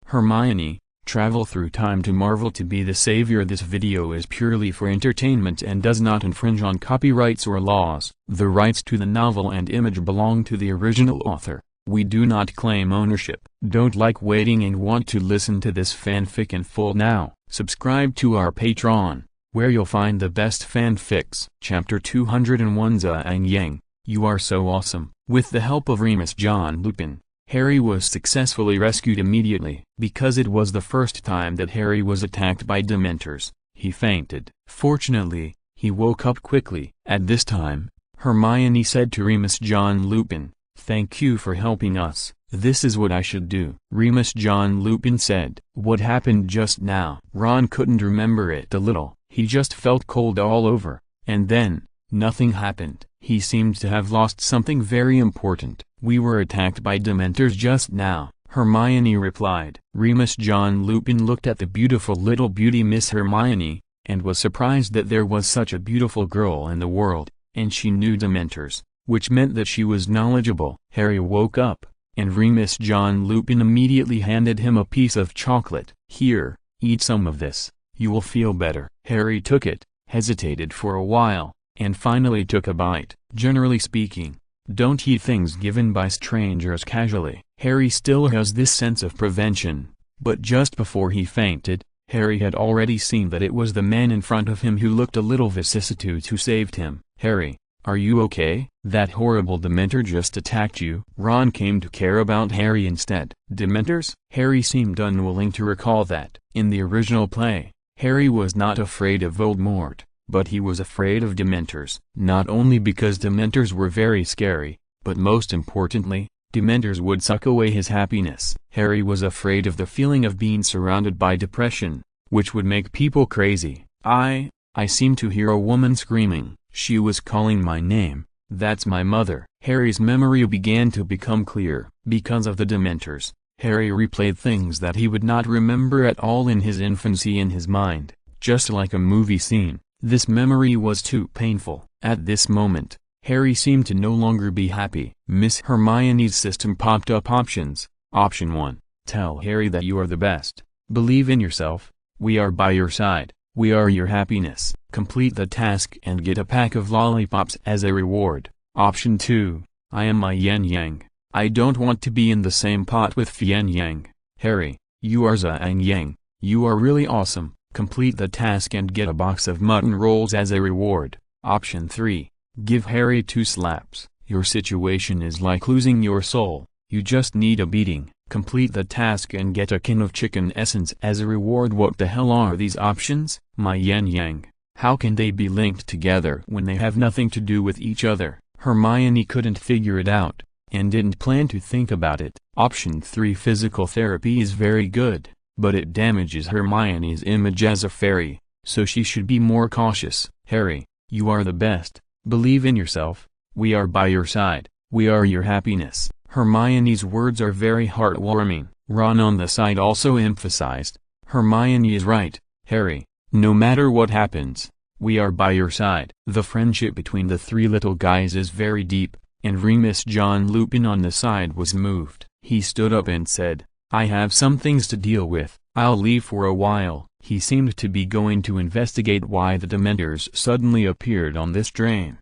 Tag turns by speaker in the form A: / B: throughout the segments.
A: Hermione, travel through time to Marvel to be the savior. This video is purely for entertainment and does not infringe on copyrights or laws. The rights to the novel and image belong to the original author. We do not claim ownership. Don't like waiting and want to listen to this fanfic in full now? Subscribe to our Patreon, where you'll find the best fanfics. Chapter 201 Zha and Yang, you are so awesome. With the help of Remus John Lupin, Harry was successfully rescued immediately. Because it was the first time that Harry was attacked by Dementors, he fainted. Fortunately, he woke up quickly. At this time, Hermione said to Remus John Lupin, "Thank you for helping us. This is what I should do." Remus John Lupin said, "What happened just now?" Ron couldn't remember it a little. He just felt cold all over, and then, nothing happened. He seemed to have lost something very important. "We were attacked by Dementors just now," Hermione replied. Remus John Lupin looked at the beautiful little beauty Miss Hermione, and was surprised that there was such a beautiful girl in the world, and she knew Dementors, which meant that she was knowledgeable. Harry woke up, and Remus John Lupin immediately handed him a piece of chocolate. "Here, eat some of this, you will feel better." Harry took it, hesitated for a while, and finally took a bite. Generally speaking, don't eat things given by strangers casually. Harry still has this sense of prevention, but just before he fainted, Harry had already seen that it was the man in front of him who looked a little vicissitudes who saved him. "Harry, are you okay? That horrible Dementor just attacked you." Ron came to care about Harry instead. Dementors? Harry seemed unwilling to recall that. In the original play, Harry was not afraid of Voldemort, but he was afraid of Dementors. Not only because Dementors were very scary, but most importantly, Dementors would suck away his happiness. Harry was afraid of the feeling of being surrounded by depression, which would make people crazy. I seem to hear a woman screaming. She was calling my name. That's my mother." Harry's memory began to become clear. Because of the Dementors, Harry replayed things that he would not remember at all in his infancy in his mind, just like a movie scene. This memory was too painful. At this moment, Harry seemed to no longer be happy. Miss Hermione's system popped up options. Option 1. Tell Harry that you are the best. Believe in yourself. We are by your side. We are your happiness. Complete the task and get a pack of lollipops as a reward. Option 2. I am my yin yang. I don't want to be in the same pot with Fian Yang. Harry, you are Zha and Yang. You are really awesome. Complete the task and get a box of mutton rolls as a reward. Option 3. Give Harry 2 slaps. Your situation is like losing your soul. You just need a beating. Complete the task and get a can of chicken essence as a reward. What the hell are these options? My yin yang. How can they be linked together when they have nothing to do with each other? Hermione couldn't figure it out, and didn't plan to think about it. Option 3. Physical therapy is very good, but it damages Hermione's image as a fairy, so she should be more cautious. Harry, you are the best. Believe in yourself. We are by your side. We are your happiness. Hermione's words are very heartwarming. Ron on the side also emphasized, Hermione is right, Harry. No matter what happens, we are by your side. The friendship between the three little guys is very deep, and Remus John Lupin on the side was moved. He stood up and said, "I have some things to deal with. I'll leave for a while." He seemed to be going to investigate why the Dementors suddenly appeared on this train.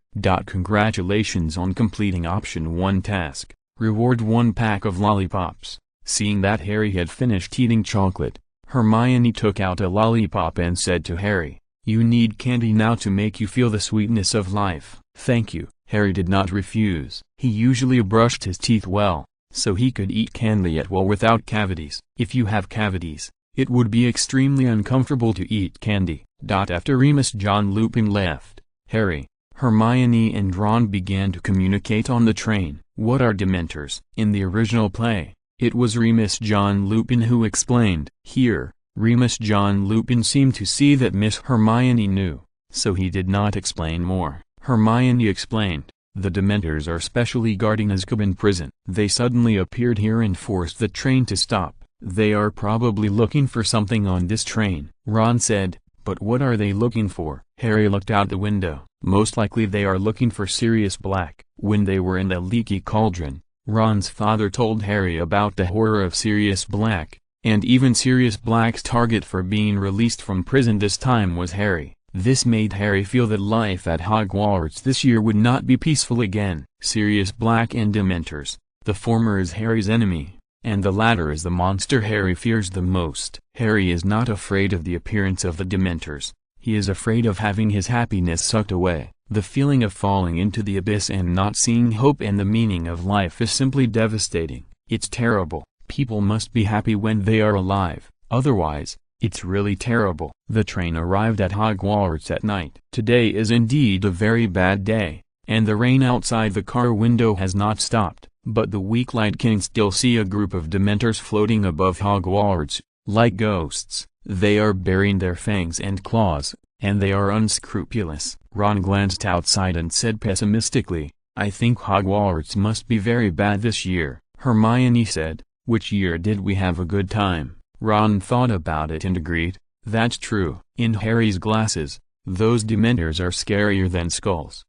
A: Congratulations on completing Option 1 task. Reward 1 pack of lollipops. Seeing that Harry had finished eating chocolate, Hermione took out a lollipop and said to Harry, "You need candy now to make you feel the sweetness of life." "Thank you." Harry did not refuse. He usually brushed his teeth well, so he could eat candy at will without cavities. If you have cavities, it would be extremely uncomfortable to eat candy. After Remus John Lupin left, Harry, Hermione and Ron began to communicate on the train. What are Dementors? In the original play, it was Remus John Lupin who explained. Here, Remus John Lupin seemed to see that Miss Hermione knew, so he did not explain more. Hermione explained, the Dementors are specially guarding Azkaban prison. They suddenly appeared here and forced the train to stop. They are probably looking for something on this train. Ron said, but what are they looking for? Harry looked out the window. Most likely they are looking for Sirius Black. When they were in the leaky cauldron, Ron's father told Harry about the horror of Sirius Black, and even Sirius Black's target for being released from prison this time was Harry. This made Harry feel that life at Hogwarts this year would not be peaceful again. Sirius Black and Dementors. The former is Harry's enemy, and the latter is the monster Harry fears the most. Harry is not afraid of the appearance of the Dementors. He is afraid of having his happiness sucked away. The feeling of falling into the abyss and not seeing hope and the meaning of life is simply devastating. It's terrible. People must be happy when they are alive, otherwise, it's really terrible. The train arrived at Hogwarts at night. Today is indeed a very bad day, and the rain outside the car window has not stopped, but the weak light can still see a group of Dementors floating above Hogwarts, like ghosts. They are baring their fangs and claws, and they are unscrupulous. Ron glanced outside and said pessimistically, "I think Hogwarts must be very bad this year." Hermione said, "Which year did we have a good time?" Ron thought about it and agreed, "That's true." In Harry's glasses, those Dementors are scarier than skulls.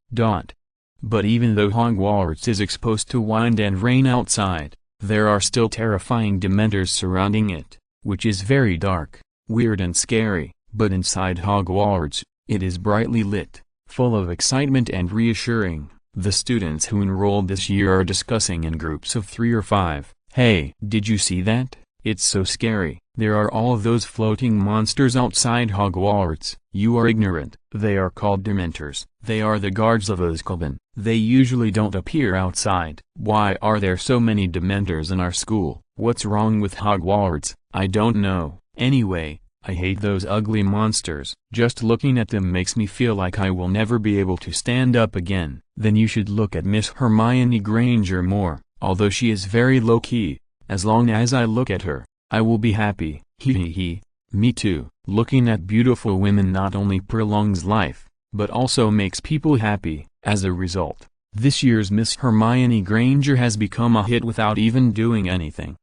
A: But even though Hogwarts is exposed to wind and rain outside, there are still terrifying Dementors surrounding it, which is very dark, weird and scary. But inside Hogwarts, it is brightly lit, full of excitement and reassuring. The students who enrolled this year are discussing in groups of 3 or 5. "Hey, did you see that? It's so scary. There are all those floating monsters outside Hogwarts." "You are ignorant. They are called Dementors. They are the guards of Azkaban. They usually don't appear outside." "Why are there so many Dementors in our school? What's wrong with Hogwarts?" "I don't know. Anyway, I hate those ugly monsters. Just looking at them makes me feel like I will never be able to stand up again." "Then you should look at Miss Hermione Granger more, although she is very low-key. As long as I look at her, I will be happy." He. Me too. Looking at beautiful women not only prolongs life, but also makes people happy. As a result, this year's Miss Hermione Granger has become a hit without even doing anything.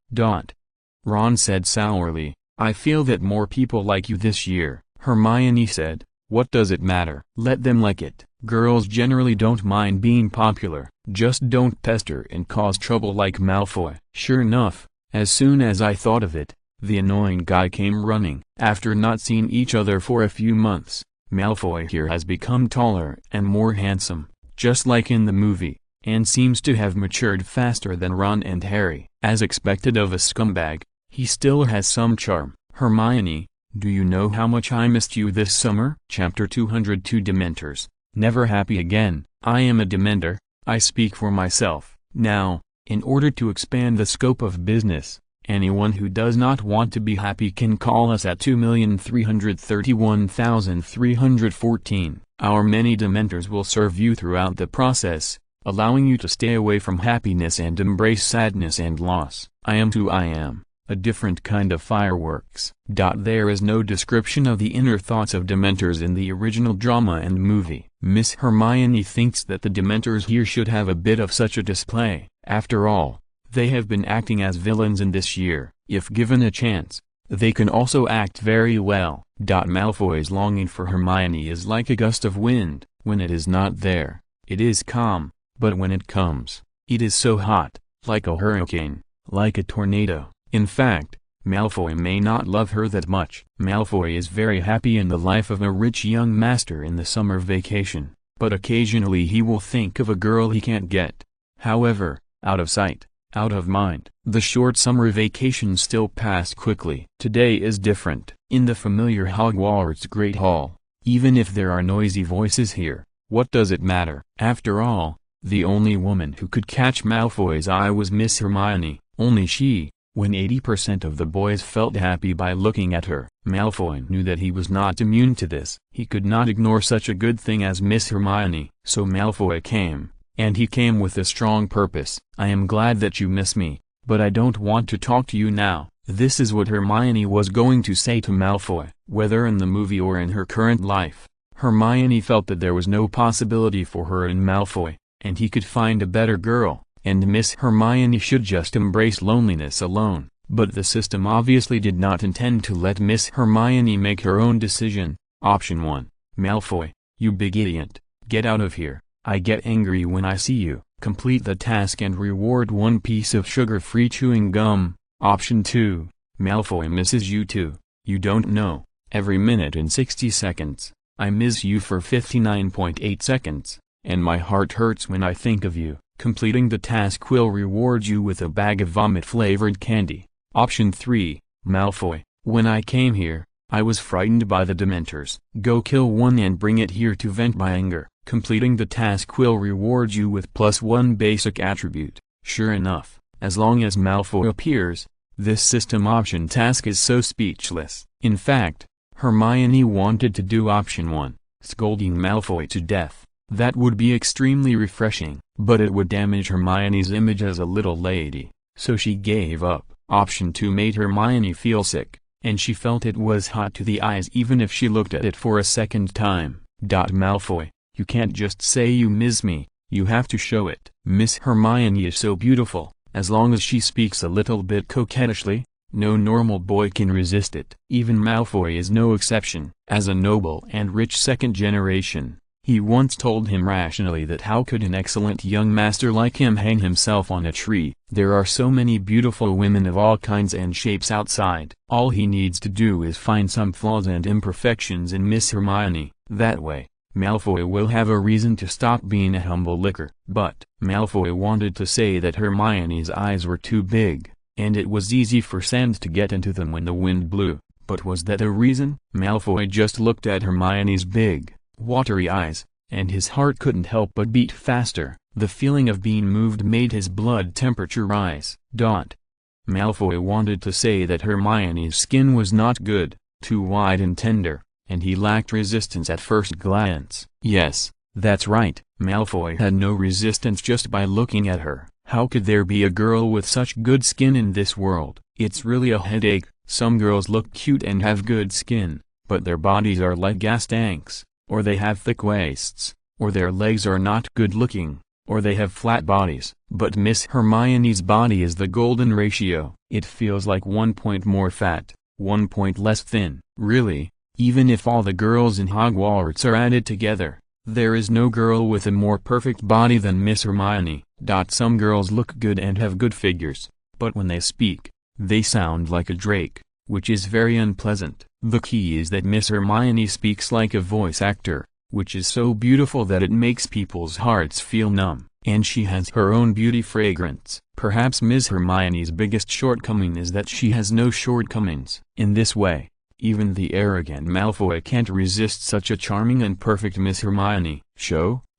A: Ron said sourly, "I feel that more people like you this year." Hermione said, "What does it matter? Let them like it. Girls generally don't mind being popular. Just don't pester and cause trouble like Malfoy." Sure enough, as soon as I thought of it, the annoying guy came running. After not seeing each other for a few months, Malfoy here has become taller and more handsome, just like in the movie, and seems to have matured faster than Ron and Harry. As expected of a scumbag, he still has some charm. "Hermione, do you know how much I missed you this summer?" Chapter 202 Dementors. Never happy again. I am a Dementor, I speak for myself. Now, in order to expand the scope of business, anyone who does not want to be happy can call us at 2,331,314. Our many Dementors will serve you throughout the process, allowing you to stay away from happiness and embrace sadness and loss. I am who I am. A different kind of fireworks. There is no description of the inner thoughts of Dementors in the original drama and movie. Miss Hermione thinks that the Dementors here should have a bit of such a display. After all, they have been acting as villains in this year. If given a chance, they can also act very well. Malfoy's longing for Hermione is like a gust of wind. When it is not there, it is calm, but when it comes, it is so hot, like a hurricane, like a tornado. In fact, Malfoy may not love her that much. Malfoy is very happy in the life of a rich young master in the summer vacation, but occasionally he will think of a girl he can't get. However, out of sight, out of mind. The short summer vacation still passed quickly. Today is different. In the familiar Hogwarts Great Hall, even if there are noisy voices here, what does it matter? After all, the only woman who could catch Malfoy's eye was Miss Hermione, only she. When 80% of the boys felt happy by looking at her, Malfoy knew that he was not immune to this. He could not ignore such a good thing as Miss Hermione. So Malfoy came, and he came with a strong purpose. "I am glad that you miss me, but I don't want to talk to you now." This is what Hermione was going to say to Malfoy. Whether in the movie or in her current life, Hermione felt that there was no possibility for her in Malfoy, and he could find a better girl. And Miss Hermione should just embrace loneliness alone. But the system obviously did not intend to let Miss Hermione make her own decision. Option 1. Malfoy, you big idiot, get out of here. I get angry when I see you. Complete the task and reward 1 piece of sugar-free chewing gum. Option 2. Malfoy misses you too. You don't know. Every minute in 60 seconds, I miss you for 59.8 seconds, and my heart hurts when I think of you. Completing the task will reward you with a bag of vomit-flavored candy. Option 3. Malfoy, when I came here, I was frightened by the Dementors. Go kill one and bring it here to vent my anger. Completing the task will reward you with +1 basic attribute. Sure enough, as long as Malfoy appears, this system option task is so speechless. In fact, Hermione wanted to do option 1, scolding Malfoy to death. That would be extremely refreshing, but it would damage Hermione's image as a little lady, so she gave up. Option 2 made Hermione feel sick, and she felt it was hot to the eyes even if she looked at it for a second time. Malfoy, you can't just say you miss me, you have to show it. Miss Hermione is so beautiful, as long as she speaks a little bit coquettishly, no normal boy can resist it. Even Malfoy is no exception. As a noble and rich second generation, he once told him rationally that how could an excellent young master like him hang himself on a tree? There are so many beautiful women of all kinds and shapes outside. All he needs to do is find some flaws and imperfections in Miss Hermione. That way, Malfoy will have a reason to stop being a humble licker. But Malfoy wanted to say that Hermione's eyes were too big, and it was easy for sand to get into them when the wind blew. But was that a reason? Malfoy just looked at Hermione's big, watery eyes, and his heart couldn't help but beat faster. The feeling of being moved made his blood temperature rise. Malfoy wanted to say that Hermione's skin was not good, too wide and tender, and he lacked resistance at first glance. Yes, that's right, Malfoy had no resistance just by looking at her. How could there be a girl with such good skin in this world? It's really a headache. Some girls look cute and have good skin, but their bodies are like gas tanks, or they have thick waists, or their legs are not good looking, or they have flat bodies. But Miss Hermione's body is the golden ratio. It feels like 1 point more fat, 1 point less thin. Really, even if all the girls in Hogwarts are added together, there is no girl with a more perfect body than Miss Hermione. Some girls look good and have good figures, but when they speak, they sound like a drake, which is very unpleasant. The key is that Miss Hermione speaks like a voice actor, which is so beautiful that it makes people's hearts feel numb. And she has her own beauty fragrance. Perhaps Miss Hermione's biggest shortcoming is that she has no shortcomings. In this way, even the arrogant Malfoy can't resist such a charming and perfect Miss Hermione.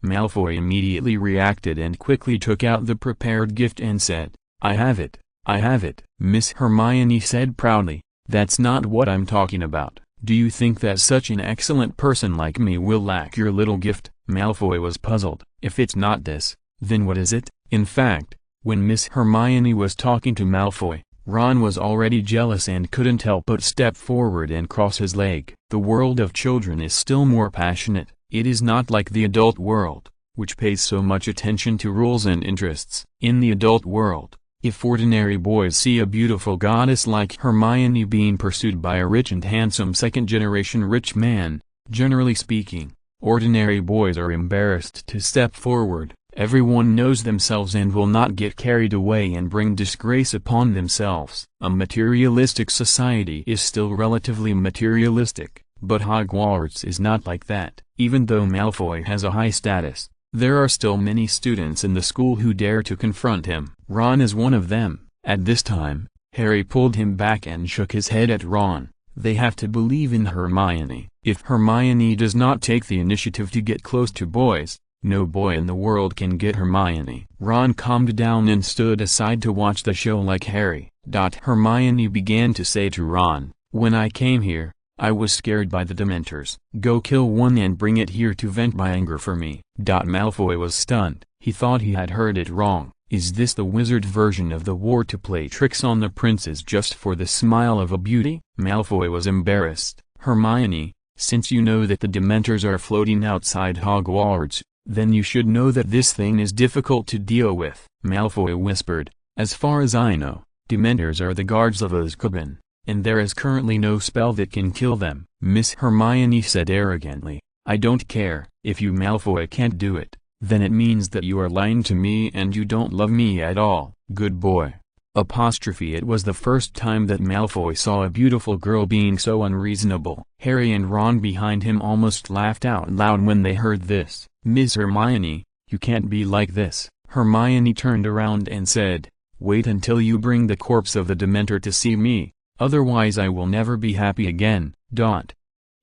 A: Malfoy immediately reacted and quickly took out the prepared gift and said, "I have it, I have it." Miss Hermione said proudly, "That's not what I'm talking about. Do you think that such an excellent person like me will lack your little gift?" Malfoy was puzzled. If it's not this, then what is it? In fact, when Miss Hermione was talking to Malfoy, Ron was already jealous and couldn't help but step forward and cross his leg. The world of children is still more passionate. It is not like the adult world, which pays so much attention to rules and interests. In the adult world, if ordinary boys see a beautiful goddess like Hermione being pursued by a rich and handsome second-generation rich man, generally speaking, ordinary boys are embarrassed to step forward. Everyone knows themselves and will not get carried away and bring disgrace upon themselves. A materialistic society is still relatively materialistic, but Hogwarts is not like that. Even though Malfoy has a high status, there are still many students in the school who dare to confront him. Ron is one of them. At this time, Harry pulled him back and shook his head at Ron. They have to believe in Hermione. If Hermione does not take the initiative to get close to boys, no boy in the world can get Hermione. Ron calmed down and stood aside to watch the show like Harry. Hermione began to say to Ron, "When I came here, I was scared by the Dementors. Go kill one and bring it here to vent my anger for me." Malfoy was stunned. He thought he had heard it wrong. Is this the wizard version of the war to play tricks on the princes just for the smile of a beauty? Malfoy was embarrassed. "Hermione, since you know that the Dementors are floating outside Hogwarts, then you should know that this thing is difficult to deal with." Malfoy whispered, "As far as I know, Dementors are the guards of Azkaban, and there is currently no spell that can kill them." Miss Hermione said arrogantly, "I don't care. If you Malfoy can't do it, Then it means that you are lying to me and you don't love me at all. Good boy. Apostrophe. It was the first time that Malfoy saw a beautiful girl being so unreasonable. Harry and Ron behind him almost laughed out loud when they heard this. Miss Hermione, you can't be like this. Hermione turned around and said, wait until you bring the corpse of the Dementor to see me, otherwise I will never be happy again.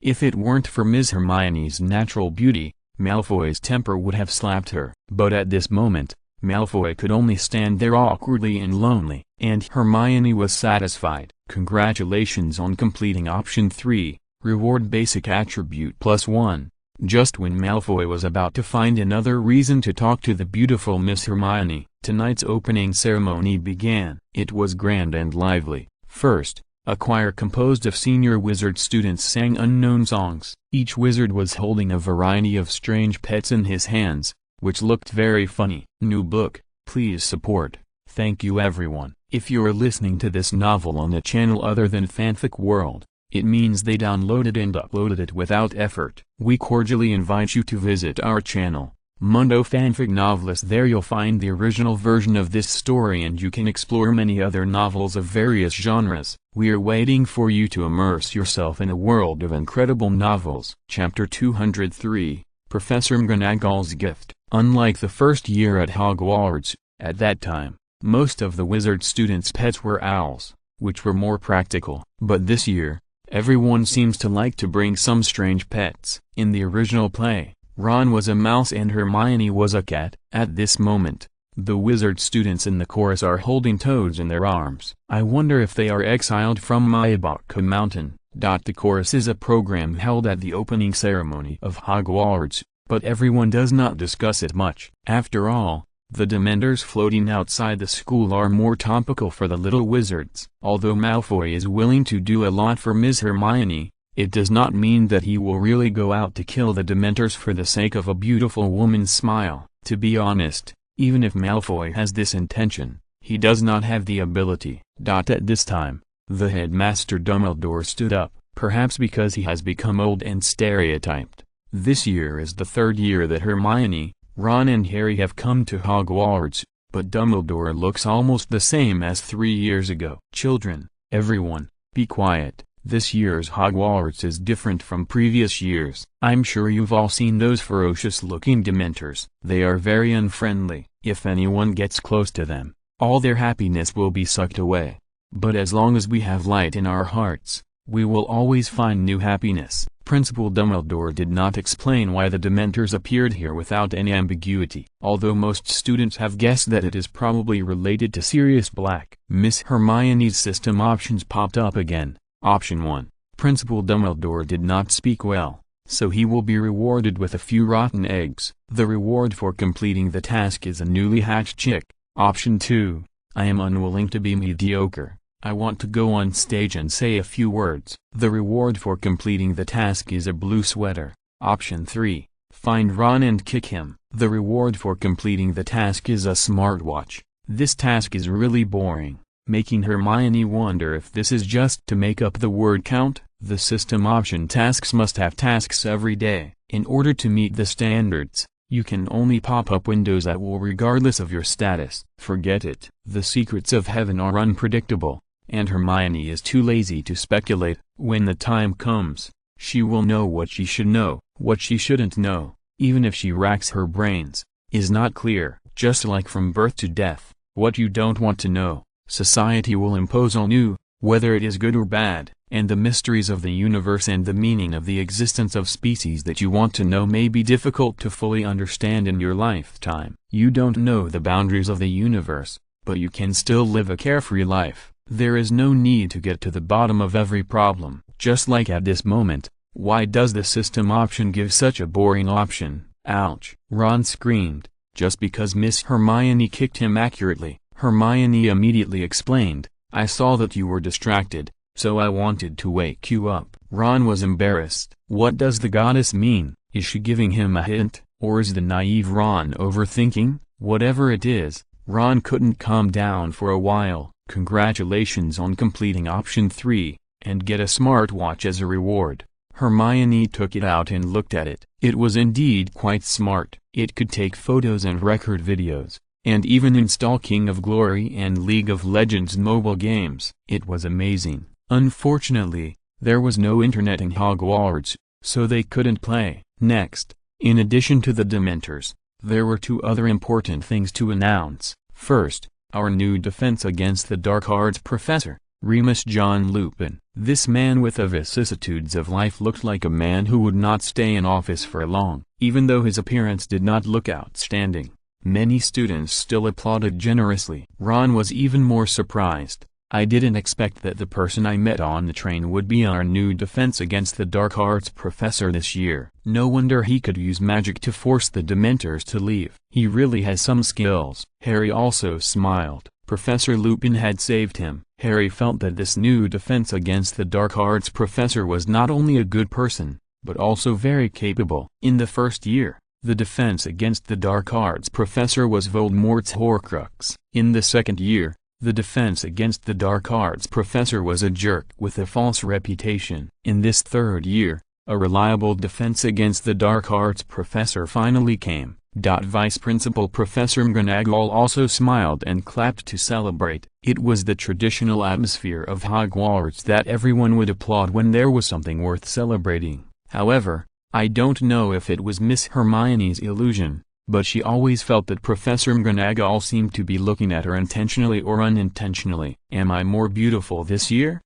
A: If it weren't for Miss Hermione's natural beauty, Malfoy's temper would have slapped her. But at this moment, Malfoy could only stand there awkwardly and lonely, and Hermione was satisfied. Congratulations on completing option 3, reward basic attribute +1. Just when Malfoy was about to find another reason to talk to the beautiful Miss Hermione, tonight's opening ceremony began. It was grand and lively. First, a choir composed of senior wizard students sang unknown songs. Each wizard was holding a variety of strange pets in his hands, which looked very funny. New book, please support. Thank you everyone. If you're listening to this novel on a channel other than Fanfic World, it means they downloaded and uploaded it without effort. We cordially invite you to visit our channel, Mundo Fanfic Novelist. There you'll find the original version of this story and you can explore many other novels of various genres. We are waiting for you to immerse yourself in a world of incredible novels. Chapter 203, Professor McGonagall's Gift. Unlike the first year at Hogwarts, at that time, most of the wizard students' pets were owls, which were more practical. But this year, everyone seems to like to bring some strange pets. In the original play, Ron was a mouse and Hermione was a cat. At this moment, the wizard students in the chorus are holding toads in their arms. I wonder if they are exiled from Myabaka Mountain. The chorus is a program held at the opening ceremony of Hogwarts, but everyone does not discuss it much. After all, the Dementors floating outside the school are more topical for the little wizards. Although Malfoy is willing to do a lot for Miss Hermione, it does not mean that he will really go out to kill the Dementors for the sake of a beautiful woman's smile. To be honest, even if Malfoy has this intention, he does not have the ability. At this time, the headmaster Dumbledore stood up, perhaps because he has become old and stereotyped. This year is the third year that Hermione, Ron and Harry have come to Hogwarts, but Dumbledore looks almost the same as 3 years ago. Children, everyone, be quiet. This year's Hogwarts is different from previous years. I'm sure you've all seen those ferocious-looking Dementors. They are very unfriendly. If anyone gets close to them, all their happiness will be sucked away. But as long as we have light in our hearts, we will always find new happiness. Principal Dumbledore did not explain why the Dementors appeared here without any ambiguity, although most students have guessed that it is probably related to Sirius Black. Miss Hermione's system options popped up again. Option 1. Principal Dumbledore did not speak well, so he will be rewarded with a few rotten eggs. The reward for completing the task is a newly hatched chick. Option 2. I am unwilling to be mediocre. I want to go on stage and say a few words. The reward for completing the task is a blue sweater. Option 3. Find Ron and kick him. The reward for completing the task is a smartwatch. This task is really boring, making Hermione wonder if this is just to make up the word count. The system option tasks must have tasks every day. In order to meet the standards, you can only pop up windows at will regardless of your status. Forget it. The secrets of heaven are unpredictable, and Hermione is too lazy to speculate. When the time comes, she will know what she should know. What she shouldn't know, even if she racks her brains, is not clear. Just like from birth to death, what you don't want to know, society will impose on you, whether it is good or bad. And the mysteries of the universe and the meaning of the existence of species that you want to know may be difficult to fully understand in your lifetime. You don't know the boundaries of the universe, but you can still live a carefree life. There is no need to get to the bottom of every problem. Just like at this moment, why does the system option give such a boring option? Ouch! Ron screamed, just because Miss Hermione kicked him accurately. Hermione immediately explained, I saw that you were distracted, so I wanted to wake you up. Ron was embarrassed. What does the goddess mean? Is she giving him a hint, or is the naive Ron overthinking? Whatever it is, Ron couldn't calm down for a while. Congratulations on completing option 3, and get a smartwatch as a reward. Hermione took it out and looked at it. It was indeed quite smart. It could take photos and record videos, and even install King of Glory and League of Legends mobile games. It was amazing. Unfortunately, there was no internet in Hogwarts, so they couldn't play. Next, in addition to the Dementors, there were two other important things to announce. First, our new defense against the dark arts professor, Remus John Lupin. This man with the vicissitudes of life looked like a man who would not stay in office for long. Even though his appearance did not look outstanding, many students still applauded generously. Ron was even more surprised. I didn't expect that the person I met on the train would be our new defense against the dark arts professor this year. No wonder he could use magic to force the Dementors to leave. He really has some skills. Harry also smiled. Professor Lupin had saved him. Harry felt that this new defense against the dark arts professor was not only a good person, but also very capable. In the first year, the defense against the dark arts professor was Voldemort's Horcrux. In the second year, the defense against the dark arts professor was a jerk with a false reputation. In this third year, a reliable defense against the dark arts professor finally came. Vice Principal Professor McGonagall also smiled and clapped to celebrate. It was the traditional atmosphere of Hogwarts that everyone would applaud when there was something worth celebrating. However, I don't know if it was Miss Hermione's illusion, but she always felt that Professor McGonagall seemed to be looking at her intentionally or unintentionally. Am I more beautiful this year?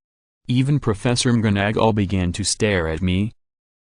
A: Even Professor McGonagall began to stare at me.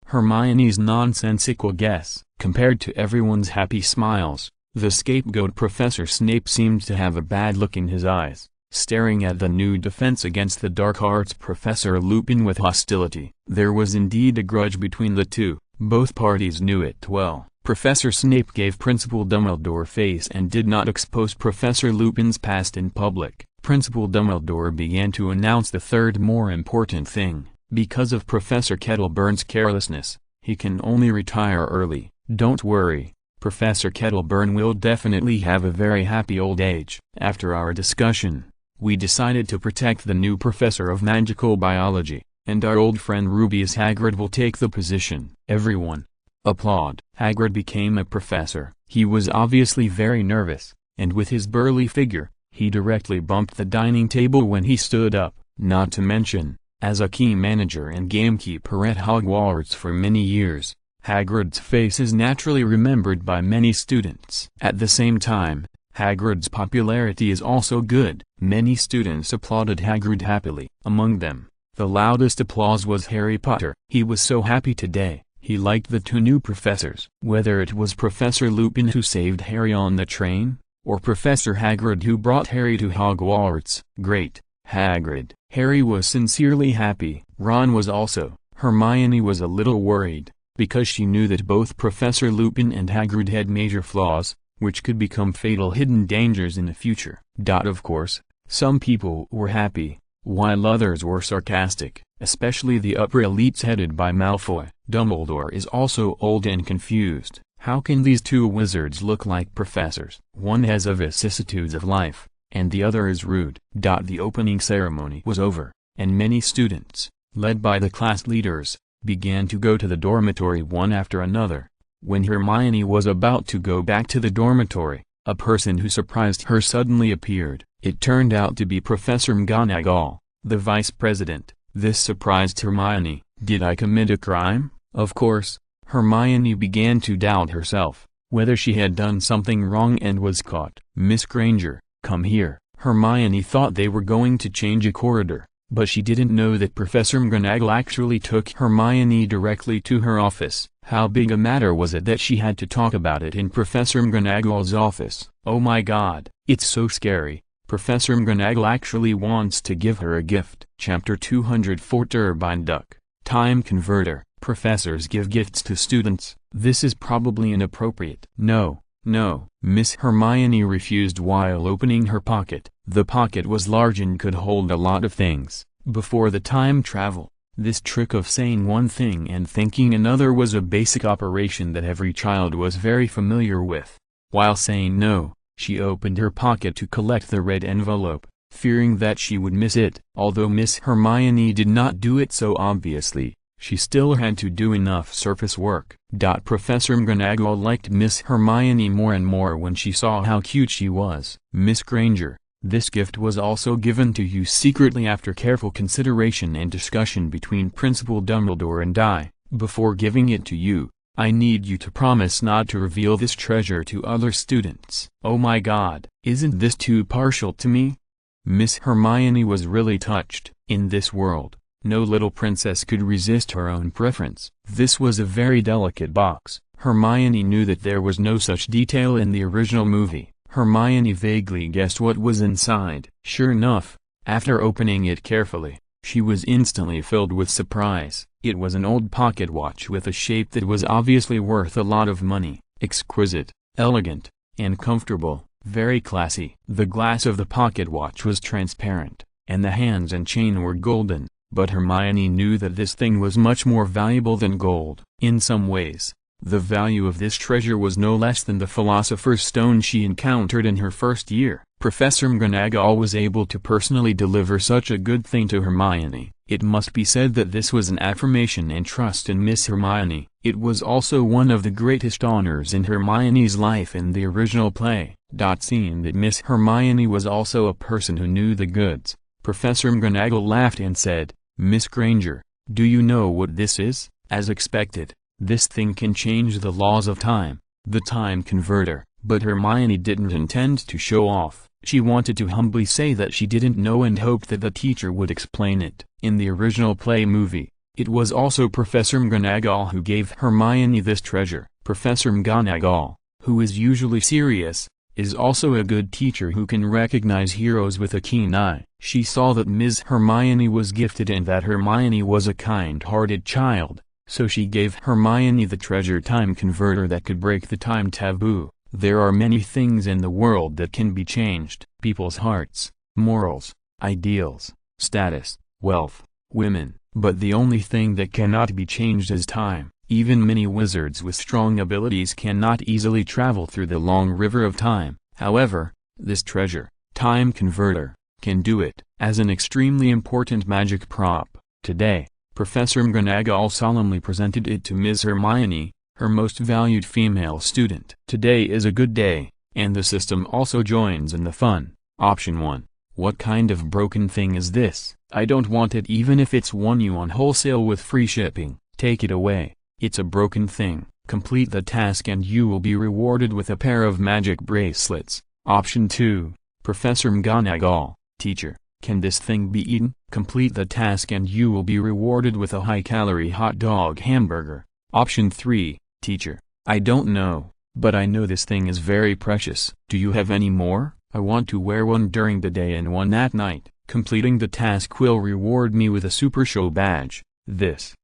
A: Hermione's nonsensical guess. Compared to everyone's happy smiles, the scapegoat Professor Snape seemed to have a bad look in his eyes, staring at the new defense against the dark arts Professor Lupin with hostility. There was indeed a grudge between the two. Both parties knew it well. Professor Snape gave Principal Dumbledore face and did not expose Professor Lupin's past in public. Principal Dumbledore began to announce the third more important thing. Because of Professor Kettleburn's carelessness, he can only retire early. Don't worry, Professor Kettleburn will definitely have a very happy old age. After our discussion, we decided to protect the new professor of magical biology, and our old friend Rubius Hagrid will take the position. Everyone applaud. Hagrid became a professor. He was obviously very nervous, and with his burly figure, he directly bumped the dining table when he stood up. Not to mention, as a key manager and gamekeeper at Hogwarts for many years, Hagrid's face is naturally remembered by many students. At the same time, Hagrid's popularity is also good. Many students applauded Hagrid happily. Among them, the loudest applause was Harry Potter. He was so happy today. He liked the two new professors. Whether it was Professor Lupin who saved Harry on the train, or Professor Hagrid who brought Harry to Hogwarts. Great, Hagrid. Harry was sincerely happy. Ron was also. Hermione was a little worried, because she knew that both Professor Lupin and Hagrid had major flaws, which could become fatal hidden dangers in the future. Of course, some people were happy, while others were sarcastic, especially the upper elites headed by Malfoy. Dumbledore is also old and confused. How can these two wizards look like professors? One has the vicissitudes of life, and the other is rude. The opening ceremony was over, and many students, led by the class leaders, began to go to the dormitory one after another. When Hermione was about to go back to the dormitory, a person who surprised her suddenly appeared. It turned out to be Professor McGonagall, the vice president. This surprised Hermione. Did I commit a crime? Of course, Hermione began to doubt herself, whether she had done something wrong and was caught. Miss Granger, come here. Hermione thought they were going to change a corridor, but she didn't know that Professor McGonagall actually took Hermione directly to her office. How big a matter was it that she had to talk about it in Professor McGonagall's office? Oh my god, it's so scary. Professor McGonagall actually wants to give her a gift. Chapter 204 Turbine Duck. Time Converter. Professors give gifts to students. This is probably inappropriate. No, no. Miss Hermione refused while opening her pocket. The pocket was large and could hold a lot of things. Before the time travel, this trick of saying one thing and thinking another was a basic operation that every child was very familiar with. While saying no, she opened her pocket to collect the red envelope, fearing that she would miss it. Although Miss Hermione did not do it so obviously, she still had to do enough surface work. Professor McGonagall liked Miss Hermione more and more when she saw how cute she was. Miss Granger, this gift was also given to you secretly after careful consideration and discussion between Principal Dumbledore and I. Before giving it to you, I need you to promise not to reveal this treasure to other students. Oh my God, isn't this too partial to me? Miss Hermione was really touched. In this world, no little princess could resist her own preference. This was a very delicate box. Hermione knew that there was no such detail in the original movie. Hermione vaguely guessed what was inside. Sure enough, after opening it carefully, she was instantly filled with surprise. It was an old pocket watch with a shape that was obviously worth a lot of money. Exquisite, elegant, and comfortable, very classy. The glass of the pocket watch was transparent, and the hands and chain were golden, but Hermione knew that this thing was much more valuable than gold. In some ways, the value of this treasure was no less than the Philosopher's Stone she encountered in her first year. Professor McGonagall was able to personally deliver such a good thing to Hermione. It must be said that this was an affirmation and trust in Miss Hermione. It was also one of the greatest honors in Hermione's life in the original play. Seeing that Miss Hermione was also a person who knew the goods, Professor McGonagall laughed and said, "Miss Granger, do you know what this is?" As expected, this thing can change the laws of time, the time converter. But Hermione didn't intend to show off. She wanted to humbly say that she didn't know and hoped that the teacher would explain it. In the original play movie, it was also Professor McGonagall who gave Hermione this treasure. Professor McGonagall, who is usually serious, is also a good teacher who can recognize heroes with a keen eye. She saw that Ms. Hermione was gifted and that Hermione was a kind-hearted child, so she gave Hermione the treasure time converter that could break the time taboo. There are many things in the world that can be changed. People's hearts, morals, ideals, status, wealth, women. But the only thing that cannot be changed is time. Even many wizards with strong abilities cannot easily travel through the long river of time. However, this treasure, time converter, can do it. As an extremely important magic prop, today, Professor McGonagall solemnly presented it to Ms. Hermione, her most valued female student. Today is a good day, and the system also joins in the fun. Option 1. What kind of broken thing is this? I don't want it even if it's $1 wholesale with free shipping. Take it away. It's a broken thing. Complete the task and you will be rewarded with a pair of magic bracelets. Option 2. Professor McGonagall, teacher, can this thing be eaten? Complete the task and you will be rewarded with a high-calorie hot dog hamburger. Option 3. Teacher, I don't know, but I know this thing is very precious. Do you have any more? I want to wear one during the day and one at night. Completing the task will reward me with a Super Show badge. This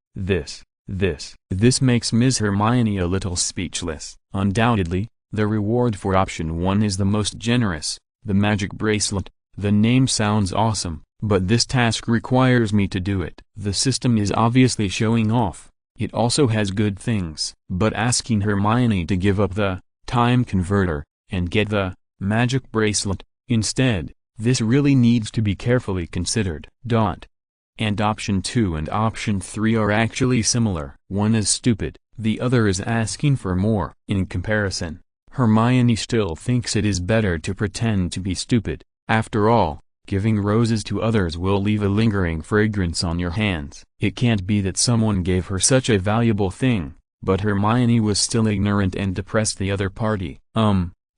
A: makes Ms. Hermione a little speechless. Undoubtedly, the reward for option 1 is the most generous, the magic bracelet. The name sounds awesome, but this task requires me to do it. The system is obviously showing off. It also has good things. But asking Hermione to give up the time converter and get the magic bracelet instead, this really needs to be carefully considered. And option 2 and option 3 are actually similar. One is stupid, the other is asking for more. In comparison, Hermione still thinks it is better to pretend to be stupid. After all, giving roses to others will leave a lingering fragrance on your hands. It can't be that someone gave her such a valuable thing, but Hermione was still ignorant and depressed the other party.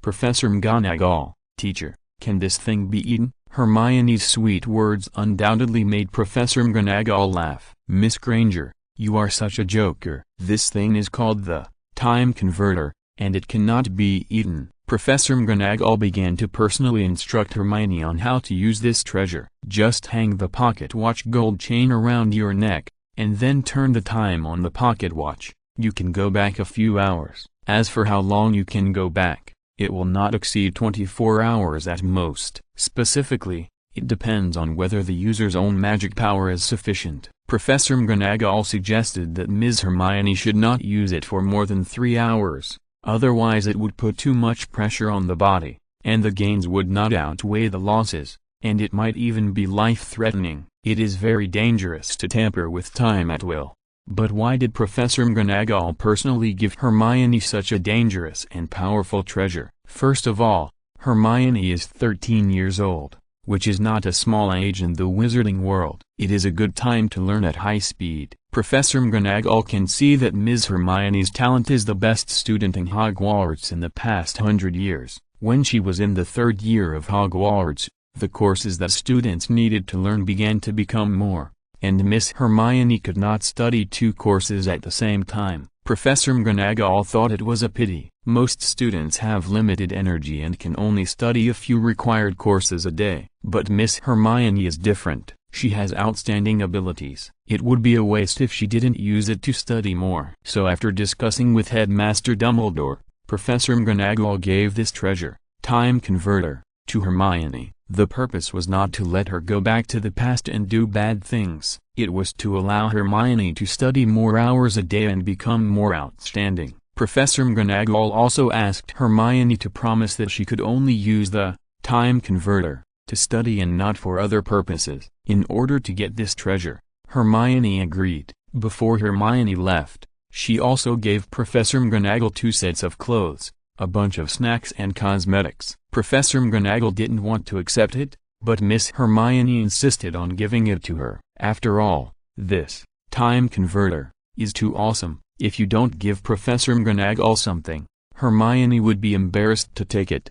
A: Professor McGonagall, teacher, can this thing be eaten? Hermione's sweet words undoubtedly made Professor McGonagall laugh. Miss Granger, you are such a joker. This thing is called the time converter, and it cannot be eaten. Professor McGonagall began to personally instruct Hermione on how to use this treasure. Just hang the pocket watch gold chain around your neck, and then turn the time on the pocket watch. You can go back a few hours. As for how long you can go back, it will not exceed 24 hours at most. Specifically, it depends on whether the user's own magic power is sufficient. Professor McGonagall suggested that Ms. Hermione should not use it for more than 3 hours. Otherwise it would put too much pressure on the body, and the gains would not outweigh the losses, and it might even be life-threatening. It is very dangerous to tamper with time at will. But why did Professor McGonagall personally give Hermione such a dangerous and powerful treasure? First of all, Hermione is 13 years old, which is not a small age in the wizarding world. It is a good time to learn at high speed. Professor McGonagall can see that Ms. Hermione's talent is the best student in Hogwarts in the past 100 years. When she was in the 3rd year of Hogwarts, the courses that students needed to learn began to become more, and Miss Hermione could not study 2 courses at the same time. Professor McGonagall thought it was a pity. Most students have limited energy and can only study a few required courses a day. But Miss Hermione is different. She has outstanding abilities. It would be a waste if she didn't use it to study more. So after discussing with Headmaster Dumbledore, Professor McGonagall gave this treasure, Time Converter, to Hermione. The purpose was not to let her go back to the past and do bad things. It was to allow Hermione to study more hours a day and become more outstanding. Professor McGonagall also asked Hermione to promise that she could only use the Time Converter to study and not for other purposes. In order to get this treasure, Hermione agreed. Before Hermione left, she also gave Professor McGonagall 2 sets of clothes, a bunch of snacks and cosmetics. Professor McGonagall didn't want to accept it, but Miss Hermione insisted on giving it to her. After all, this Time Converter is too awesome. If you don't give Professor McGonagall something, Hermione would be embarrassed to take it.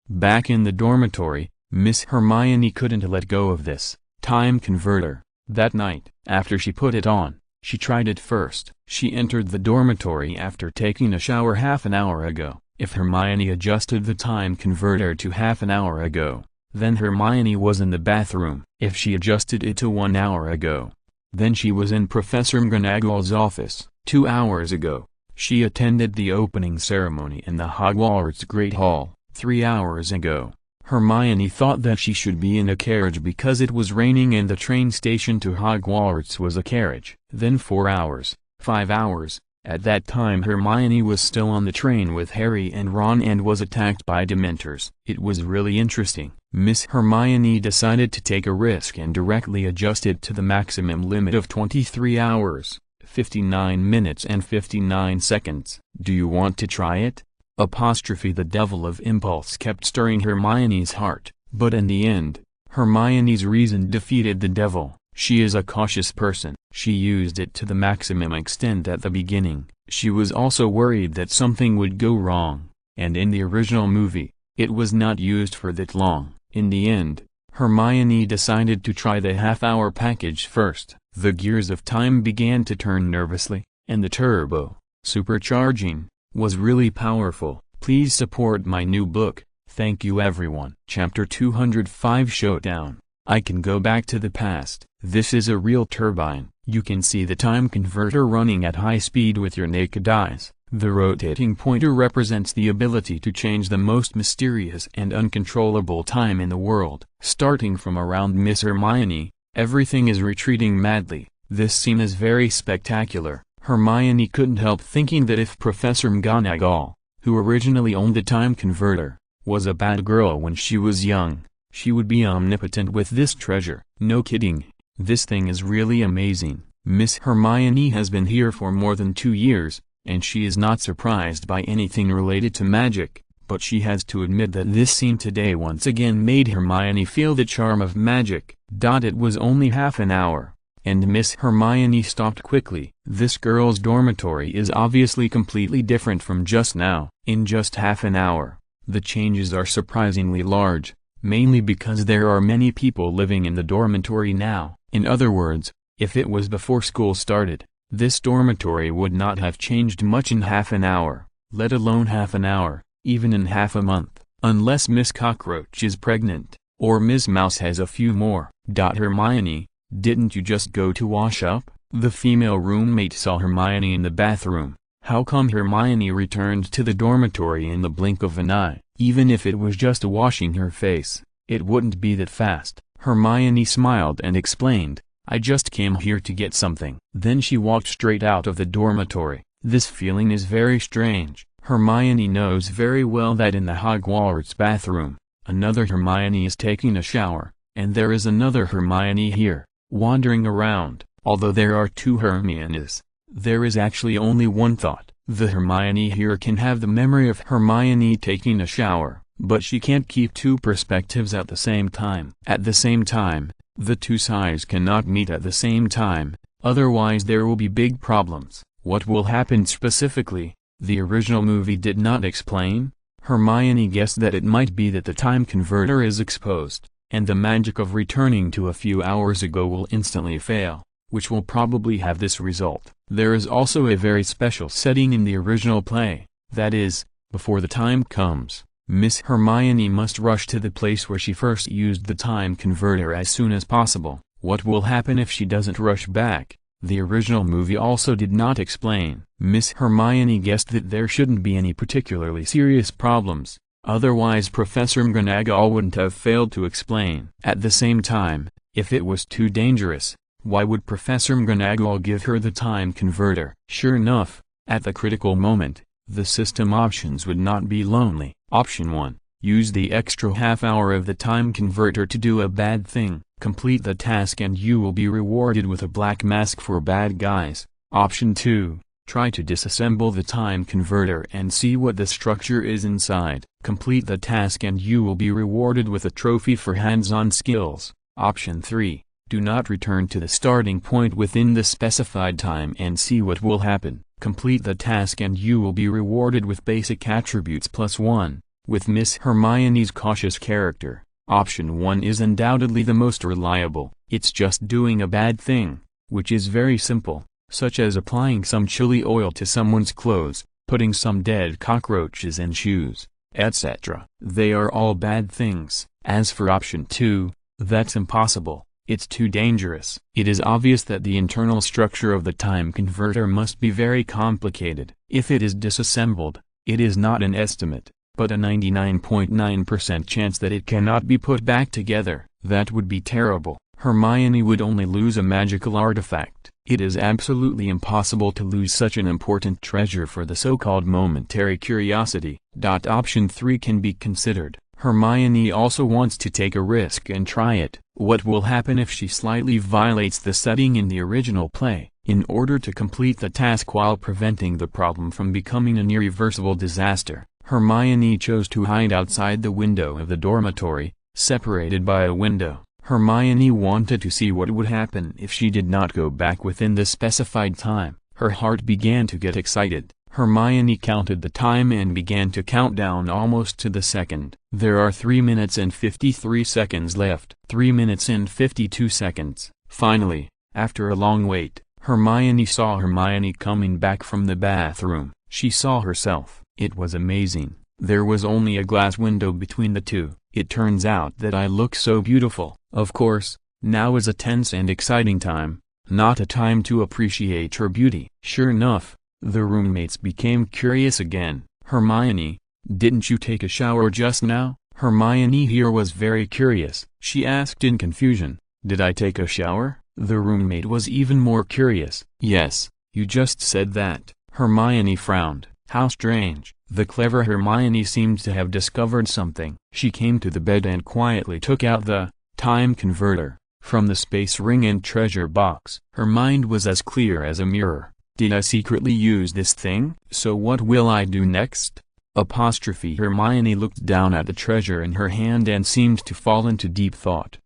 A: Back in the dormitory, Miss Hermione couldn't let go of this Time Converter. That night, after she put it on, she tried it first. She entered the dormitory after taking a shower half an hour ago. If Hermione adjusted the Time Converter to half an hour ago, then Hermione was in the bathroom. If she adjusted it to 1 hour ago, then she was in Professor McGonagall's office. 2 hours ago, she attended the opening ceremony in the Hogwarts Great Hall. 3 hours ago, Hermione thought that she should be in a carriage because it was raining and the train station to Hogwarts was a carriage. Then 4 hours, 5 hours, at that time Hermione was still on the train with Harry and Ron and was attacked by Dementors. It was really interesting. Miss Hermione decided to take a risk and directly adjust it to the maximum limit of 23 hours, 59 minutes and 59 seconds. Do you want to try it? The devil of impulse kept stirring Hermione's heart, but in the end, Hermione's reason defeated the devil. She is a cautious person. She used it to the maximum extent at the beginning. She was also worried that something would go wrong, and in the original movie, it was not used for that long. In the end, Hermione decided to try the half-hour package first. The gears of time began to turn nervously, and the turbo, supercharging, was really powerful. Please support my new book. Thank you everyone. Chapter 205 Showdown. I can go back to the past. This is a real turbine. You can see the time converter running at high speed with your naked eyes. The rotating pointer represents the ability to change the most mysterious and uncontrollable time in the world. Starting from around Miss Hermione, everything is retreating madly. This scene is very spectacular. Hermione couldn't help thinking that if Professor McGonagall, who originally owned the time converter, was a bad girl when she was young, she would be omnipotent with this treasure. No kidding, this thing is really amazing. Miss Hermione has been here for more than 2 years, and she is not surprised by anything related to magic, but she has to admit that this scene today once again made Hermione feel the charm of magic. It was only half an hour, and Miss Hermione stopped quickly. This girl's dormitory is obviously completely different from just now. In just half an hour, the changes are surprisingly large, mainly because there are many people living in the dormitory now. In other words, if it was before school started, this dormitory would not have changed much in half an hour, let alone half an hour, even in half a month, unless Miss Cockroach is pregnant, or Miss Mouse has a few more. Hermione, didn't you just go to wash up? The female roommate saw Hermione in the bathroom. How come Hermione returned to the dormitory in the blink of an eye? Even if it was just washing her face, it wouldn't be that fast. Hermione smiled and explained, I just came here to get something. Then she walked straight out of the dormitory. This feeling is very strange. Hermione knows very well that in the Hogwarts bathroom, another Hermione is taking a shower, and there is another Hermione here, wandering around. Although there are two Hermiones, there is actually only one thought. The Hermione here can have the memory of Hermione taking a shower, but she can't keep two perspectives at the same time. At the same time, the two sides cannot meet at the same time, otherwise there will be big problems. What will happen specifically, the original movie did not explain. Hermione guessed that it might be that the time converter is exposed, and the magic of returning to a few hours ago will instantly fail, which will probably have this result. There is also a very special setting in the original play, that is, before the time comes, Miss Hermione must rush to the place where she first used the time converter as soon as possible. What will happen if she doesn't rush back? The original movie also did not explain. Miss Hermione guessed that there shouldn't be any particularly serious problems, otherwise Professor McGonagall wouldn't have failed to explain. At the same time, if it was too dangerous, why would Professor McGonagall give her the time converter? Sure enough, at the critical moment, the system options would not be lonely. Option 1. Use the extra half hour of the time converter to do a bad thing. Complete the task and you will be rewarded with a black mask for bad guys. Option 2. Try to disassemble the time converter and see what the structure is inside. Complete the task and you will be rewarded with a trophy for hands-on skills. Option 3. Do not return to the starting point within the specified time and see what will happen. Complete the task and you will be rewarded with basic attributes +1. With Miss Hermione's cautious character, Option 1 is undoubtedly the most reliable. It's just doing a bad thing, which is very simple, such as applying some chili oil to someone's clothes, putting some dead cockroaches in shoes, etc. They are all bad things. As for Option 2, that's impossible. It's too dangerous. It is obvious that the internal structure of the time converter must be very complicated. If it is disassembled, it is not an estimate, but a 99.9% chance that it cannot be put back together. That would be terrible. Hermione would only lose a magical artifact. It is absolutely impossible to lose such an important treasure for the so-called momentary curiosity. Option 3 can be considered. Hermione also wants to take a risk and try it. What will happen if she slightly violates the setting in the original play? In order to complete the task while preventing the problem from becoming an irreversible disaster, Hermione chose to hide outside the window of the dormitory, separated by a window. Hermione wanted to see what would happen if she did not go back within the specified time. Her heart began to get excited. Hermione counted the time and began to count down almost to the second. There are 3 minutes and 53 seconds left. 3 minutes and 52 seconds. Finally, after a long wait, Hermione saw Hermione coming back from the bathroom. She saw herself. It was amazing. There was only a glass window between the two. It turns out that I look so beautiful. Of course, now is a tense and exciting time, not a time to appreciate her beauty. Sure enough, the roommates became curious again. Hermione, didn't you take a shower just now? Hermione here was very curious. She asked in confusion, did I take a shower? The roommate was even more curious. Yes, you just said that. Hermione frowned. How strange. The clever Hermione seemed to have discovered something. She came to the bed and quietly took out the time converter from the space ring and treasure box. Her mind was as clear as a mirror. Did I secretly use this thing? So what will I do next? Hermione looked down at the treasure in her hand and seemed to fall into deep thought.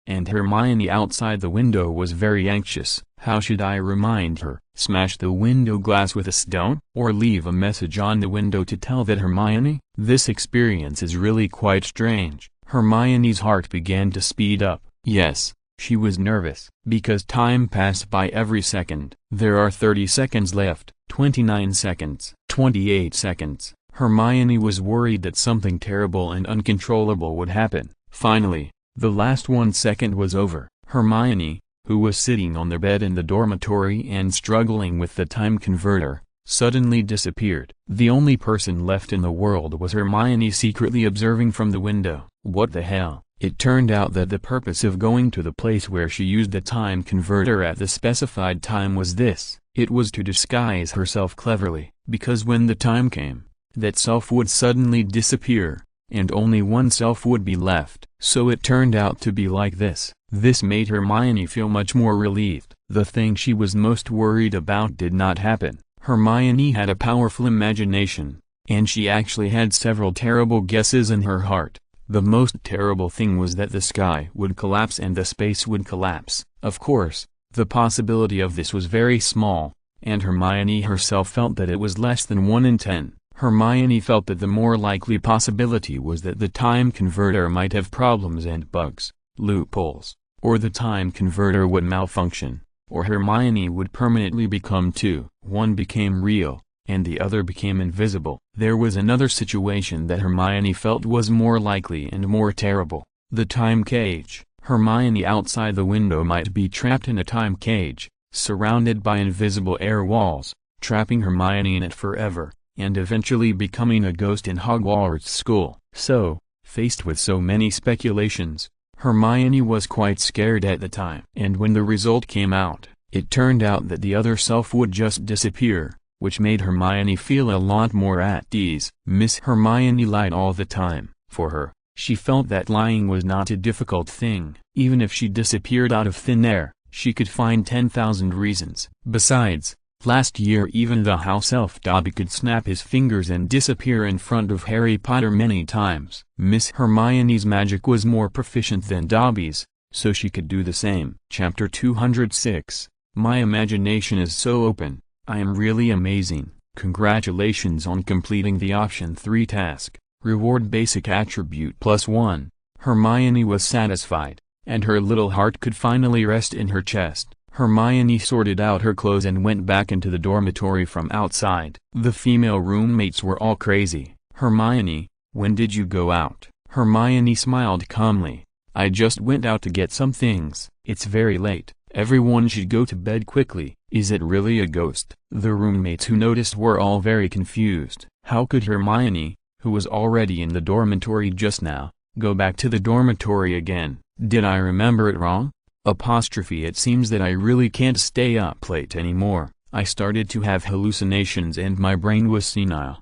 A: And Hermione outside the window was very anxious. How should I remind her? Smash the window glass with a stone? Or leave a message on the window to tell that Hermione? This experience is really quite strange. Hermione's heart began to speed up. Yes, she was nervous, because time passed by every second. There are 30 seconds left, 29 seconds, 28 seconds. Hermione was worried that something terrible and uncontrollable would happen. Finally, the last 1 second was over. Hermione, who was sitting on the bed in the dormitory and struggling with the time converter, suddenly disappeared. The only person left in the world was Hermione secretly observing from the window. What the hell? It turned out that the purpose of going to the place where she used the time converter at the specified time was this. It was to disguise herself cleverly, because when the time came, that self would suddenly disappear, and only one self would be left. So it turned out to be like this. This made Hermione feel much more relieved. The thing she was most worried about did not happen. Hermione had a powerful imagination, and she actually had several terrible guesses in her heart. The most terrible thing was that the sky would collapse and the space would collapse. Of course, the possibility of this was very small, and Hermione herself felt that it was less than 1 in 10. Hermione felt that the more likely possibility was that the time converter might have problems and bugs, loopholes, or the time converter would malfunction, or Hermione would permanently become two. One became real, and the other became invisible. There was another situation that Hermione felt was more likely and more terrible. The time cage. Hermione outside the window might be trapped in a time cage, surrounded by invisible air walls, trapping Hermione in it forever, and eventually becoming a ghost in Hogwarts school. So, faced with so many speculations, Hermione was quite scared at the time. And when the result came out, it turned out that the other self would just disappear, which made Hermione feel a lot more at ease. Miss Hermione lied all the time. For her, she felt that lying was not a difficult thing. Even if she disappeared out of thin air, she could find 10,000 reasons. Besides, last year even the house elf Dobby could snap his fingers and disappear in front of Harry Potter many times. Miss Hermione's magic was more proficient than Dobby's, so she could do the same. Chapter 206. My imagination is so open. I am really amazing. Congratulations on completing the Option 3 task. Reward basic attribute +1. Hermione was satisfied, and her little heart could finally rest in her chest. Hermione sorted out her clothes and went back into the dormitory from outside. The female roommates were all crazy. Hermione, when did you go out? Hermione smiled calmly. I just went out to get some things. It's very late. Everyone should go to bed quickly. Is it really a ghost? The roommates who noticed were all very confused. How could Hermione, who was already in the dormitory just now, go back to the dormitory again? Did I remember it wrong? It seems that I really can't stay up late anymore. I started to have hallucinations and my brain was senile.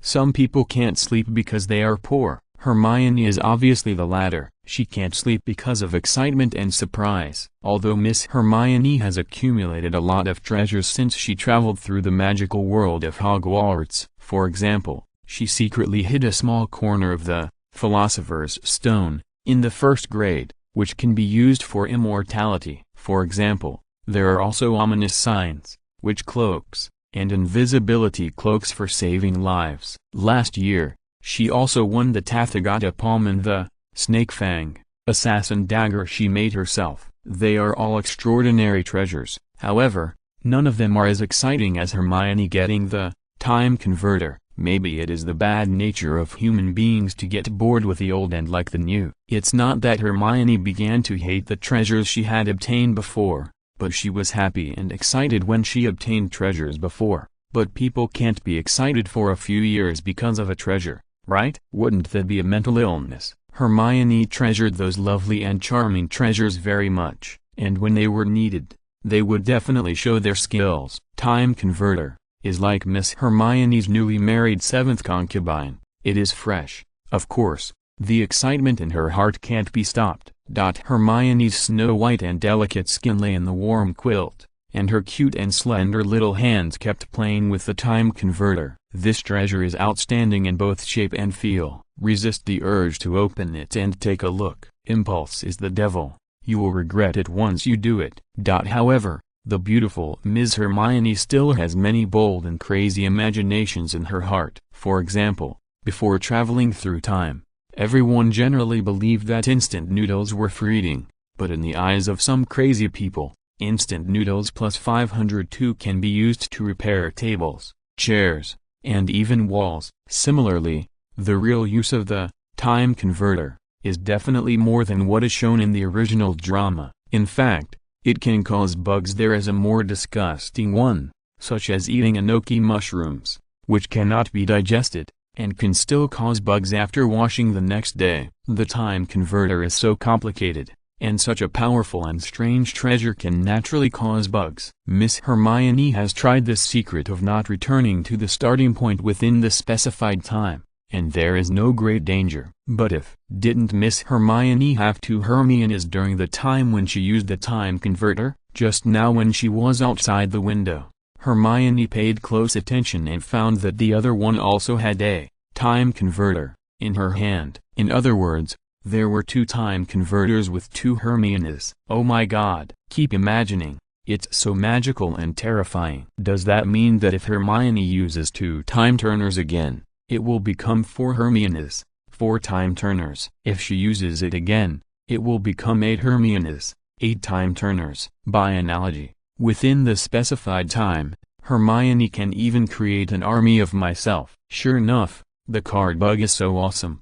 A: Some people can't sleep because they are poor. Hermione is obviously the latter. She can't sleep because of excitement and surprise. Although Miss Hermione has accumulated a lot of treasures since she traveled through the magical world of Hogwarts. For example, she secretly hid a small corner of the Philosopher's Stone in the 1st grade, which can be used for immortality. For example, there are also ominous signs, witch cloaks, and invisibility cloaks for saving lives. Last year, she also won the Tathagata palm and the Snake Fang assassin dagger she made herself. They are all extraordinary treasures. However, none of them are as exciting as Hermione getting the time converter. Maybe it is the bad nature of human beings to get bored with the old and like the new. It's not that Hermione began to hate the treasures she had obtained before, but she was happy and excited when she obtained treasures before. But people can't be excited for a few years because of a treasure, right? Wouldn't that be a mental illness? Hermione treasured those lovely and charming treasures very much, and when they were needed, they would definitely show their skills. Time converter is like Miss Hermione's newly married 7th concubine. It is fresh. Of course, the excitement in her heart can't be stopped. Hermione's snow-white and delicate skin lay in the warm quilt, and her cute and slender little hands kept playing with the time converter. This treasure is outstanding in both shape and feel. Resist the urge to open it and take a look. Impulse is the devil. You will regret it once you do it. However, the beautiful Ms. Hermione still has many bold and crazy imaginations in her heart. For example, before traveling through time, everyone generally believed that instant noodles were for eating, but in the eyes of some crazy people, instant noodles plus 502 can be used to repair tables, chairs, and even walls. Similarly, the real use of the time converter is definitely more than what is shown in the original drama. In fact, it can cause bugs. There is a more disgusting one, such as eating enoki mushrooms, which cannot be digested, and can still cause bugs after washing the next day. The time converter is so complicated, and such a powerful and strange treasure can naturally cause bugs. Miss Hermione has tried this secret of not returning to the starting point within the specified time, and there is no great danger. But didn't Miss Hermione have 2 Hermiones during the time when she used the time converter? Just now when she was outside the window, Hermione paid close attention and found that the other one also had a time converter in her hand. In other words, there were 2 time converters with 2 Hermiones. Oh my God! Keep imagining. It's so magical and terrifying. Does that mean that if Hermione uses 2 time turners again, it will become 4 Hermiones, 4 time turners? If she uses it again, it will become 8 Hermiones, 8 time turners. By analogy, within the specified time, Hermione can even create an army of myself. Sure enough, the card bug is so awesome.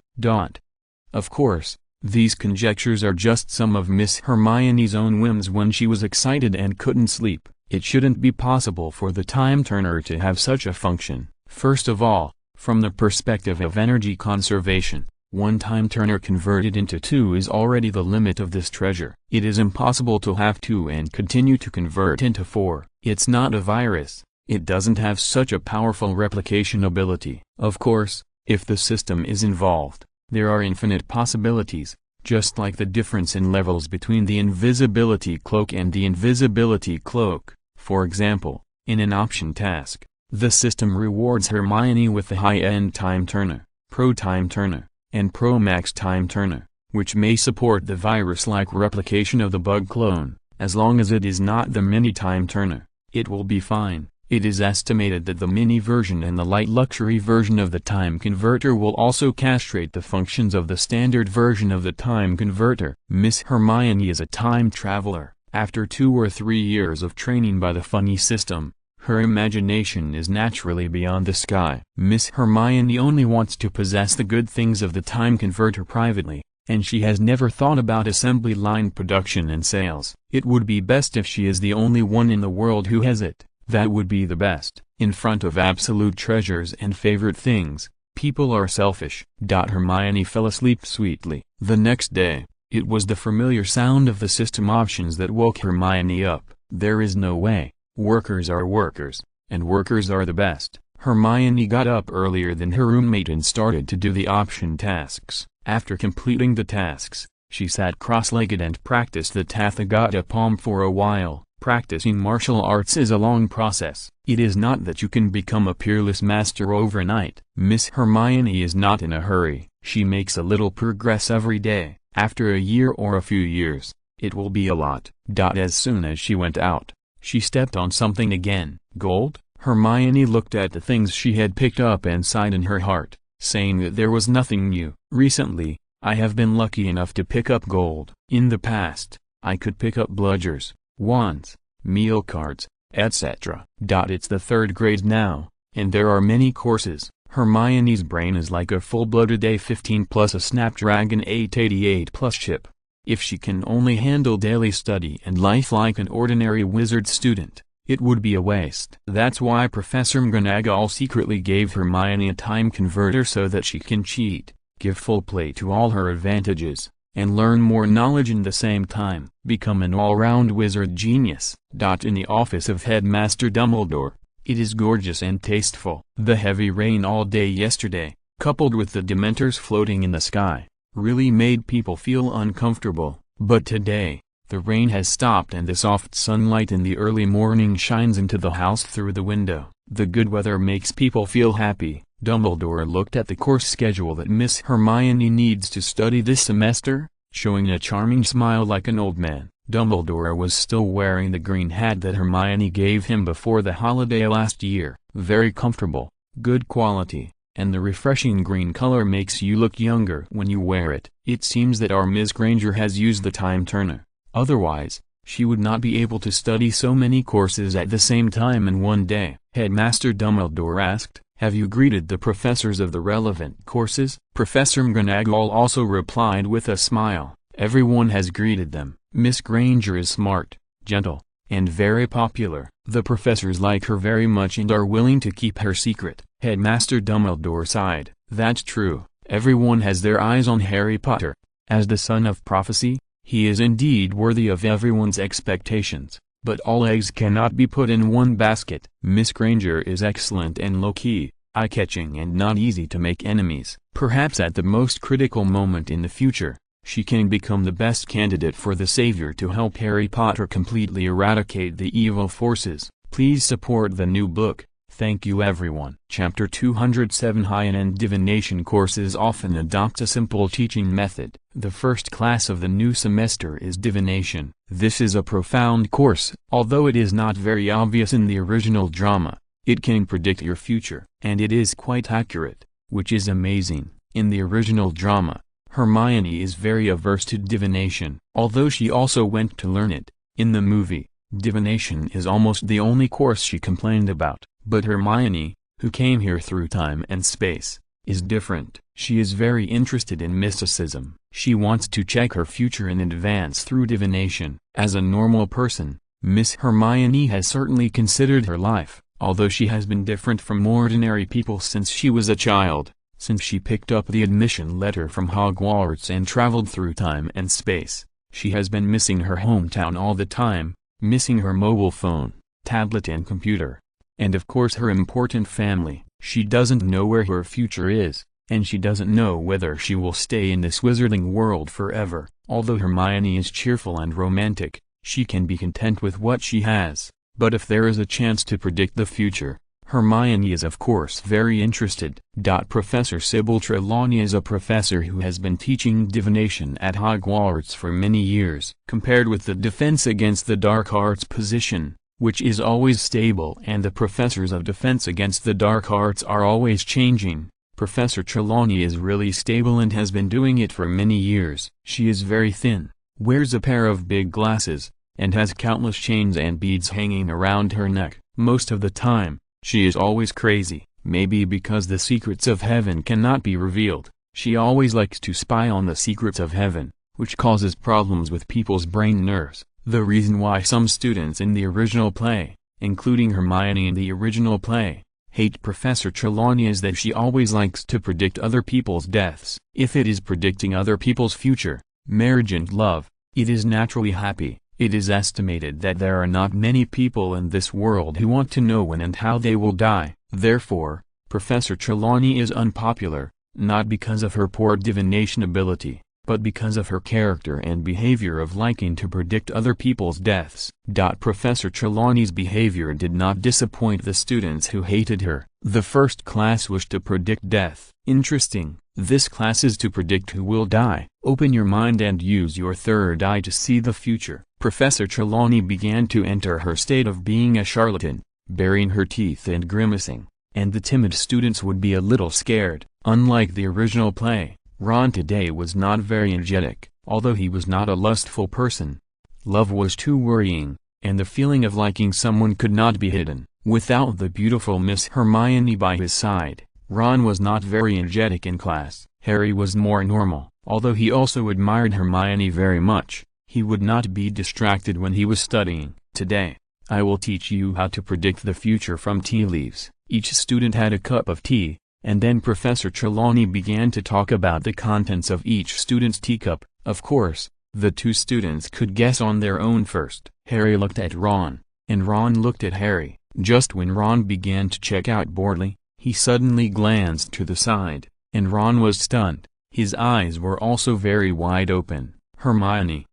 A: Of course, these conjectures are just some of Miss Hermione's own whims when she was excited and couldn't sleep. It shouldn't be possible for the time turner to have such a function. First of all, from the perspective of energy conservation, 1 time turner converted into 2 is already the limit of this treasure. It is impossible to have 2 and continue to convert into 4. It's not a virus. It doesn't have such a powerful replication ability. Of course, if the system is involved, there are infinite possibilities, just like the difference in levels between the invisibility cloak and the invisibility cloak. For example, in an option task, the system rewards Hermione with the high-end time turner, Pro time turner, and Pro Max time turner, which may support the virus-like replication of the bug clone. As long as it is not the mini time turner, it will be fine. It is estimated that the mini version and the light luxury version of the time converter will also castrate the functions of the standard version of the time converter. Miss Hermione is a time traveler. After 2 or 3 years of training by the funny system, her imagination is naturally beyond the sky. Miss Hermione only wants to possess the good things of the time converter privately, and she has never thought about assembly line production and sales. It would be best if she is the only one in the world who has it. That would be the best. In front of absolute treasures and favorite things, people are selfish. Hermione fell asleep sweetly. The next day, it was the familiar sound of the system options that woke Hermione up. There is no way. Workers are workers, and workers are the best. Hermione got up earlier than her roommate and started to do the option tasks. After completing the tasks, she sat cross-legged and practiced the Tathagata palm for a while. Practicing martial arts is a long process. It is not that you can become a peerless master overnight. Miss Hermione is not in a hurry. She makes a little progress every day. After a year or a few years, it will be a lot. As soon as she went out, she stepped on something again. Gold? Hermione looked at the things she had picked up and sighed in her heart, saying that there was nothing new. Recently, I have been lucky enough to pick up gold. In the past, I could pick up bludgers, wands, meal cards, etc. It's the 3rd grade now, and there are many courses. Hermione's brain is like a full-blooded A15 plus a Snapdragon 888 plus chip. If she can only handle daily study and life like an ordinary wizard student, it would be a waste. That's why Professor McGonagall secretly gave Hermione a time converter so that she can cheat, give full play to all her advantages, and learn more knowledge in the same time. Become an all-round wizard genius. In the office of Headmaster Dumbledore, it is gorgeous and tasteful. The heavy rain all day yesterday, coupled with the Dementors floating in the sky, really made people feel uncomfortable. But today, the rain has stopped and the soft sunlight in the early morning shines into the house through the window. The good weather makes people feel happy. Dumbledore looked at the course schedule that Miss Hermione needs to study this semester, showing a charming smile like an old man. Dumbledore was still wearing the green hat that Hermione gave him before the holiday last year. Very comfortable, good quality, and the refreshing green color makes you look younger when you wear it. It seems that our Miss Granger has used the time turner. Otherwise, she would not be able to study so many courses at the same time in one day. Headmaster Dumbledore asked, "Have you greeted the professors of the relevant courses?" Professor McGonagall also replied with a smile, "Everyone has greeted them. Miss Granger is smart, gentle, and very popular. The professors like her very much and are willing to keep her secret." Headmaster Dumbledore sighed. "That's true. Everyone has their eyes on Harry Potter. As the son of prophecy, he is indeed worthy of everyone's expectations. But all eggs cannot be put in one basket. Miss Granger is excellent and low-key, eye-catching and not easy to make enemies. Perhaps at the most critical moment in the future, she can become the best candidate for the savior to help Harry Potter completely eradicate the evil forces. Please support the new book. Thank you everyone. Chapter 207 High-end divination courses often adopt a simple teaching method. The first class of the new semester is divination. This is a profound course. Although it is not very obvious in the original drama, it can predict your future. And it is quite accurate, which is amazing. In the original drama, Hermione is very averse to divination, although she also went to learn it. In the movie, divination is almost the only course she complained about. But Hermione, who came here through time and space, is different. She is very interested in mysticism. She wants to check her future in advance through divination. As a normal person, Miss Hermione has certainly considered her life, although she has been different from ordinary people since she was a child. Since she picked up the admission letter from Hogwarts and traveled through time and space, she has been missing her hometown all the time, missing her mobile phone, tablet and computer, and of course her important family. She doesn't know where her future is, and she doesn't know whether she will stay in this wizarding world forever. Although Hermione is cheerful and romantic, she can be content with what she has. But if there is a chance to predict the future, Hermione is of course very interested. Professor Sybil Trelawney is a professor who has been teaching divination at Hogwarts for many years. Compared with the Defense Against the Dark Arts position, which is always stable, and the professors of Defense Against the Dark Arts are always changing, Professor Trelawney is really stable and has been doing it for many years. She is very thin, wears a pair of big glasses, and has countless chains and beads hanging around her neck. Most of the time, she is always crazy. Maybe because the secrets of heaven cannot be revealed, she always likes to spy on the secrets of heaven, which causes problems with people's brain nerves. The reason why some students in the original play, including Hermione in the original play, hate Professor Trelawney is that she always likes to predict other people's deaths. If it is predicting other people's future, marriage and love, it is naturally happy. It is estimated that there are not many people in this world who want to know when and how they will die. Therefore, Professor Trelawney is unpopular, not because of her poor divination ability, but because of her character and behavior of liking to predict other people's deaths. Professor Trelawney's behavior did not disappoint the students who hated her. The first class was to predict death. Interesting. This class is to predict who will die. Open your mind and use your third eye to see the future. Professor Trelawney began to enter her state of being a charlatan, baring her teeth and grimacing, and the timid students would be a little scared. Unlike the original play, Ron today was not very energetic. Although he was not a lustful person, love was too worrying, and the feeling of liking someone could not be hidden. Without the beautiful Miss Hermione by his side, Ron was not very energetic in class. Harry was more normal. Although he also admired Hermione very much, he would not be distracted when he was studying. Today, I will teach you how to predict the future from tea leaves. Each student had a cup of tea, and then Professor Trelawney began to talk about the contents of each student's teacup. Of course, the two students could guess on their own first. Harry looked at Ron, and Ron looked at Harry. Just when Ron began to check out boredly, he suddenly glanced to the side, and Ron was stunned. His eyes were also very wide open. Hermione,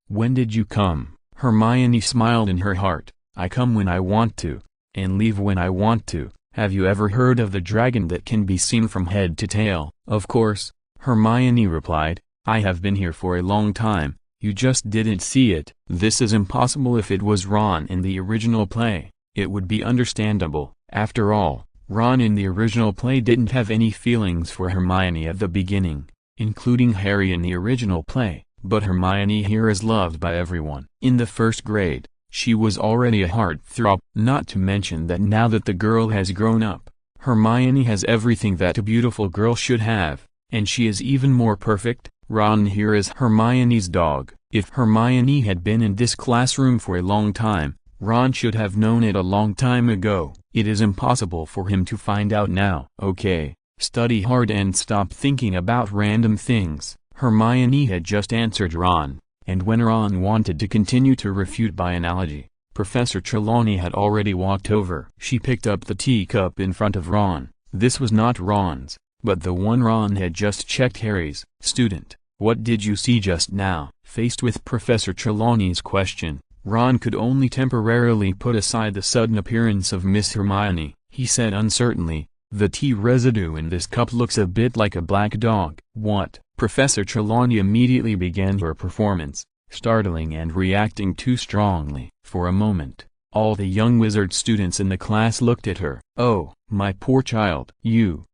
A: when did you come? Hermione smiled in her heart. I come when I want to, and leave when I want to. Have you ever heard of the dragon that can be seen from head to tail? Of course, Hermione replied. I have been here for a long time, you just didn't see it. This is impossible. If it was Ron in the original play, it would be understandable. After all, Ron in the original play didn't have any feelings for Hermione at the beginning, including Harry in the original play. But Hermione here is loved by everyone. In the first grade, she was already a heartthrob. Not to mention that now that the girl has grown up, Hermione has everything that a beautiful girl should have, and she is even more perfect. Ron here is Hermione's dog. If Hermione had been in this classroom for a long time, Ron should have known it a long time ago. It is impossible for him to find out now. Okay, study hard and stop thinking about random things. Hermione had just answered Ron, and when Ron wanted to continue to refute by analogy, Professor Trelawney had already walked over. She picked up the teacup in front of Ron, This was not Ron's, but the one Ron had just checked Harry's. "Student, what did you see just now?" Faced with Professor Trelawney's question, Ron could only temporarily put aside the sudden appearance of Miss Hermione. He said uncertainly, "The tea residue in this cup looks a bit like a black dog." "What?" Professor Trelawney immediately began her performance, startling and reacting too strongly. For a moment, all the young wizard students in the class looked at her. "Oh, my poor child. You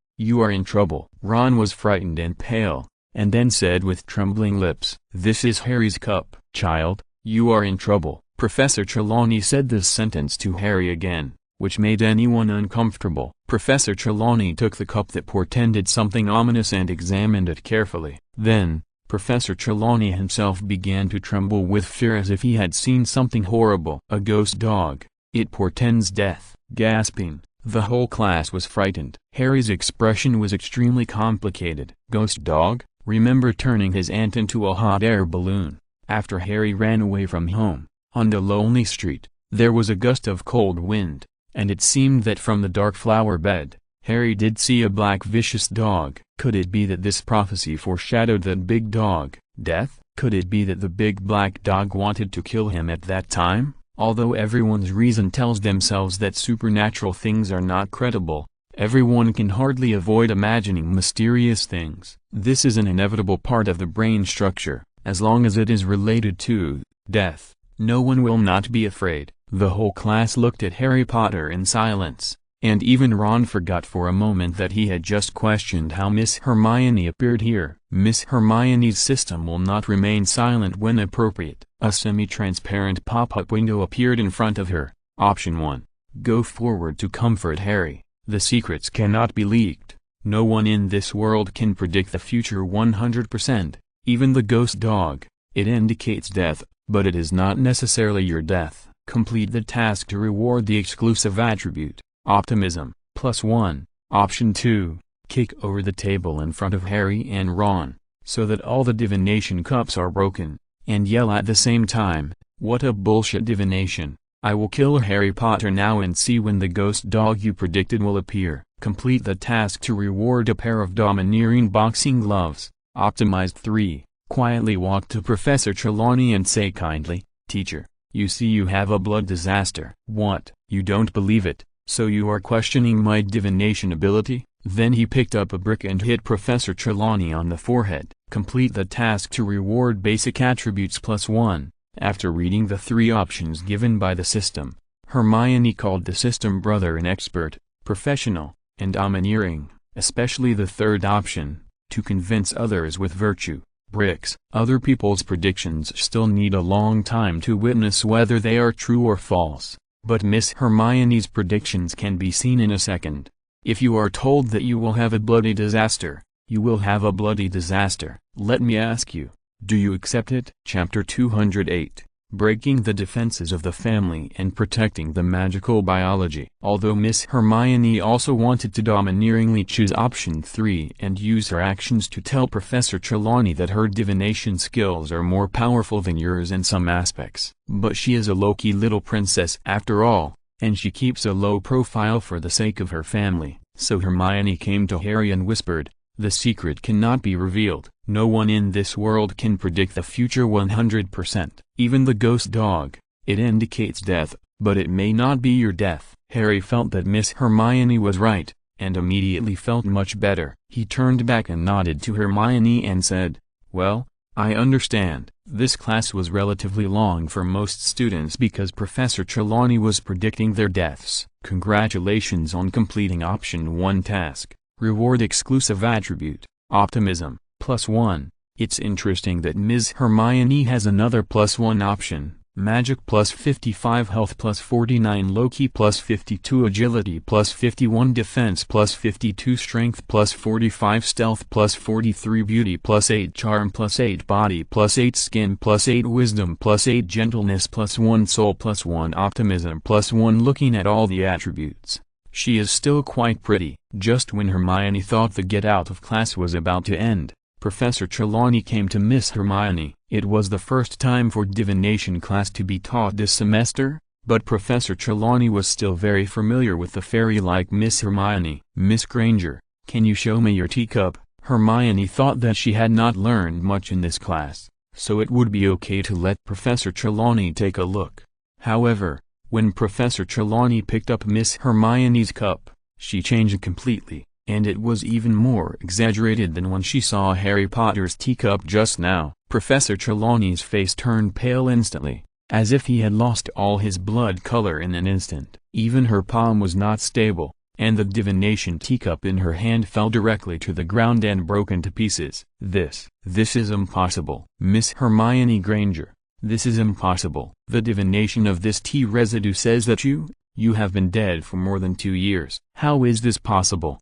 A: are in trouble." Ron was frightened and pale, and then said with trembling lips, "This is Harry's cup." "Child, you are in trouble." Professor Trelawney said this sentence to Harry again, which made anyone uncomfortable. Professor Trelawney took the cup that portended something ominous and examined it carefully. Then, Professor Trelawney himself began to tremble with fear as if he had seen something horrible. "A ghost dog. It portends death." Gasping, the whole class was frightened. Harry's expression was extremely complicated. "Ghost dog?" Remember turning his aunt into a hot air balloon. After Harry ran away from home, on the lonely street, there was a gust of cold wind, and it seemed that from the dark flower bed, Harry did see a black vicious dog. Could it be that this prophecy foreshadowed that big dog, Death? Could it be that the big black dog wanted to kill him at that time? Although everyone's reason tells themselves that supernatural things are not credible, everyone can hardly avoid imagining mysterious things. This is an inevitable part of the brain structure. As long as it is related to death, no one will not be afraid. The whole class looked at Harry Potter in silence, and even Ron forgot for a moment that he had just questioned how Miss Hermione appeared here. Miss Hermione's system will not remain silent when appropriate. A semi-transparent pop-up window appeared in front of her. Option 1. Go forward to comfort Harry. The secrets cannot be leaked. No one in this world can predict the future 100%. Even the ghost dog. It indicates death, but it is not necessarily your death. Complete the task to reward the exclusive attribute, optimism, +1. Option 2. Kick over the table in front of Harry and Ron, so that all the divination cups are broken, and yell at the same time, "What a bullshit divination. I will kill Harry Potter now and see when the ghost dog you predicted will appear." Complete the task to reward a pair of domineering boxing gloves, optimized 3. Quietly walk to Professor Trelawney and say kindly, "Teacher, you see you have a blood disaster." "What? You don't believe it, so you are questioning my divination ability?" Then he picked up a brick and hit Professor Trelawney on the forehead. Complete the task to reward basic attributes +1. After reading the 3 options given by the system, Hermione called the system brother an expert, professional, and domineering, especially the third option, to convince others with virtue. Bricks. Other people's predictions still need a long time to witness whether they are true or false, but Miss Hermione's predictions can be seen in a second. If you are told that you will have a bloody disaster, you will have a bloody disaster. Let me ask you, do you accept it? Chapter 208. Breaking the defenses of the family and protecting the magical biology. Although Miss Hermione also wanted to domineeringly choose option 3 and use her actions to tell Professor Trelawney that her divination skills are more powerful than yours in some aspects. But she is a low-key little princess after all, and she keeps a low profile for the sake of her family. So Hermione came to Harry and whispered, "The secret cannot be revealed. No one in this world can predict the future 100%. Even the ghost dog. It indicates death, but it may not be your death." Harry felt that Miss Hermione was right, and immediately felt much better. He turned back and nodded to Hermione and said, "Well, I understand." This class was relatively long for most students because Professor Trelawney was predicting their deaths. Congratulations on completing option 1 task. Reward exclusive attribute, optimism, +1. It's interesting that Ms. Hermione has another +1 option, magic +55 health +49 low-key +52 agility +51 defense +52 strength +45 stealth +43 beauty +8 charm +8 body +8 skin +8 wisdom +8 gentleness +1 soul +1 optimism +1. Looking at all the attributes, she is still quite pretty. Just when Hermione thought the get out of class was about to end, Professor Trelawney came to Miss Hermione. It was the first time for divination class to be taught this semester, But Professor Trelawney was still very familiar with the fairy-like Miss Hermione. "Miss Granger, can you show me your teacup?" Hermione thought that she had not learned much in this class, so it would be okay to let Professor Trelawney take a look. However, when Professor Trelawney picked up Miss Hermione's cup, she changed completely, and it was even more exaggerated than when she saw Harry Potter's teacup just now. Professor Trelawney's face turned pale instantly, as if he had lost all his blood color in an instant. Even her palm was not stable, and the divination teacup in her hand fell directly to the ground and broke into pieces. This is impossible. Miss Hermione Granger, this is impossible. The divination of this tea residue says that you have been dead for more than 2 years. How is this possible?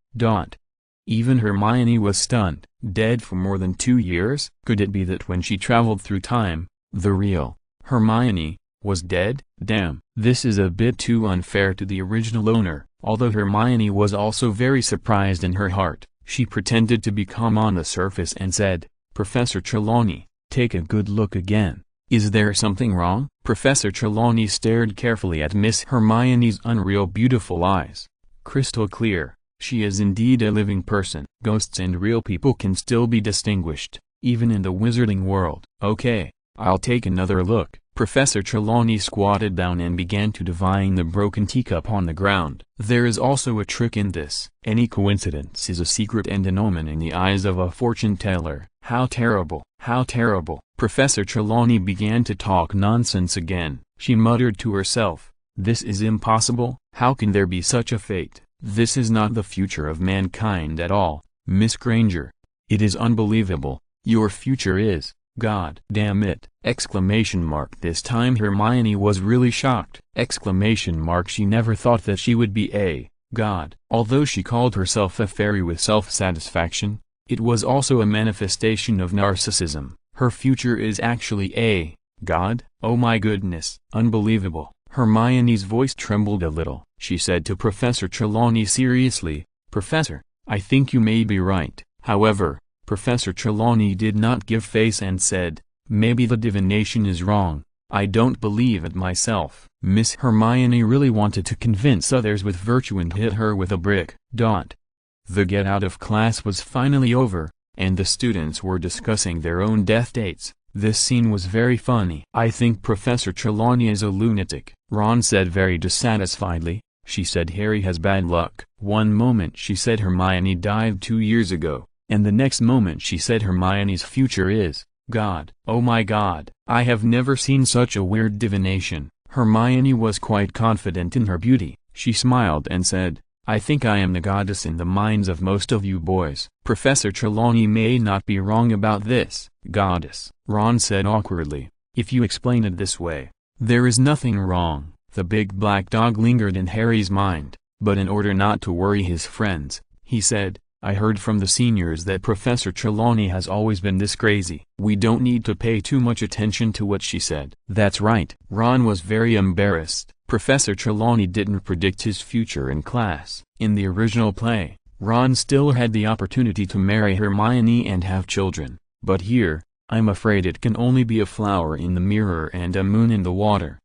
A: Even Hermione was stunned. Dead for more than 2 years? Could it be that when she traveled through time, the real Hermione was dead? Damn. This is a bit too unfair to the original owner. Although Hermione was also very surprised in her heart, she pretended to be calm on the surface and said, "Professor Trelawney, take a good look again. Is there something wrong?" Professor Trelawney stared carefully at Miss Hermione's unreal beautiful eyes. Crystal clear, she is indeed a living person. Ghosts and real people can still be distinguished, even in the wizarding world. "Okay, I'll take another look." Professor Trelawney squatted down and began to divine the broken teacup on the ground. There is also a trick in this. Any coincidence is a secret and an omen in the eyes of a fortune-teller. How terrible! How terrible! Professor Trelawney began to talk nonsense again. She muttered to herself, "This is impossible. How can there be such a fate? This is not the future of mankind at all. Miss Granger, it is unbelievable. Your future is, God damn it!" Exclamation mark. This time Hermione was really shocked. Exclamation mark. She never thought that she would be a god. Although she called herself a fairy with self-satisfaction, it was also a manifestation of narcissism. Her future is actually a god? Oh my goodness. Unbelievable. Hermione's voice trembled a little. She said to Professor Trelawney seriously, "Professor, I think you may be right." However, Professor Trelawney did not give face and said, "Maybe the divination is wrong. I don't believe it myself." Miss Hermione really wanted to convince others with virtue and hit her with a brick. The get out of class was finally over, and the students were discussing their own death dates. This scene was very funny. "I think Professor Trelawney is a lunatic," Ron said very dissatisfiedly. She said Harry has bad luck. One moment she said Hermione died 2 years ago, and the next moment she said Hermione's future is God. Oh my God. I have never seen such a weird divination. Hermione was quite confident in her beauty. She smiled and said, "I think I am the goddess in the minds of most of you boys." Professor Trelawney may not be wrong about this. "Goddess," Ron said awkwardly. "If you explain it this way, there is nothing wrong." The big black dog lingered in Harry's mind, but in order not to worry his friends, he said, "I heard from the seniors that Professor Trelawney has always been this crazy. We don't need to pay too much attention to what she said." "That's right." Ron was very embarrassed. Professor Trelawney didn't predict his future in class. In the original play, Ron still had the opportunity to marry Hermione and have children, but here, I'm afraid it can only be a flower in the mirror and a moon in the water.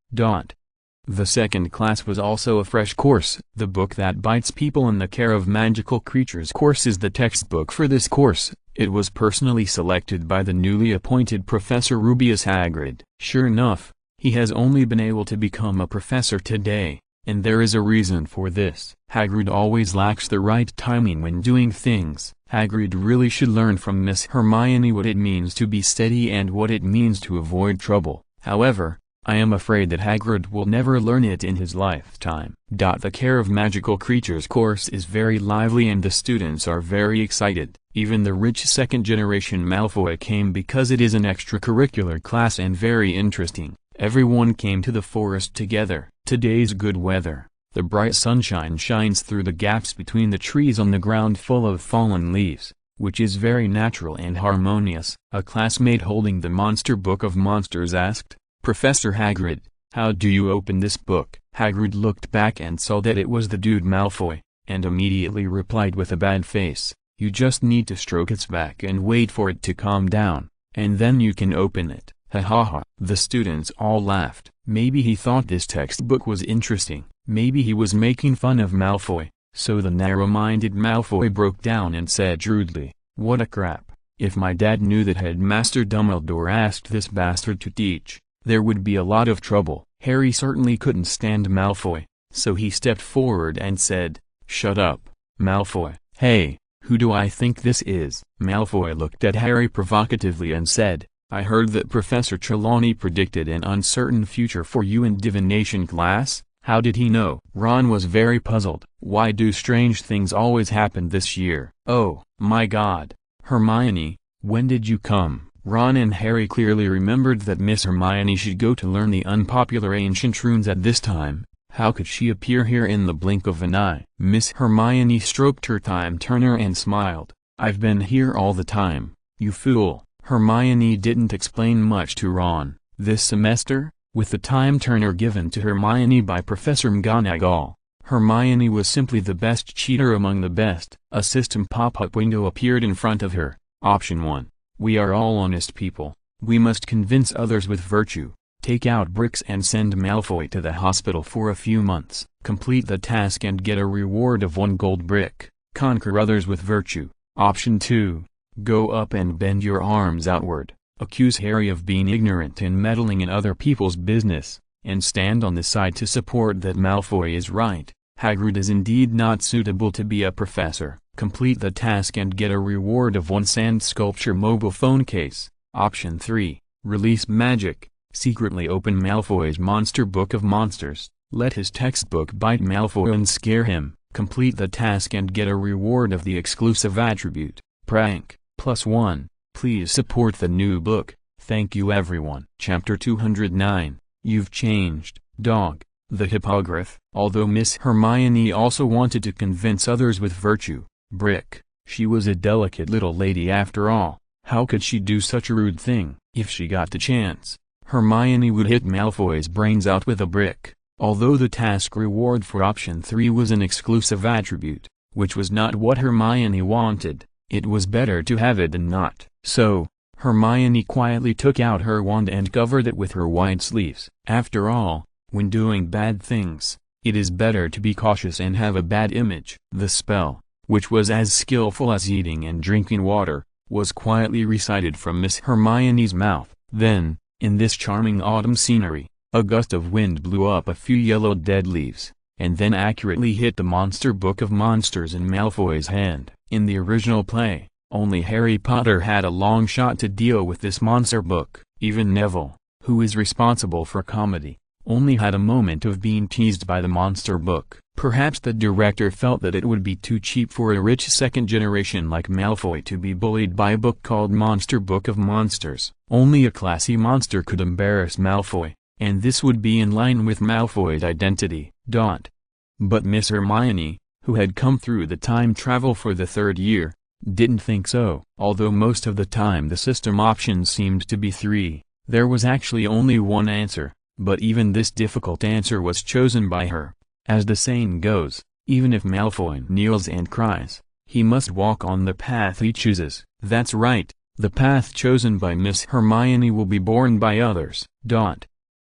A: The second class was also a fresh course. The Book That Bites People in the Care of Magical Creatures course is the textbook for this course. It was personally selected by the newly appointed Professor Rubius Hagrid. Sure enough, he has only been able to become a professor today, and there is a reason for this. Hagrid always lacks the right timing when doing things. Hagrid really should learn from Miss Hermione what it means to be steady and what it means to avoid trouble. However, I am afraid that Hagrid will never learn it in his lifetime. The Care of Magical Creatures course is very lively and the students are very excited. Even the rich second-generation Malfoy came because it is an extracurricular class and very interesting. Everyone came to the forest together. Today's good weather. The bright sunshine shines through the gaps between the trees on the ground full of fallen leaves, which is very natural and harmonious. A classmate holding the Monster Book of Monsters asked, "Professor Hagrid, how do you open this book?" Hagrid looked back and saw that it was the dude Malfoy, and immediately replied with a bad face, "You just need to stroke its back and wait for it to calm down, and then you can open it." Ha ha ha. The students all laughed. Maybe he thought this textbook was interesting, maybe he was making fun of Malfoy. So the narrow-minded Malfoy broke down and said rudely, "What a crap, if my dad knew that Headmaster Dumbledore asked this bastard to teach, there would be a lot of trouble." Harry certainly couldn't stand Malfoy, so he stepped forward and said, "Shut up, Malfoy." "Hey, who do I think this is?" Malfoy looked at Harry provocatively and said, "I heard that Professor Trelawney predicted an uncertain future for you in divination class. How did he know?" Ron was very puzzled. "Why do strange things always happen this year?" "Oh, my God. Hermione, when did you come?" Ron and Harry clearly remembered that Miss Hermione should go to learn the unpopular ancient runes at this time. How could she appear here in the blink of an eye? Miss Hermione stroked her time turner and smiled. "I've been here all the time, you fool." Hermione didn't explain much to Ron. This semester, with the time turner given to Hermione by Professor McGonagall, Hermione was simply the best cheater among the best. A system pop-up window appeared in front of her. Option 1. We are all honest people. We must convince others with virtue. Take out bricks and send Malfoy to the hospital for a few months. Complete the task and get a reward of 1 gold brick. Conquer others with virtue. Option 2. Go up and bend your arms outward. Accuse Harry of being ignorant and meddling in other people's business, and stand on the side to support that Malfoy is right. Hagrid is indeed not suitable to be a professor. Complete the task and get a reward of 1 sand sculpture mobile phone case. Option 3. Release magic. Secretly open Malfoy's Monster Book of Monsters. Let his textbook bite Malfoy and scare him. Complete the task and get a reward of the exclusive attribute, Prank, +1. Please support the new book. Thank you everyone. Chapter 209. You've changed, dog. The Hippogriff. Although Miss Hermione also wanted to convince others with virtue, brick, she was a delicate little lady after all. How could she do such a rude thing? If she got the chance, Hermione would hit Malfoy's brains out with a brick. Although the task reward for option 3 was an exclusive attribute, which was not what Hermione wanted, it was better to have it than not. So, Hermione quietly took out her wand and covered it with her wide sleeves. After all, when doing bad things, it is better to be cautious and have a bad image. The spell, which was as skillful as eating and drinking water, was quietly recited from Miss Hermione's mouth. Then, in this charming autumn scenery, a gust of wind blew up a few yellowed dead leaves, and then accurately hit the Monster Book of Monsters in Malfoy's hand. In the original play, only Harry Potter had a long shot to deal with this monster book. Even Neville, who is responsible for comedy, only had a moment of being teased by the monster book. Perhaps the director felt that it would be too cheap for a rich second generation like Malfoy to be bullied by a book called Monster Book of Monsters. Only a classy monster could embarrass Malfoy, and this would be in line with Malfoy's identity. But Miss Hermione, who had come through the time travel for the 3rd year, didn't think so. Although most of the time the system options seemed to be 3, there was actually only 1 answer, but even this difficult answer was chosen by her. As the saying goes, even if Malfoy kneels and cries, he must walk on the path he chooses. That's right, the path chosen by Miss Hermione will be borne by others.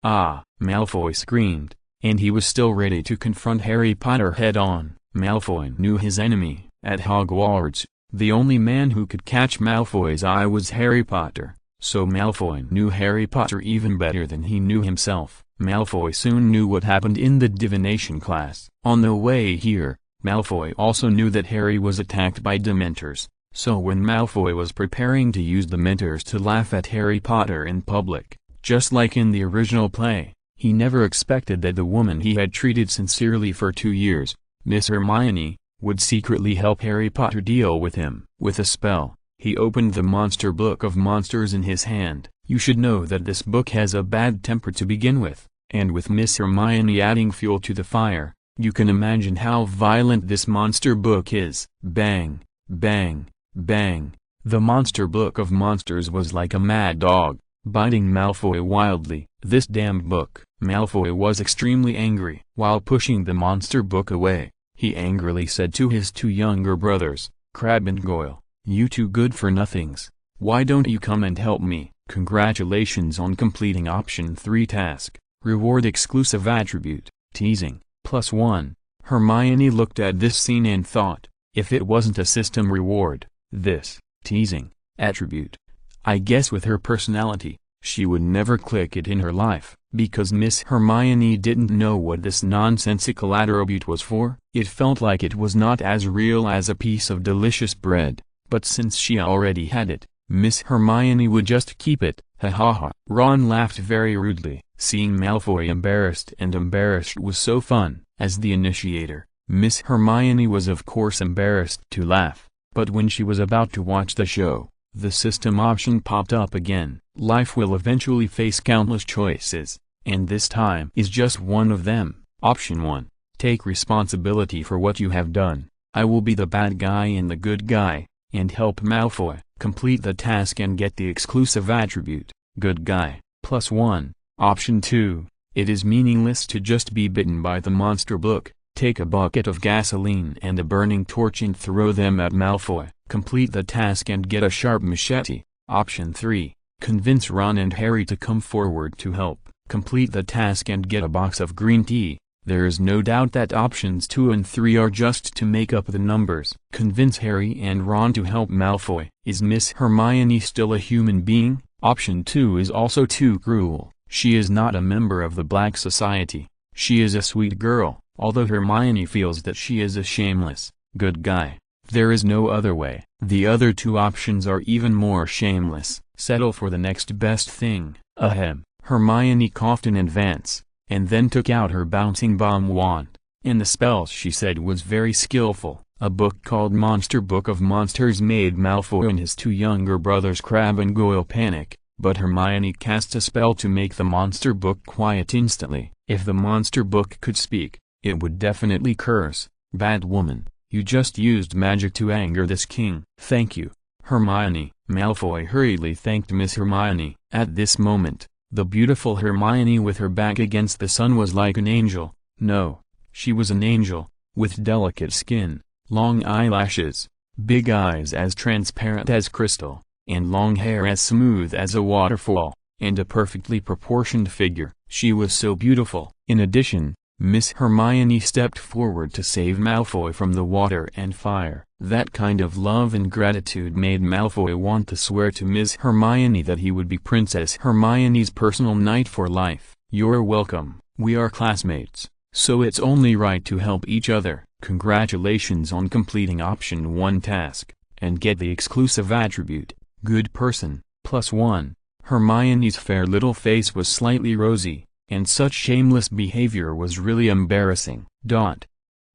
A: Ah, Malfoy screamed, and he was still ready to confront Harry Potter head-on. Malfoy knew his enemy. At Hogwarts, the only man who could catch Malfoy's eye was Harry Potter, so Malfoy knew Harry Potter even better than he knew himself. Malfoy soon knew what happened in the divination class. On the way here, Malfoy also knew that Harry was attacked by Dementors, so when Malfoy was preparing to use Dementors to laugh at Harry Potter in public, just like in the original play, he never expected that the woman he had treated sincerely for 2 years, Miss Hermione, would secretly help Harry Potter deal with him. With a spell, he opened the Monster Book of Monsters in his hand. You should know that this book has a bad temper to begin with, and with Miss Hermione adding fuel to the fire, you can imagine how violent this monster book is. Bang, bang, bang. The Monster Book of Monsters was like a mad dog, biting Malfoy wildly. This damned book. Malfoy was extremely angry. While pushing the monster book away, he angrily said to his 2 younger brothers, Crabbe and Goyle, "You 2 good-for-nothings, why don't you come and help me?" Congratulations on completing option 3 task. Reward exclusive attribute, teasing, +1. Hermione looked at this scene and thought, if it wasn't a system reward, this, teasing, attribute, I guess with her personality, she would never click it in her life, because Miss Hermione didn't know what this nonsensical attribute was for. It felt like it was not as real as a piece of delicious bread, but since she already had it, Miss Hermione would just keep it, ha ha ha. Ron laughed very rudely. Seeing Malfoy embarrassed was so fun. As the initiator, Miss Hermione was of course embarrassed to laugh, but when she was about to watch the show, the system option popped up again. Life will eventually face countless choices, and this time is just one of them. Option 1. Take responsibility for what you have done. I will be the bad guy and the good guy, and help Malfoy. Complete the task and get the exclusive attribute, good guy, +1. Option 2. It is meaningless to just be bitten by the monster book. Take a bucket of gasoline and a burning torch and throw them at Malfoy. Complete the task and get a sharp machete. Option 3. Convince Ron and Harry to come forward to help. Complete the task and get a box of green tea. There is no doubt that options 2 and 3 are just to make up the numbers. Convince Harry and Ron to help Malfoy. Is Miss Hermione still a human being? Option 2 is also too cruel. She is not a member of the Black Society. She is a sweet girl, although Hermione feels that she is a shameless, good guy. There is no other way. The other two options are even more shameless. Settle for the next best thing. Ahem. Hermione coughed in advance, and then took out her bouncing bomb wand. And the spell she said was very skillful. A book called Monster Book of Monsters made Malfoy and his two younger brothers Crabbe and Goyle panic, but Hermione cast a spell to make the monster book quiet instantly. If the monster book could speak, it would definitely curse. Bad woman, you just used magic to anger this king. Thank you, Hermione. Malfoy hurriedly thanked Miss Hermione. At this moment, the beautiful Hermione with her back against the sun was like an angel. No, she was an angel, with delicate skin, long eyelashes, big eyes as transparent as crystal, and long hair as smooth as a waterfall, and a perfectly proportioned figure. She was so beautiful. In addition, Miss Hermione stepped forward to save Malfoy from the water and fire. That kind of love and gratitude made Malfoy want to swear to Miss Hermione that he would be Princess Hermione's personal knight for life. You're welcome. We are classmates, so it's only right to help each other. Congratulations on completing option 1 task, and get the exclusive attribute, good person, +1. Hermione's fair little face was slightly rosy, and such shameless behavior was really embarrassing.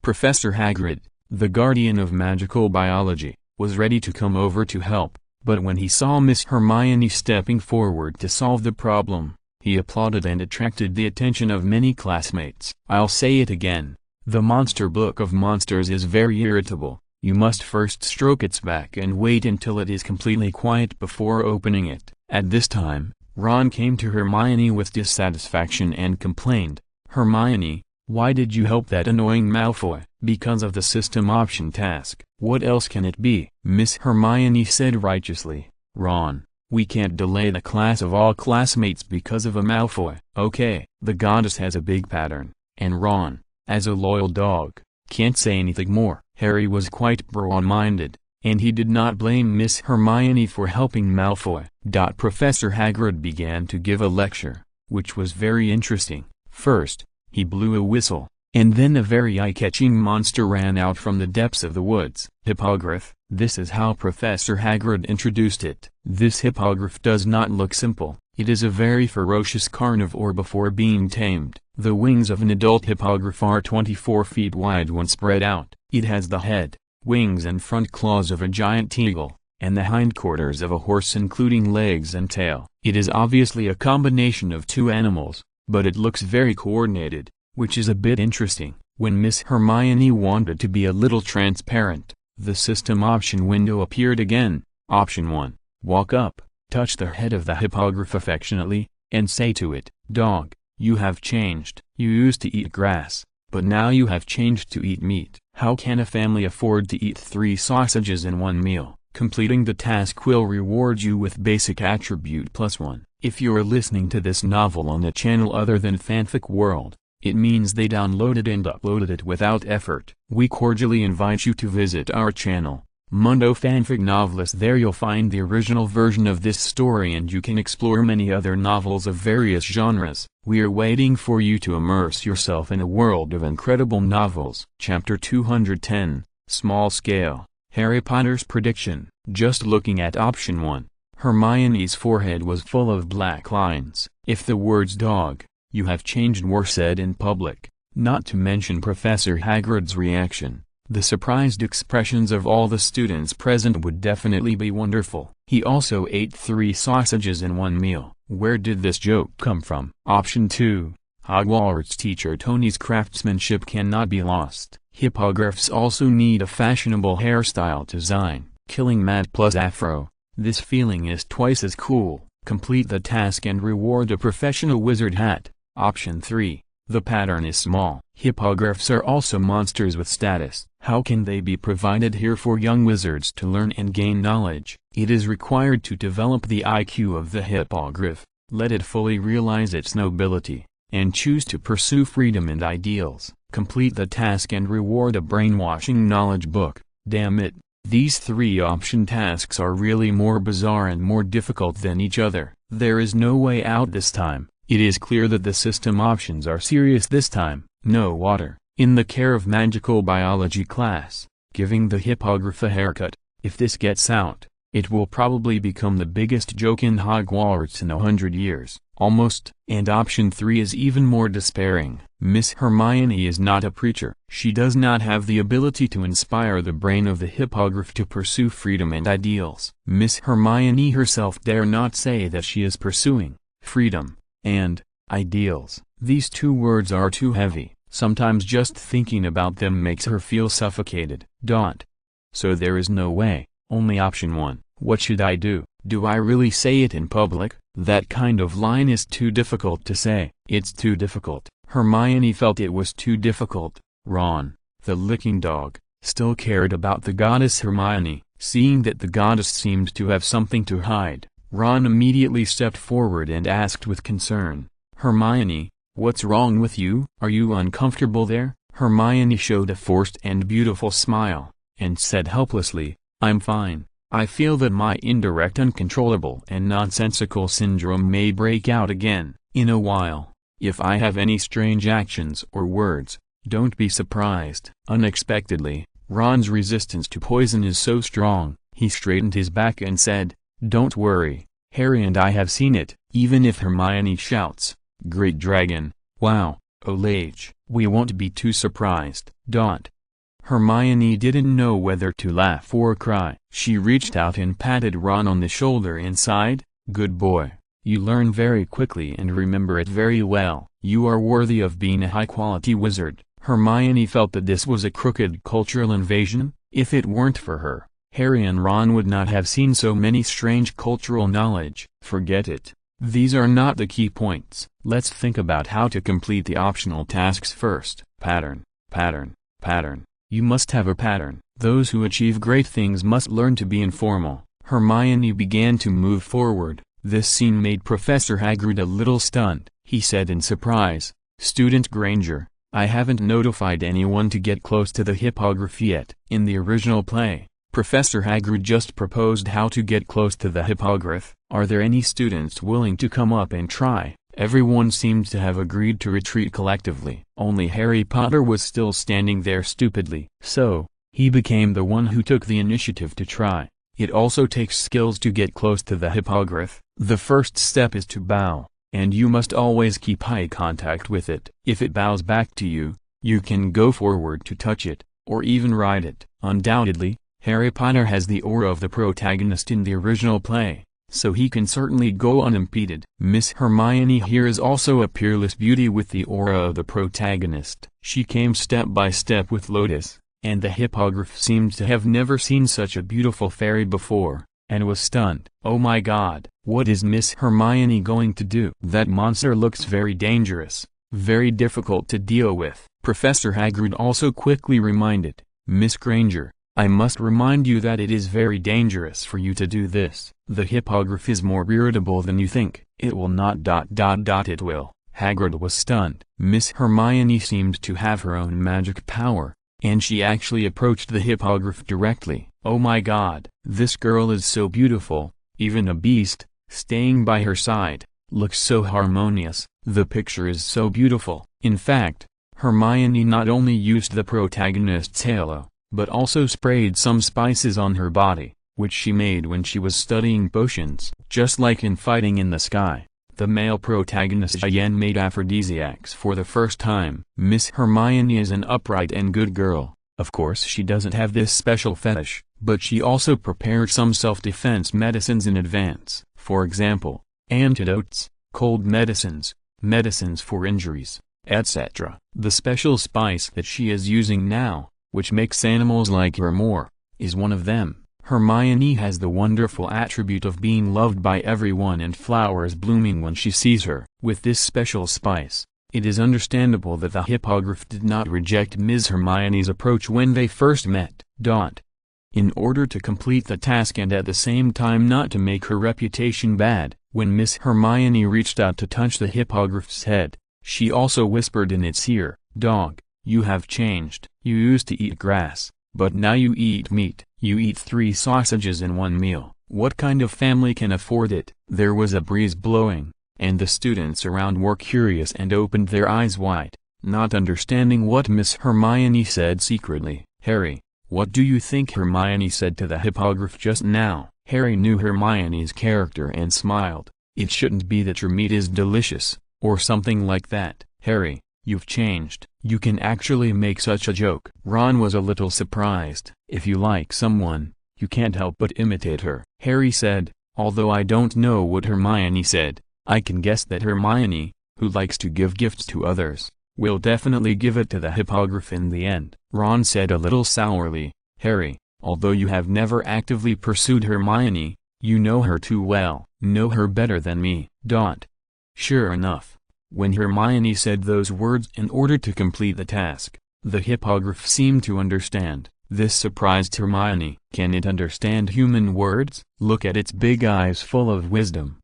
A: Professor Hagrid, the guardian of magical biology, was ready to come over to help, but when he saw Miss Hermione stepping forward to solve the problem, he applauded and attracted the attention of many classmates. I'll say it again, the Monster Book of Monsters is very irritable. You must first stroke its back and wait until it is completely quiet before opening it. At this time, Ron came to Hermione with dissatisfaction and complained, Hermione, why did you help that annoying Malfoy? Because of the system option task. What else can it be? Miss Hermione said righteously, Ron, we can't delay the class of all classmates because of a Malfoy. Okay. The goddess has a big pattern, and Ron, as a loyal dog, can't say anything more. Harry was quite broad-minded, and he did not blame Miss Hermione for helping Malfoy. Professor Hagrid began to give a lecture, which was very interesting. First, he blew a whistle, and then a very eye-catching monster ran out from the depths of the woods. Hippogriff. This is how Professor Hagrid introduced it. This hippogriff does not look simple. It is a very ferocious carnivore before being tamed. The wings of an adult hippogriff are 24 feet wide when spread out. It has the head, wings and front claws of a giant eagle, and the hindquarters of a horse including legs and tail. It is obviously a combination of two animals, but it looks very coordinated, which is a bit interesting. When Miss Hermione wanted to be a little transparent, the system option window appeared again. Option 1. Walk up, touch the head of the hippogriff affectionately, and say to it, Dog, you have changed. You used to eat grass, but now you have changed to eat meat. How can a family afford to eat 3 sausages in one meal? Completing the task will reward you with basic attribute +1. If you're listening to this novel on a channel other than Fanfic World, it means they downloaded and uploaded it without effort. We cordially invite you to visit our channel, Mundo Fanfic Novelist. There you'll find the original version of this story and you can explore many other novels of various genres. We are waiting for you to immerse yourself in a world of incredible novels. Chapter 210, Small Scale, Harry Potter's Prediction. Just looking at option 1, Hermione's forehead was full of black lines. If the words "dog, you have changed" were said in public, not to mention Professor Hagrid's reaction, the surprised expressions of all the students present would definitely be wonderful. He also ate 3 sausages in one meal. Where did this joke come from? Option 2, Hogwarts teacher Tony's craftsmanship cannot be lost. Hippogriffs also need a fashionable hairstyle design. Killing Matt plus Afro. This feeling is twice as cool. Complete the task and reward a professional wizard hat. Option 3, the pattern is small. Hippogriffs are also monsters with status. How can they be provided here for young wizards to learn and gain knowledge? It is required to develop the IQ of the hippogriff, let it fully realize its nobility, and choose to pursue freedom and ideals. Complete the task and reward a brainwashing knowledge book. Damn it. These 3 option tasks are really more bizarre and more difficult than each other. There is no way out this time. It is clear that the system options are serious this time. No water. In the care of magical biology class, giving the hippogriff a haircut. If this gets out, it will probably become the biggest joke in Hogwarts in 100 years. Almost. And option 3 is even more despairing. Miss Hermione is not a preacher. She does not have the ability to inspire the brain of the hippogriff to pursue freedom and ideals. Miss Hermione herself dare not say that she is pursuing freedom and ideals. These 2 words are too heavy. Sometimes just thinking about them makes her feel suffocated. So there is no way. Only option 1. What should I do? Do I really say it in public? That kind of line is too difficult to say. It's too difficult. Hermione felt it was too difficult. Ron, the licking dog, still cared about the goddess Hermione. Seeing that the goddess seemed to have something to hide, Ron immediately stepped forward and asked with concern, "Hermione, what's wrong with you? Are you uncomfortable there?" Hermione showed a forced and beautiful smile, and said helplessly, "I'm fine. I feel that my indirect uncontrollable and nonsensical syndrome may break out again in a while. If I have any strange actions or words, don't be surprised." Unexpectedly, Ron's resistance to poison is so strong, he straightened his back and said, "Don't worry, Harry and I have seen it." Even if Hermione shouts, "Great dragon, wow, Olage," we won't be too surprised. Hermione didn't know whether to laugh or cry. She reached out and patted Ron on the shoulder and sighed, "Good boy. You learn very quickly and remember it very well. You are worthy of being a high-quality wizard." Hermione felt that this was a crooked cultural invasion. If it weren't for her, Harry and Ron would not have seen so many strange cultural knowledge. Forget it. These are not the key points. Let's think about how to complete the optional tasks first. Pattern. You must have a pattern. Those who achieve great things must learn to be informal. Hermione began to move forward. This scene made Professor Hagrid a little stunned. He said in surprise, "Student Granger, I haven't notified anyone to get close to the hippogriff yet." In the original play, Professor Hagrid just proposed how to get close to the hippogriff. Are there any students willing to come up and try? Everyone seemed to have agreed to retreat collectively. Only Harry Potter was still standing there stupidly. So, he became the one who took the initiative to try. It also takes skills to get close to the hippogriff. The first step is to bow, and you must always keep eye contact with it. If it bows back to you, you can go forward to touch it, or even ride it. Undoubtedly, Harry Potter has the aura of the protagonist in the original play, so he can certainly go unimpeded. Miss Hermione here is also a peerless beauty with the aura of the protagonist. She came step by step with Lotus, and the hippogriff seemed to have never seen such a beautiful fairy before, and was stunned. "Oh my god, what is Miss Hermione going to do? That monster looks very dangerous, very difficult to deal with." Professor Hagrid also quickly reminded, "Miss Granger, I must remind you that it is very dangerous for you to do this. The hippogriff is more irritable than you think. It will not ... It will. Hagrid was stunned. Miss Hermione seemed to have her own magic power, and she actually approached the hippogriff directly. Oh my God! This girl is so beautiful, even a beast, staying by her side, looks so harmonious. The picture is so beautiful. In fact, Hermione not only used the protagonist's halo, but also sprayed some spices on her body, which she made when she was studying potions. Just like in Fighting in the Sky, the male protagonist again made aphrodisiacs for the first time. Miss Hermione is an upright and good girl. Of course she doesn't have this special fetish, but she also prepared some self-defense medicines in advance. For example, antidotes, cold medicines, medicines for injuries, etc. The special spice that she is using now, which makes animals like her more, is one of them. Hermione has the wonderful attribute of being loved by everyone and flowers blooming when she sees her. With this special spice, it is understandable that the hippogriff did not reject Ms. Hermione's approach when they first met. In order to complete the task and at the same time not to make her reputation bad, when Miss Hermione reached out to touch the hippogriff's head, she also whispered in its ear, "Dog, you have changed. You used to eat grass, but now you eat meat. You eat 3 sausages in one meal. What kind of family can afford it?" There was a breeze blowing, and the students around were curious and opened their eyes wide, not understanding what Miss Hermione said secretly. "Harry, what do you think Hermione said to the hippogriff just now?" Harry knew Hermione's character and smiled. "It shouldn't be that your meat is delicious, or something like that. Harry, you've changed. You can actually make such a joke." Ron was a little surprised. "If you like someone, you can't help but imitate her," Harry said. "Although I don't know what Hermione said, I can guess that Hermione, who likes to give gifts to others, will definitely give it to the hippogriff in the end." Ron said a little sourly, "Harry, although you have never actively pursued Hermione, you know her too well. Know her better than me." Sure enough, when Hermione said those words in order to complete the task, the hippogriff seemed to understand. This surprised Hermione. Can it understand human words? Look at its big eyes full of wisdom.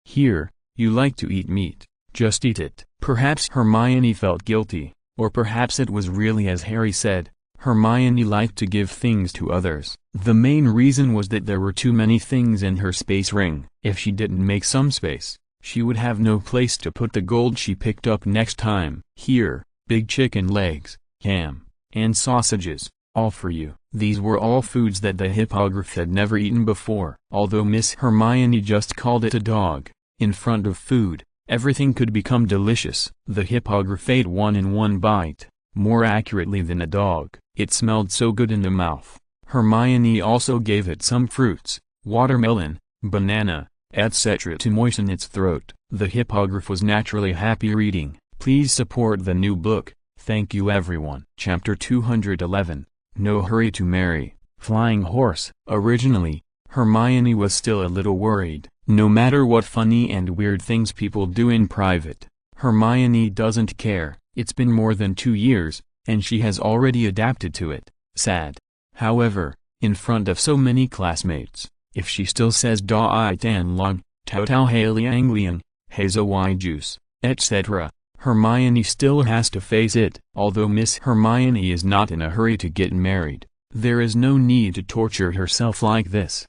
A: "Here, you like to eat meat, just eat it." Perhaps Hermione felt guilty, or perhaps it was really as Harry said, Hermione liked to give things to others. The main reason was that there were too many things in her space ring. If she didn't make some space, she would have no place to put the gold she picked up next time. "Here, big chicken legs, ham, and sausages, all for you." These were all foods that the hippogriff had never eaten before. Although Miss Hermione just called it a dog, in front of food, everything could become delicious. The hippogriff ate one in one bite, more accurately than a dog. It smelled so good in the mouth. Hermione also gave it some fruits, watermelon, banana, etc. to moisten its throat. The hippogriff was naturally happy reading. Please support the new book. Thank you everyone. Chapter 211, No Hurry to Marry, Flying Horse. Originally, Hermione was still a little worried. No matter what funny and weird things people do in private, Hermione doesn't care. It's been more than 2 years, and she has already adapted to it. Sad. However, in front of so many classmates, if she still says "da I tan log, tau tau haley anglian, hazo y juice," etc., Hermione still has to face it. Although Miss Hermione is not in a hurry to get married, there is no need to torture herself like this.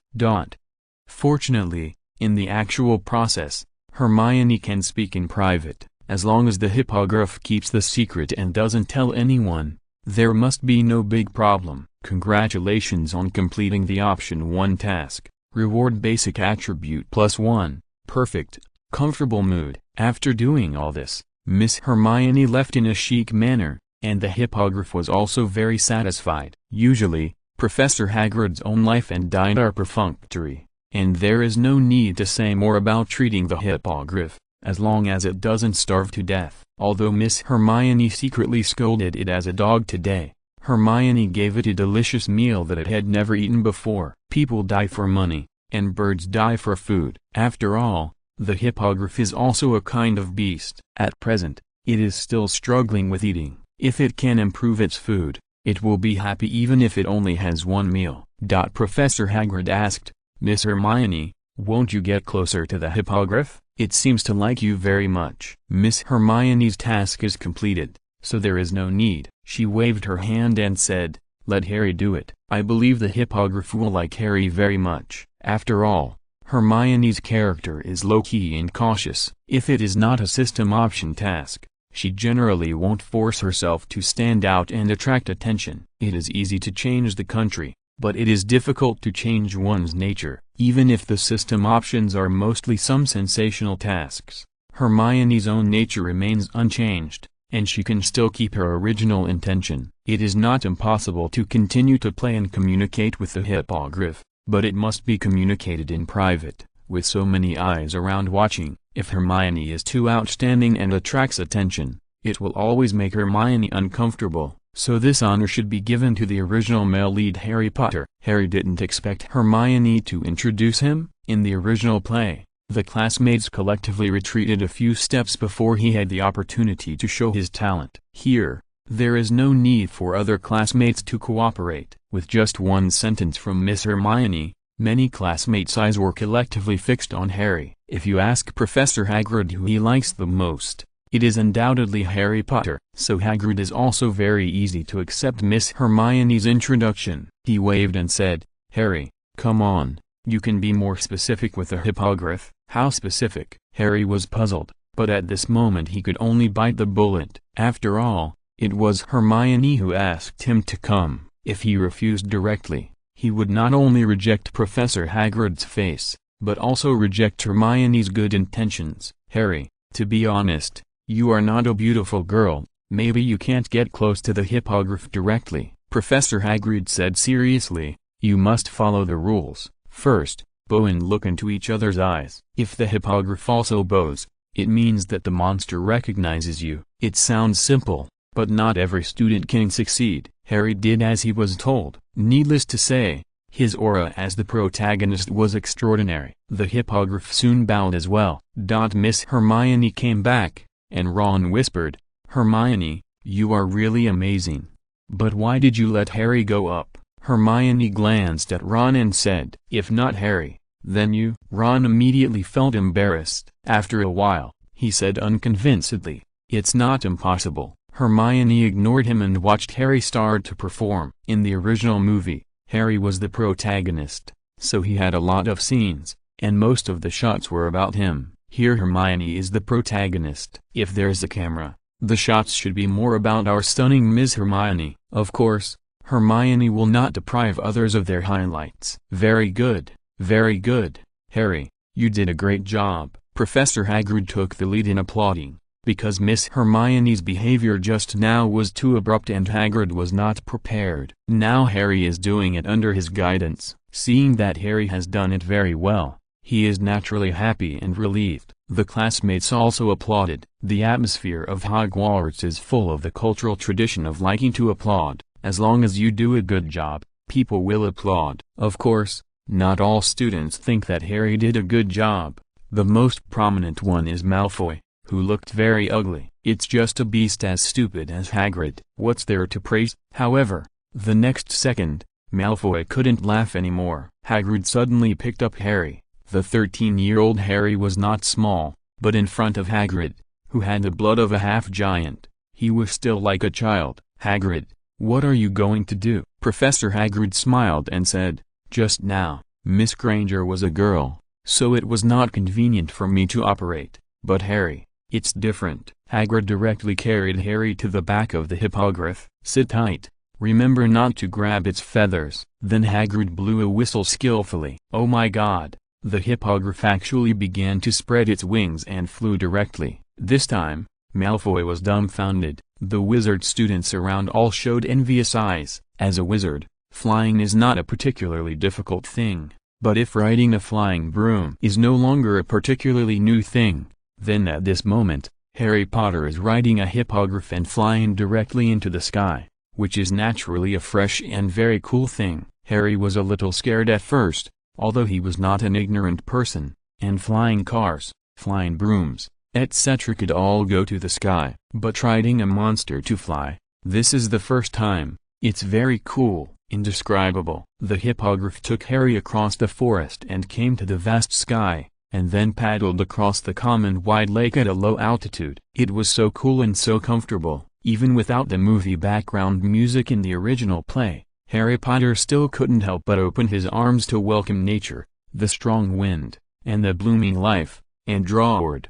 A: Fortunately, in the actual process, Hermione can speak in private. As long as the hippogriff keeps the secret and doesn't tell anyone, there must be no big problem. Congratulations on completing the Option 1 task. Reward basic attribute +1. Perfect, comfortable mood. After doing all this, Miss Hermione left in a chic manner, and the hippogriff was also very satisfied. Usually, Professor Hagrid's own life and diet are perfunctory, and there is no need to say more about treating the hippogriff, as long as it doesn't starve to death. Although Miss Hermione secretly scolded it as a dog today, Hermione gave it a delicious meal that it had never eaten before. People die for money, and birds die for food. After all, the hippogriff is also a kind of beast. At present, it is still struggling with eating. If it can improve its food, It will be happy even if it only has one meal. Professor Hagrid asked, Miss Hermione, won't you get closer to the hippogriff? It seems to like you very much. Miss Hermione's task is completed, so there is no need. She waved her hand and said, let Harry do it. I believe the hippogriff will like Harry very much. After all, Hermione's character is low-key and cautious. If it is not a system option task, she generally won't force herself to stand out and attract attention. It is easy to change the country, but it is difficult to change one's nature, even if the system options are mostly some sensational tasks. Hermione's own nature remains unchanged, and she can still keep her original intention. It is not impossible to continue to play and communicate with the hippogriff, but it must be communicated in private, with so many eyes around watching. If Hermione is too outstanding and attracts attention, it will always make Hermione uncomfortable, so this honor should be given to the original male lead Harry Potter. Harry didn't expect Hermione to introduce him. In the original play, the classmates collectively retreated a few steps before he had the opportunity to show his talent. Here, there is no need for other classmates to cooperate. With just one sentence from Miss Hermione, many classmates' eyes were collectively fixed on Harry. If you ask Professor Hagrid who he likes the most, it is undoubtedly Harry Potter. So Hagrid is also very easy to accept Miss Hermione's introduction. He waved and said, Harry, come on, you can be more specific with the hippogriff. How specific? Harry was puzzled, but at this moment he could only bite the bullet. After all, it was Hermione who asked him to come. If he refused directly, he would not only reject Professor Hagrid's face, but also reject Hermione's good intentions. Harry, to be honest, you are not a beautiful girl, maybe you can't get close to the hippogriff directly. Professor Hagrid said seriously, you must follow the rules. First, bow and look into each other's eyes. If the hippogriff also bows, it means that the monster recognizes you. It sounds simple, but not every student can succeed. Harry did as he was told. Needless to say, his aura as the protagonist was extraordinary. The hippogriff soon bowed as well. Miss Hermione came back, and Ron whispered, Hermione, you are really amazing. But why did you let Harry go up? Hermione glanced at Ron and said, if not Harry, then you. Ron immediately felt embarrassed. After a while, he said unconvincedly, it's not impossible. Hermione ignored him and watched Harry start to perform. In the original movie, Harry was the protagonist, so he had a lot of scenes, and most of the shots were about him. Here Hermione is the protagonist. If there's a camera, the shots should be more about our stunning Miss Hermione. Of course, Hermione will not deprive others of their highlights. Very good, Harry, you did a great job. Professor Hagrid took the lead in applauding, because Miss Hermione's behavior just now was too abrupt and Hagrid was not prepared. Now Harry is doing it under his guidance. Seeing that Harry has done it very well, he is naturally happy and relieved. The classmates also applauded. The atmosphere of Hogwarts is full of the cultural tradition of liking to applaud. As long as you do a good job, people will applaud. Of course, not all students think that Harry did a good job. The most prominent one is Malfoy, who looked very ugly. It's just a beast as stupid as Hagrid. What's there to praise? However, the next second, Malfoy couldn't laugh anymore. Hagrid suddenly picked up Harry. The 13-year-old Harry was not small, but in front of Hagrid, who had the blood of a half-giant, he was still like a child. Hagrid, what are you going to do? Professor Hagrid smiled and said, just now, Miss Granger was a girl, so it was not convenient for me to operate. But Harry, it's different. Hagrid directly carried Harry to the back of the hippogriff. Sit tight. Remember not to grab its feathers. Then Hagrid blew a whistle skillfully. Oh my god! The hippogriff actually began to spread its wings and flew directly. This time, Malfoy was dumbfounded. The wizard students around all showed envious eyes. As a wizard, flying is not a particularly difficult thing, but if riding a flying broom is no longer a particularly new thing, then at this moment, Harry Potter is riding a hippogriff and flying directly into the sky, which is naturally a fresh and very cool thing. Harry was a little scared at first, although he was not an ignorant person, and flying cars, flying brooms, etc. could all go to the sky. But riding a monster to fly, this is the first time. It's very cool, indescribable. The hippogriff took Harry across the forest and came to the vast sky, and then paddled across the calm and wide lake at a low altitude. It was so cool and so comfortable, even without the movie background music in the original play. Harry Potter still couldn't help but open his arms to welcome nature, the strong wind, and the blooming life, and roared.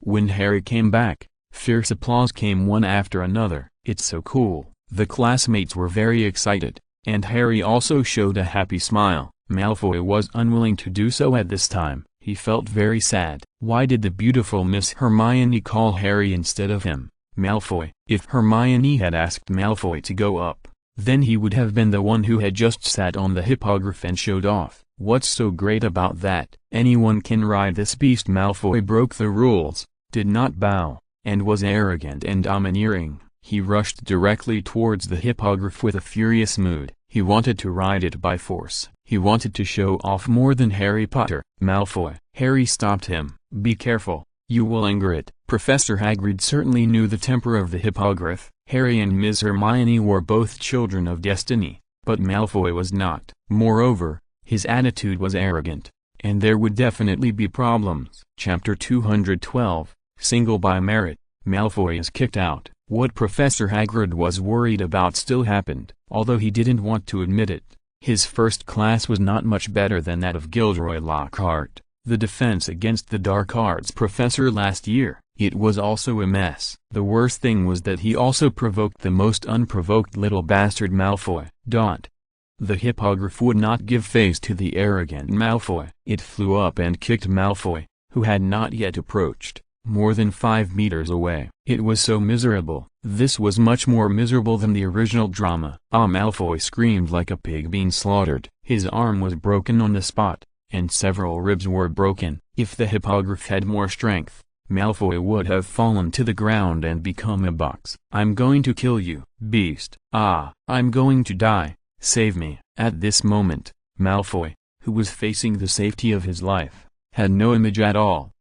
A: When Harry came back, fierce applause came one after another. "It's so cool." The classmates were very excited, and Harry also showed a happy smile. Malfoy was unwilling to do so at this time. He felt very sad. Why did the beautiful Miss Hermione call Harry instead of him, Malfoy? If Hermione had asked Malfoy to go up, then he would have been the one who had just sat on the hippogriff and showed off. What's so great about that? Anyone can ride this beast. Malfoy broke the rules, did not bow, and was arrogant and domineering. He rushed directly towards the hippogriff with a furious mood. He wanted to ride it by force. He wanted to show off more than Harry Potter. Malfoy. Harry stopped him. "Be careful, you will anger it." Professor Hagrid certainly knew the temper of the hippogriff. Harry and Ms. Hermione were both children of destiny, but Malfoy was not. Moreover, his attitude was arrogant, and there would definitely be problems. Chapter 212, Single by Merit. Malfoy is kicked out. What Professor Hagrid was worried about still happened, although he didn't want to admit it. His first class was not much better than that of Gilderoy Lockhart, the defense against the dark arts professor last year. It was also a mess. The worst thing was that he also provoked the most unprovoked little bastard Malfoy. The hippogriff would not give face to the arrogant Malfoy. It flew up and kicked Malfoy, who had not yet approached, more than 5 meters away. It was so miserable. This was much more miserable than the original drama. Malfoy screamed like a pig being slaughtered. His arm was broken on the spot, and several ribs were broken. If the hippogriff had more strength, Malfoy would have fallen to the ground and become a box. "I'm going to kill you, beast. I'm going to die. Save me." At this moment, Malfoy, who was facing the safety of his life, had no image at all.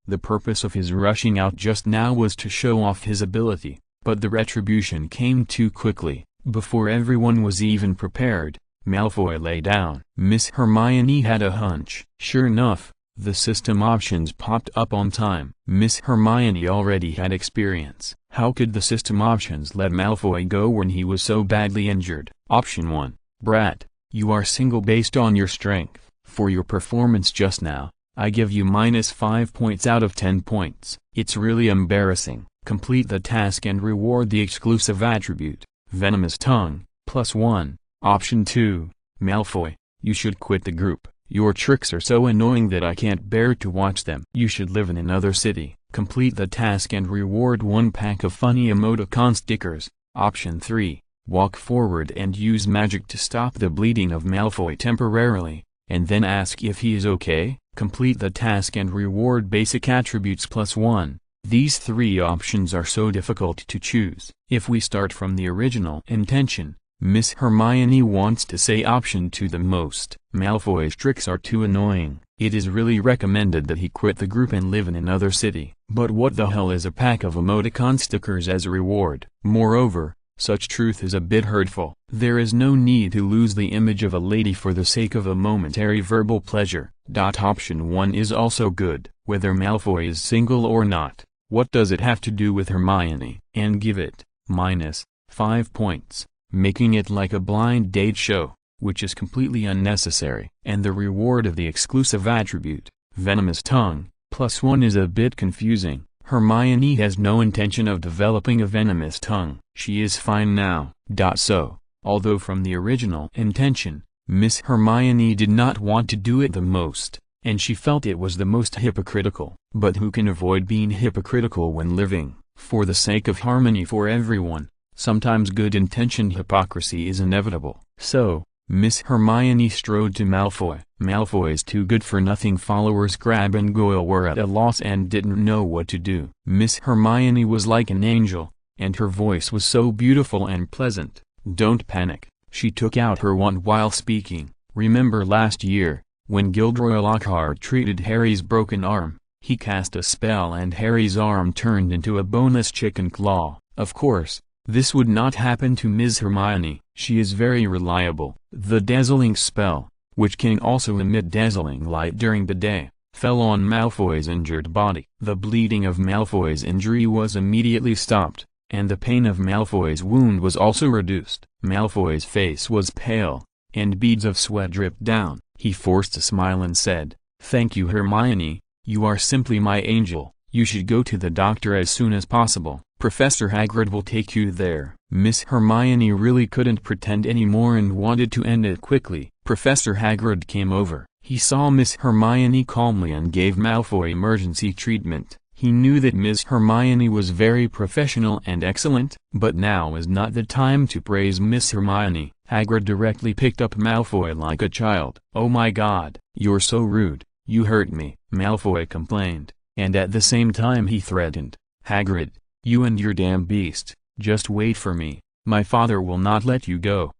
A: The purpose of his rushing out just now was to show off his ability, but the retribution came too quickly. Before everyone was even prepared, Malfoy lay down. Miss Hermione had a hunch. Sure enough, the system options popped up on time. Miss Hermione already had experience. How could the system options let Malfoy go when he was so badly injured? Option 1. Brat, you are single based on your strength. For your performance just now, I give you -5 points out of 10 points. It's really embarrassing. Complete the task and reward the exclusive attribute, Venomous Tongue, +1. Option 2. Malfoy, you should quit the group. Your tricks are so annoying that I can't bear to watch them. You should live in another city. Complete the task and reward 1 pack of funny emoticon stickers. Option 3. Walk forward and use magic to stop the bleeding of Malfoy temporarily, and then ask if he is okay. Complete the task and reward basic attributes +1. These 3 options are so difficult to choose. If we start from the original intention, Miss Hermione wants to say option 2 the most. Malfoy's tricks are too annoying. It is really recommended that he quit the group and live in another city. But what the hell is a pack of emoticon stickers as a reward? Moreover, such truth is a bit hurtful. There is no need to lose the image of a lady for the sake of a momentary verbal pleasure. Option 1 is also good. Whether Malfoy is single or not, what does it have to do with Hermione? And give it -5 points, making it like a blind date show, which is completely unnecessary. And the reward of the exclusive attribute, Venomous Tongue, +1 is a bit confusing. Hermione has no intention of developing a venomous tongue. She is fine now. So, although from the original intention, Miss Hermione did not want to do it the most, and she felt it was the most hypocritical. But who can avoid being hypocritical when living, for the sake of harmony for everyone? Sometimes good-intentioned hypocrisy is inevitable. So, Miss Hermione strode to Malfoy. Malfoy's two-good-for-nothing followers Crabbe and Goyle were at a loss and didn't know what to do. Miss Hermione was like an angel, and her voice was so beautiful and pleasant. "Don't panic," she took out her wand while speaking. "Remember last year, when Gilderoy Lockhart treated Harry's broken arm, he cast a spell and Harry's arm turned into a boneless chicken claw. Of course, This would not happen to Ms. Hermione. She is very reliable. The dazzling spell, which can also emit dazzling light during the day, fell on Malfoy's injured body. The bleeding of Malfoy's injury was immediately stopped, and the pain of Malfoy's wound was also reduced. Malfoy's face was pale, and beads of sweat dripped down. He forced a smile and said, "Thank you, Hermione, you are simply my angel. You should go to the doctor as soon as possible. Professor Hagrid will take you there." Miss Hermione really couldn't pretend anymore and wanted to end it quickly. Professor Hagrid came over. He saw Miss Hermione calmly and gave Malfoy emergency treatment. He knew that Miss Hermione was very professional and excellent, but now is not the time to praise Miss Hermione. Hagrid directly picked up Malfoy like a child. "Oh my God, you're so rude, you hurt me," Malfoy complained, and at the same time he threatened, "Hagrid, you and your damn beast, just wait for me, my father will not let you go."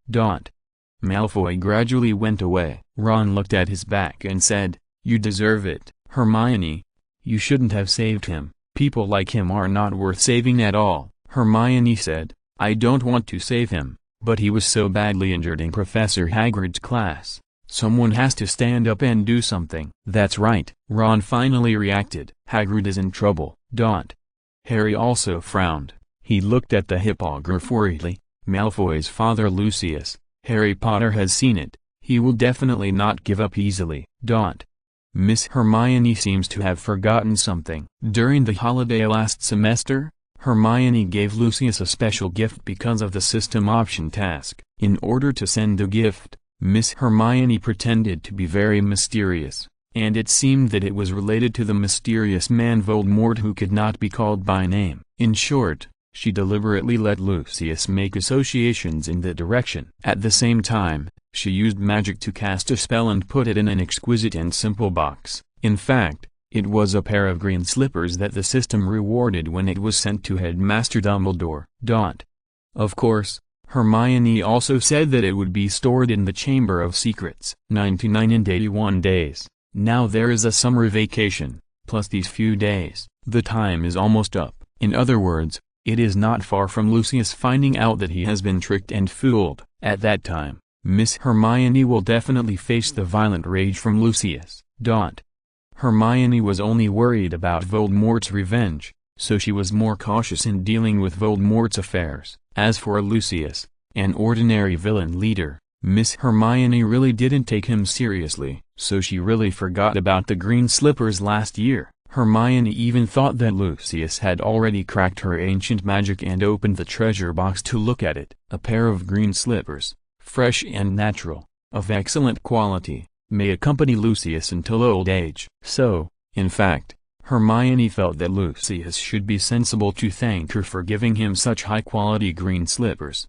A: Malfoy gradually went away. Ron looked at his back and said, "You deserve it, Hermione. You shouldn't have saved him. People like him are not worth saving at all." Hermione said, "I don't want to save him, but he was so badly injured in Professor Hagrid's class. Someone has to stand up and do something." "That's right," Ron finally reacted. "Hagrid is in trouble." Harry also frowned. He looked at the hippogriff worriedly. "Malfoy's father Lucius, Harry Potter has seen it. He will definitely not give up easily." Miss Hermione seems to have forgotten something. During the holiday last semester, Hermione gave Lucius a special gift because of the system option task. In order to send the gift, Miss Hermione pretended to be very mysterious, and it seemed that it was related to the mysterious man Voldemort who could not be called by name. In short, she deliberately let Lucius make associations in that direction. At the same time, she used magic to cast a spell and put it in an exquisite and simple box. In fact, it was a pair of green slippers that the system rewarded when it was sent to Headmaster Dumbledore. Of course, Hermione also said that it would be stored in the Chamber of Secrets. 99 and 81 days. Now there is a summer vacation, plus these few days. The time is almost up. In other words, it is not far from Lucius finding out that he has been tricked and fooled. At that time, Miss Hermione will definitely face the violent rage from Lucius. Hermione was only worried about Voldemort's revenge, so she was more cautious in dealing with Voldemort's affairs. As for Lucius, an ordinary villain leader, Miss Hermione really didn't take him seriously, so she really forgot about the green slippers last year. Hermione even thought that Lucius had already cracked her ancient magic and opened the treasure box to look at it. A pair of green slippers, fresh and natural, of excellent quality, may accompany Lucius until old age. So, in fact, Hermione felt that Lucius should be sensible to thank her for giving him such high-quality green slippers.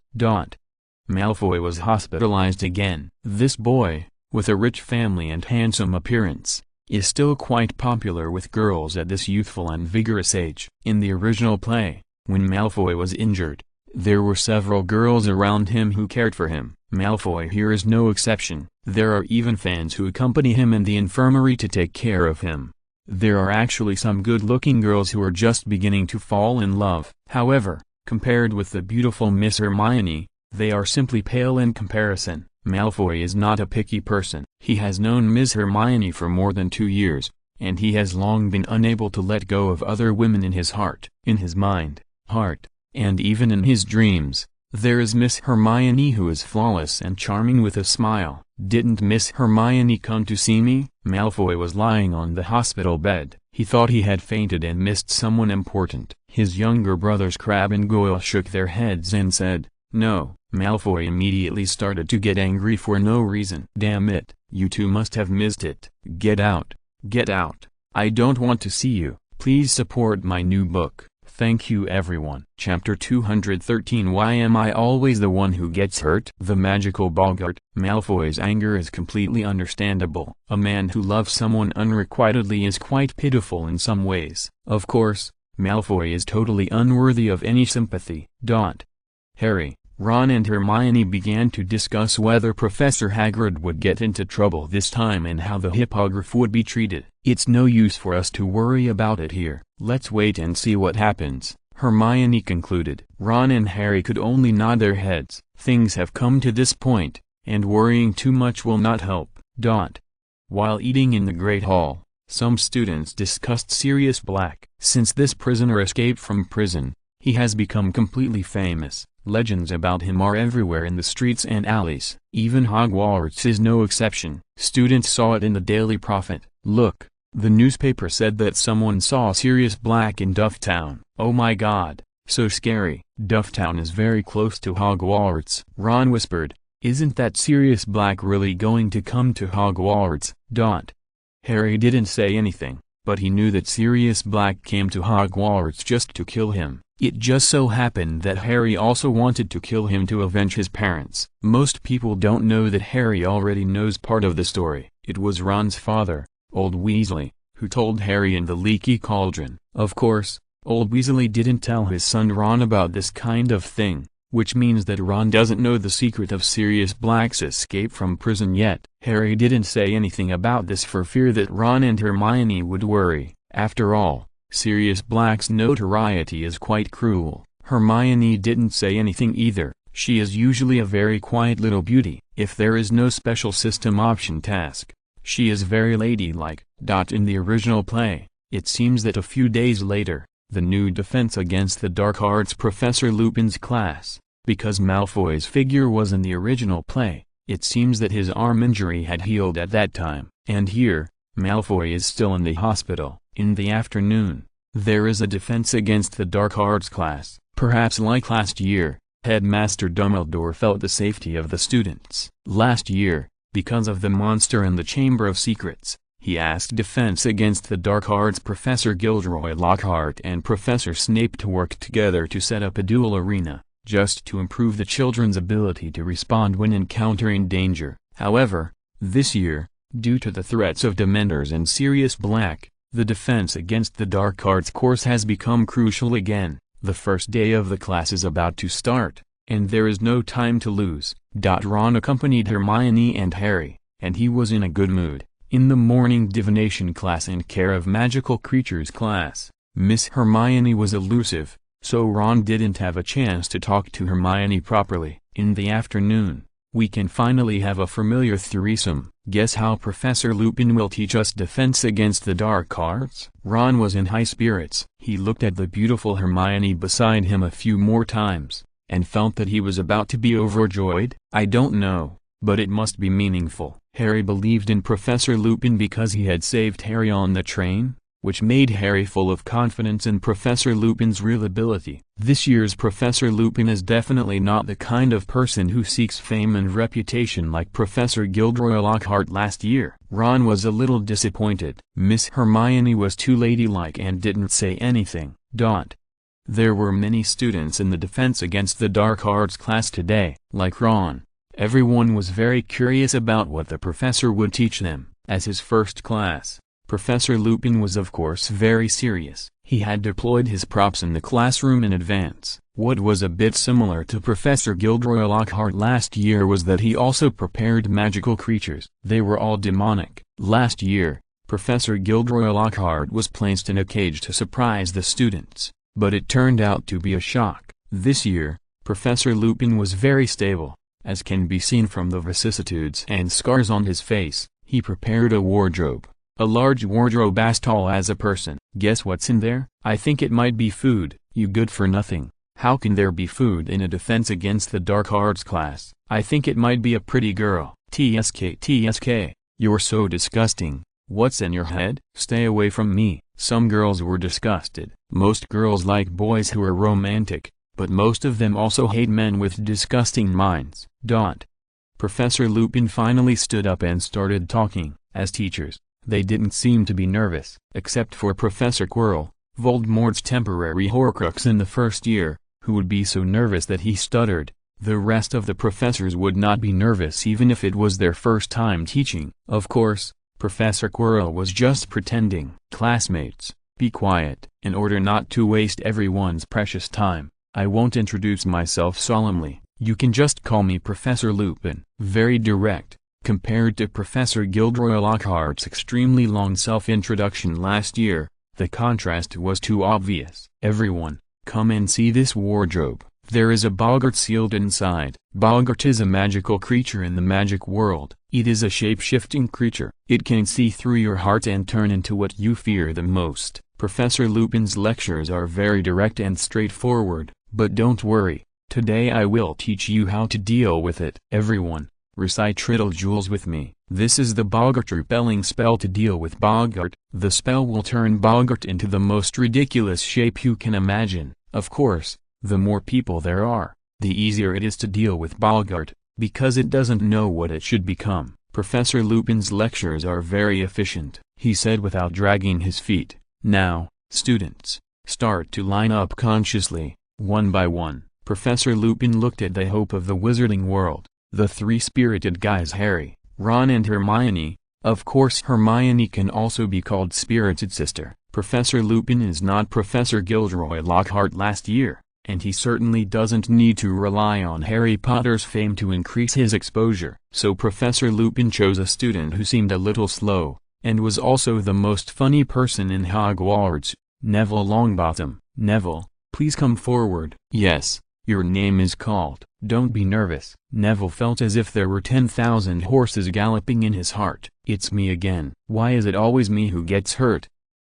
A: Malfoy was hospitalized again. This boy, with a rich family and handsome appearance, is still quite popular with girls at this youthful and vigorous age. In the original play, when Malfoy was injured, there were several girls around him who cared for him. Malfoy here is no exception. There are even fans who accompany him in the infirmary to take care of him. There are actually some good-looking girls who are just beginning to fall in love. However, compared with the beautiful Miss Hermione, they are simply pale in comparison. Malfoy is not a picky person. He has known Miss Hermione for more than 2 years, and he has long been unable to let go of other women in his heart. In his mind, heart, and even in his dreams, there is Miss Hermione who is flawless and charming with a smile. "Didn't Miss Hermione come to see me?" Malfoy was lying on the hospital bed. He thought he had fainted and missed someone important. His younger brothers Crabbe and Goyle shook their heads and said, "No." Malfoy immediately started to get angry for no reason. "Damn it, you two must have missed it. Get out. Get out. I don't want to see you." Please support my new book. Thank you everyone. Chapter 213 Why am I always the one who gets hurt? The magical boggart. Malfoy's anger is completely understandable. A man who loves someone unrequitedly is quite pitiful in some ways. Of course, Malfoy is totally unworthy of any sympathy. Harry, Ron and Hermione began to discuss whether Professor Hagrid would get into trouble this time and how the hippogriff would be treated. "It's no use for us to worry about it here. Let's wait and see what happens," Hermione concluded. Ron and Harry could only nod their heads. Things have come to this point, and worrying too much will not help. While eating in the Great Hall, some students discussed Sirius Black. Since this prisoner escaped from prison, he has become completely famous. Legends about him are everywhere in the streets and alleys. Even Hogwarts is no exception. Students saw it in the Daily Prophet. Look, the newspaper said that someone saw Sirius Black in Dufftown. Oh my god, so scary. Dufftown is very close to Hogwarts. Ron whispered, "Isn't that Sirius Black really going to come to Hogwarts?" Harry didn't say anything, but he knew that Sirius Black came to Hogwarts just to kill him. It just so happened that Harry also wanted to kill him to avenge his parents. Most people don't know that Harry already knows part of the story. It was Ron's father, old Weasley, who told Harry in the Leaky Cauldron. Of course, old Weasley didn't tell his son Ron about this kind of thing, which means that Ron doesn't know the secret of Sirius Black's escape from prison yet. Harry didn't say anything about this for fear that Ron and Hermione would worry. After all, Sirius Black's notoriety is quite cruel. Hermione didn't say anything either. She is usually a very quiet little beauty. If there is no special system option task, she is very ladylike. In the original play, it seems that a few days later, the new defense against the dark arts Professor Lupin's class, because Malfoy's figure was in the original play, it seems that his arm injury had healed at that time. And here, Malfoy is still in the hospital. In the afternoon, there is a defense against the dark arts class. Perhaps like last year, Headmaster Dumbledore felt the safety of the students. Last year, because of the monster in the Chamber of Secrets, he asked Defense Against the Dark Arts Professor Gilderoy Lockhart and Professor Snape to work together to set up a duel arena, just to improve the children's ability to respond when encountering danger. However, this year, due to the threats of Dementors and Sirius Black, the Defense Against the Dark Arts course has become crucial again. The first day of the class is about to start, and there is no time to lose. Ron accompanied Hermione and Harry, and he was in a good mood. In the morning divination class and care of magical creatures class, Miss Hermione was elusive, so Ron didn't have a chance to talk to Hermione properly. In the afternoon, we can finally have a familiar threesome. Guess how Professor Lupin will teach us defense against the dark arts? Ron was in high spirits. He looked at the beautiful Hermione beside him a few more times, and felt that he was about to be overjoyed. I don't know, but it must be meaningful. Harry believed in Professor Lupin because he had saved Harry on the train, which made Harry full of confidence in Professor Lupin's real ability. This year's Professor Lupin is definitely not the kind of person who seeks fame and reputation like Professor Gilderoy Lockhart last year. Ron was a little disappointed. Miss Hermione was too ladylike and didn't say anything. There were many students in the Defense Against the Dark Arts class today. Like Ron, everyone was very curious about what the professor would teach them. As his first class, Professor Lupin was of course very serious. He had deployed his props in the classroom in advance. What was a bit similar to Professor Gilderoy Lockhart last year was that he also prepared magical creatures. They were all demonic. Last year, Professor Gilderoy Lockhart was placed in a cage to surprise the students, but it turned out to be a shock. This year, Professor Lupin was very stable, as can be seen from the vicissitudes and scars on his face. He prepared a wardrobe. A large wardrobe as tall as a person. Guess what's in there? I think it might be food. You good for nothing. How can there be food in a Defense Against the Dark Arts class? I think it might be a pretty girl. TSK, you're so disgusting. What's in your head? Stay away from me. Some girls were disgusted. Most girls like boys who are romantic, but most of them also hate men with disgusting minds. Professor Lupin finally stood up and started talking. As teachers, they didn't seem to be nervous, except for Professor Quirrell, Voldemort's temporary Horcrux in the first year, who would be so nervous that he stuttered. The rest of the professors would not be nervous even if it was their first time teaching. Of course, Professor Quirrell was just pretending. Classmates, be quiet. In order not to waste everyone's precious time, I won't introduce myself solemnly. You can just call me Professor Lupin. Very direct. Compared to Professor Gilderoy Lockhart's extremely long self-introduction last year, the contrast was too obvious. Everyone, Come and see this wardrobe. There is a boggart sealed inside. Boggart is a magical creature in the magic world. It is a shape-shifting creature. It can see through your heart and turn into what you fear the most. Professor Lupin's lectures are very direct and straightforward, but don't worry. Today I will teach you how to deal with it. Everyone, recite Triddle Jewels with me. This is the Boggart repelling spell to deal with Boggart. The spell will turn Boggart into the most ridiculous shape you can imagine. Of course, the more people there are, the easier it is to deal with Boggart, because it doesn't know what it should become. Professor Lupin's lectures are very efficient, he said without dragging his feet. Now, students, start to line up consciously, one by one. Professor Lupin looked at the hope of the wizarding world, the three spirited guys Harry, Ron and Hermione. Of course Hermione can also be called spirited sister. Professor Lupin is not Professor Gilderoy Lockhart last year, and he certainly doesn't need to rely on Harry Potter's fame to increase his exposure. So Professor Lupin chose a student who seemed a little slow, and was also the most funny person in Hogwarts, Neville Longbottom. Neville, please come forward. Yes, your name is called. Don't be nervous. Neville felt as if there were 10,000 horses galloping in his heart. It's me again. Why is it always me who gets hurt?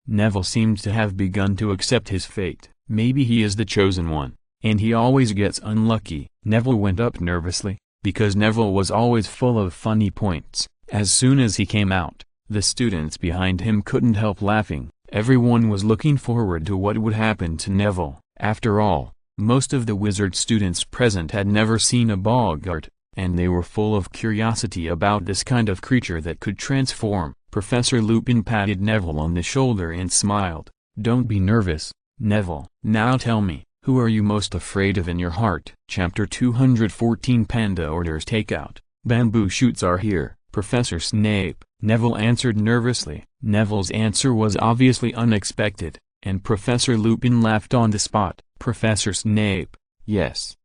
A: Neville seemed to have begun to accept his fate. Maybe he is the chosen one, and he always gets unlucky. Neville went up nervously, because Neville was always full of funny points. As soon as he came out, the students behind him couldn't help laughing. Everyone was looking forward to what would happen to Neville. After all, most of the wizard students present had never seen a boggart, and they were full of curiosity about this kind of creature that could transform. Professor Lupin patted Neville on the shoulder and smiled. Don't be nervous, Neville. Now tell me, who are you most afraid of in your heart? Chapter 214 Panda orders takeout. Bamboo shoots are here, Professor Snape, Neville answered nervously. Neville's answer was obviously unexpected, and Professor Lupin laughed on the spot. Professor Snape, yes,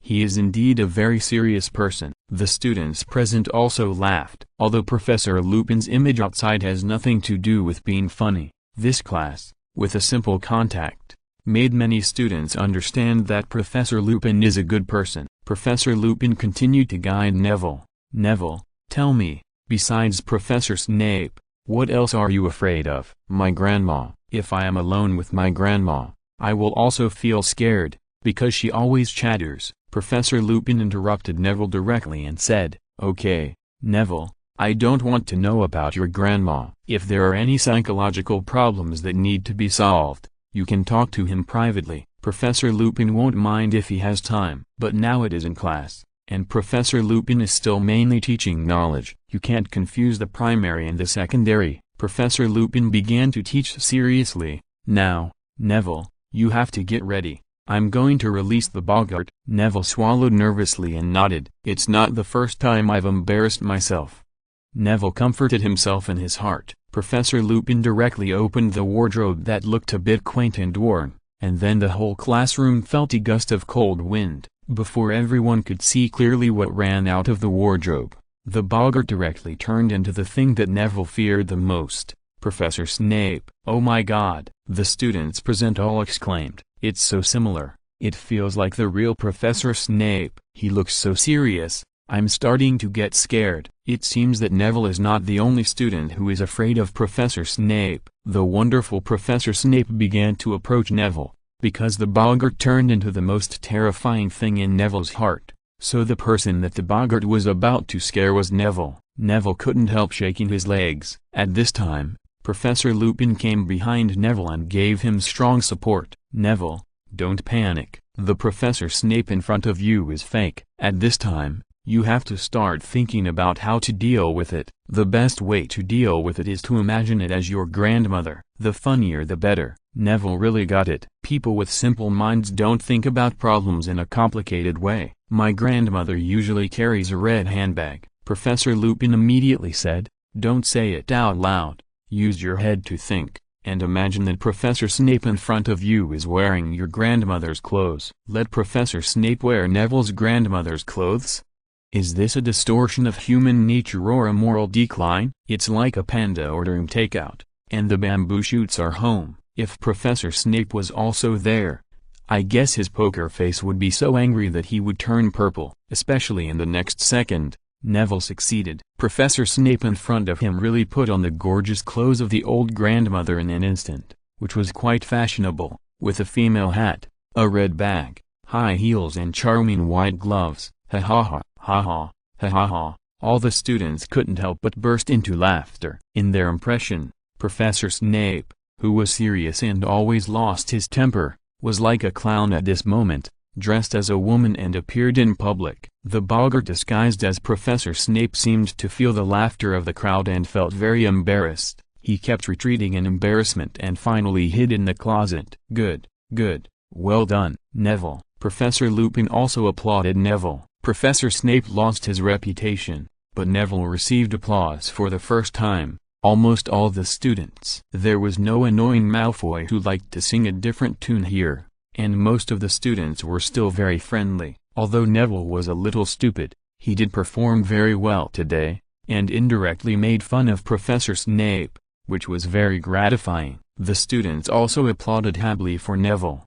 A: he is indeed a very serious person. The students present also laughed. Although Professor Lupin's image outside has nothing to do with being funny, this class, with a simple contact, made many students understand that Professor Lupin is a good person. Professor Lupin continued to guide Neville. Neville, tell me, besides Professor Snape, what else are you afraid of? My grandma. If I am alone with my grandma, I will also feel scared, because she always chatters. Professor Lupin interrupted Neville directly and said, Okay, Neville, I don't want to know about your grandma. If there are any psychological problems that need to be solved, you can talk to him privately. Professor Lupin won't mind if he has time. But now it is in class, and Professor Lupin is still mainly teaching knowledge. You can't confuse the primary and the secondary. Professor Lupin began to teach seriously. Now, Neville, you have to get ready. I'm going to release the boggart. Neville swallowed nervously and nodded. It's not the first time I've embarrassed myself. Neville comforted himself in his heart. Professor Lupin directly opened the wardrobe that looked a bit quaint and worn, and then the whole classroom felt a gust of cold wind. Before everyone could see clearly what ran out of the wardrobe, the boggart directly turned into the thing that Neville feared the most, Professor Snape. Oh my God! The students present all exclaimed. It's so similar. It feels like the real Professor Snape. He looks so serious. I'm starting to get scared. It seems that Neville is not the only student who is afraid of Professor Snape. The wonderful Professor Snape began to approach Neville, because the boggart turned into the most terrifying thing in Neville's heart. So the person that the boggart was about to scare was Neville. Neville couldn't help shaking his legs. At this time, Professor Lupin came behind Neville and gave him strong support. Neville, don't panic. The Professor Snape in front of you is fake. At this time, you have to start thinking about how to deal with it. The best way to deal with it is to imagine it as your grandmother. The funnier the better. Neville really got it. People with simple minds don't think about problems in a complicated way. My grandmother usually carries a red handbag. Professor Lupin immediately said, don't say it out loud. Use your head to think, and imagine that Professor Snape in front of you is wearing your grandmother's clothes. Let Professor Snape wear Neville's grandmother's clothes? Is this a distortion of human nature or a moral decline? It's like a panda ordering takeout, and the bamboo shoots are home. If Professor Snape was also there, I guess his poker face would be so angry that he would turn purple, especially in the next second. Neville succeeded. Professor Snape in front of him really put on the gorgeous clothes of the old grandmother in an instant, which was quite fashionable, with a female hat, a red bag, high heels and charming white gloves. Ha ha ha, ha ha, ha ha ha. All the students couldn't help but burst into laughter. In their impression, Professor Snape, who was serious and always lost his temper, was like a clown at this moment, dressed as a woman and appeared in public. The boggart disguised as Professor Snape seemed to feel the laughter of the crowd and felt very embarrassed. He kept retreating in embarrassment and finally hid in the closet. Good, good, well done, Neville. Professor Lupin also applauded Neville. Professor Snape lost his reputation, but Neville received applause for the first time. Almost all the students. There was no annoying Malfoy who liked to sing a different tune here, and most of the students were still very friendly. Although Neville was a little stupid, he did perform very well today, and indirectly made fun of Professor Snape, which was very gratifying. The students also applauded happily for Neville.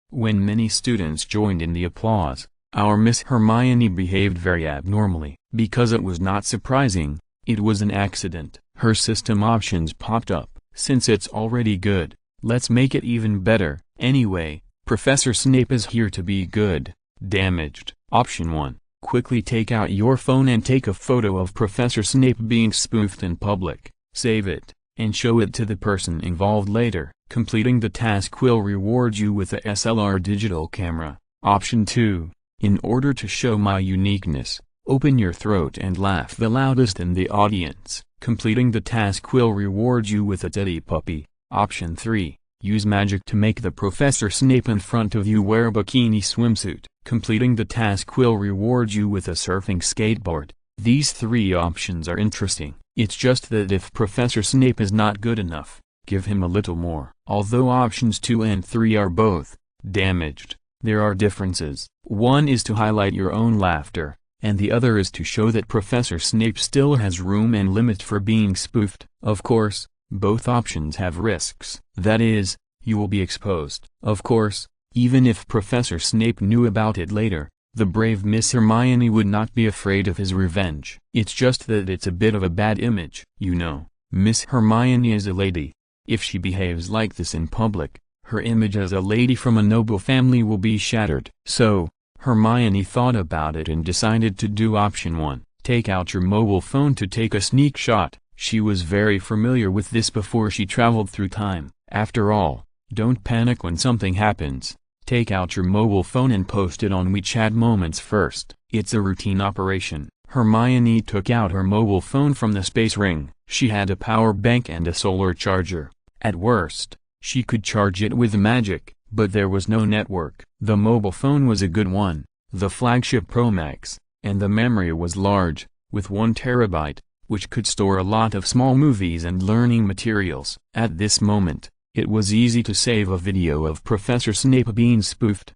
A: When many students joined in the applause, our Miss Hermione behaved very abnormally. Because it was not surprising, it was an accident. Her system options popped up. Since it's already good, let's make it even better. Anyway, Professor Snape is here to be good. Damaged. Option 1. Quickly take out your phone and take a photo of Professor Snape being spoofed in public. Save it, and show it to the person involved later. Completing the task will reward you with a SLR digital camera. Option 2. In order to show my uniqueness, open your throat and laugh the loudest in the audience. Completing the task will reward you with a teddy puppy. Option 3. Use magic to make the Professor Snape in front of you wear a bikini swimsuit. Completing the task will reward you with a surfing skateboard. These 3 options are interesting. It's just that if Professor Snape is not good enough, give him a little more. Although options 2 and 3 are both damaged, there are differences. One is to highlight your own laughter, and the other is to show that Professor Snape still has room and limit for being spoofed. Of course, both options have risks. That is, you will be exposed. Of course, even if Professor Snape knew about it later, the brave Miss Hermione would not be afraid of his revenge. It's just that it's a bit of a bad image. You know, Miss Hermione is a lady. If she behaves like this in public, her image as a lady from a noble family will be shattered. So, Hermione thought about it and decided to do option 1. Take out your mobile phone to take a sneak shot. She was very familiar with this before she traveled through time. After all, don't panic when something happens. Take out your mobile phone and post it on WeChat Moments first. It's a routine operation. Hermione took out her mobile phone from the space ring. She had a power bank and a solar charger. At worst, she could charge it with magic, but there was no network. The mobile phone was a good one, the flagship Pro Max, and the memory was large, with 1 terabyte, which could store a lot of small movies and learning materials. At this moment, it was easy to save a video of Professor Snape being spoofed.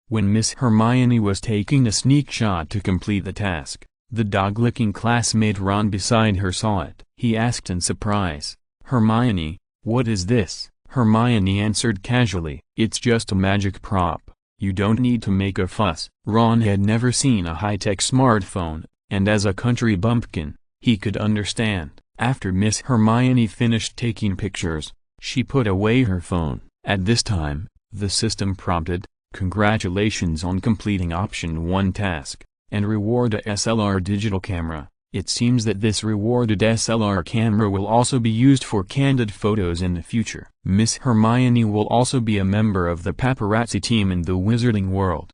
A: When Miss Hermione was taking a sneak shot to complete the task, the dog-licking classmate Ron beside her saw it. He asked in surprise, "Hermione, what is this?" Hermione answered casually, "It's just a magic prop. You don't need to make a fuss." Ron had never seen a high-tech smartphone, and as a country bumpkin, he could understand. After Miss Hermione finished taking pictures, she put away her phone. At this time, the system prompted, "Congratulations on completing option 1 task, and reward a SLR digital camera." It seems that this rewarded SLR camera will also be used for candid photos in the future. Miss Hermione will also be a member of the paparazzi team in the wizarding world.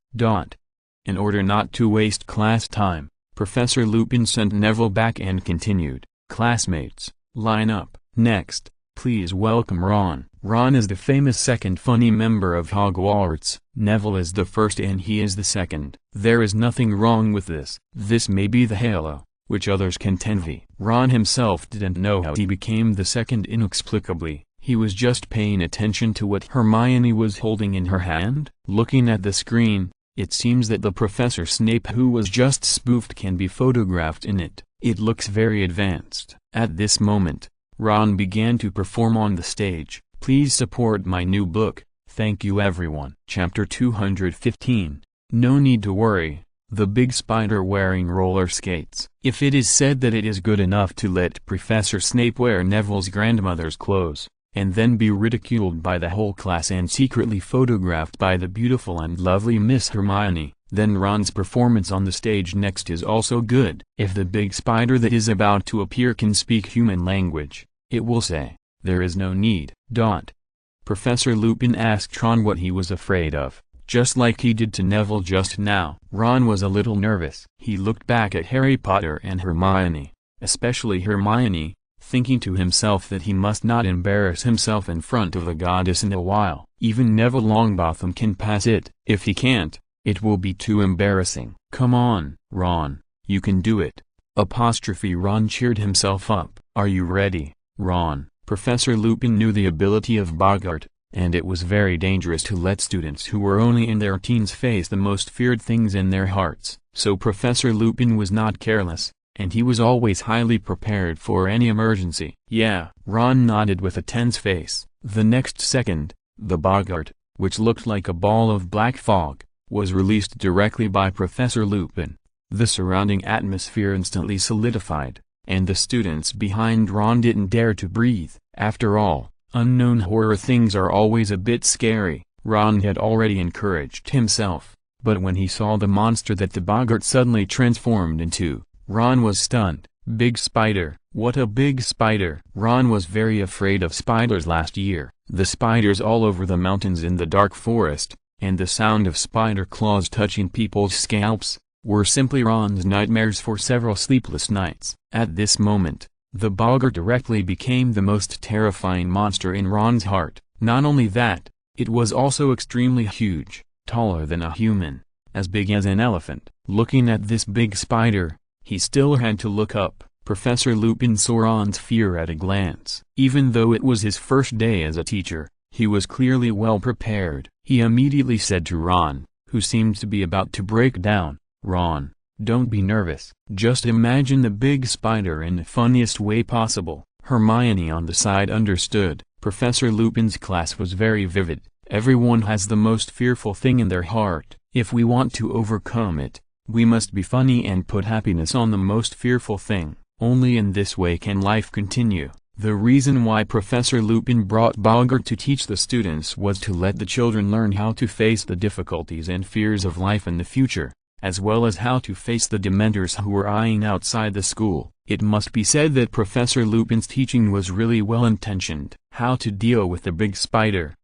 A: In order not to waste class time, Professor Lupin sent Neville back and continued, "Classmates, line up. Next, please welcome Ron." Ron is the famous second funny member of Hogwarts. Neville is the first and he is the second. There is nothing wrong with this. This may be the halo, which others can envy. Ron himself didn't know how he became the second inexplicably. He was just paying attention to what Hermione was holding in her hand. Looking at the screen, it seems that the Professor Snape who was just spoofed can be photographed in it. It looks very advanced. At this moment, Ron began to perform on the stage. "Please support my new book, Thank you everyone. Chapter 215. No need to worry. The big spider wearing roller skates. If it is said that it is good enough to let Professor Snape wear Neville's grandmother's clothes, and then be ridiculed by the whole class and secretly photographed by the beautiful and lovely Miss Hermione, then Ron's performance on the stage next is also good. If the big spider that is about to appear can speak human language, it will say, "There is no need." Professor Lupin asked Ron what he was afraid of, just like he did to Neville just now. Ron was a little nervous. He looked back at Harry Potter and Hermione, especially Hermione, thinking to himself that he must not embarrass himself in front of the goddess in a while. Even Neville Longbottom can pass it. If he can't, it will be too embarrassing. "Come on, Ron, you can do it." Ron cheered himself up. "Are you ready, Ron?" Professor Lupin knew the ability of Boggart, and it was very dangerous to let students who were only in their teens face the most feared things in their hearts. So Professor Lupin was not careless, and he was always highly prepared for any emergency. "Yeah." Ron nodded with a tense face. The next second, the Boggart, which looked like a ball of black fog, was released directly by Professor Lupin. The surrounding atmosphere instantly solidified, and the students behind Ron didn't dare to breathe. After all, unknown horror things are always a bit scary. Ron had already encouraged himself, but when he saw the monster that the Boggart suddenly transformed into, Ron was stunned. Big spider. What a big spider! Ron was very afraid of spiders last year. The spiders all over the mountains in the dark forest, and the sound of spider claws touching people's scalps, were simply Ron's nightmares for several sleepless nights. At this moment, the Boggart directly became the most terrifying monster in Ron's heart. Not only that, it was also extremely huge, taller than a human, as big as an elephant. Looking at this big spider, he still had to look up. Professor Lupin saw Ron's fear at a glance. Even though it was his first day as a teacher, he was clearly well prepared. He immediately said to Ron, who seemed to be about to break down, "Ron, don't be nervous. Just imagine the big spider in the funniest way possible." Hermione on the side understood. Professor Lupin's class was very vivid. Everyone has the most fearful thing in their heart. If we want to overcome it, we must be funny and put happiness on the most fearful thing. Only in this way can life continue. The reason why Professor Lupin brought Boggart to teach the students was to let the children learn how to face the difficulties and fears of life in the future, as well as how to face the Dementors who were eyeing outside the school. It must be said that Professor Lupin's teaching was really well-intentioned. How to deal with the big spider.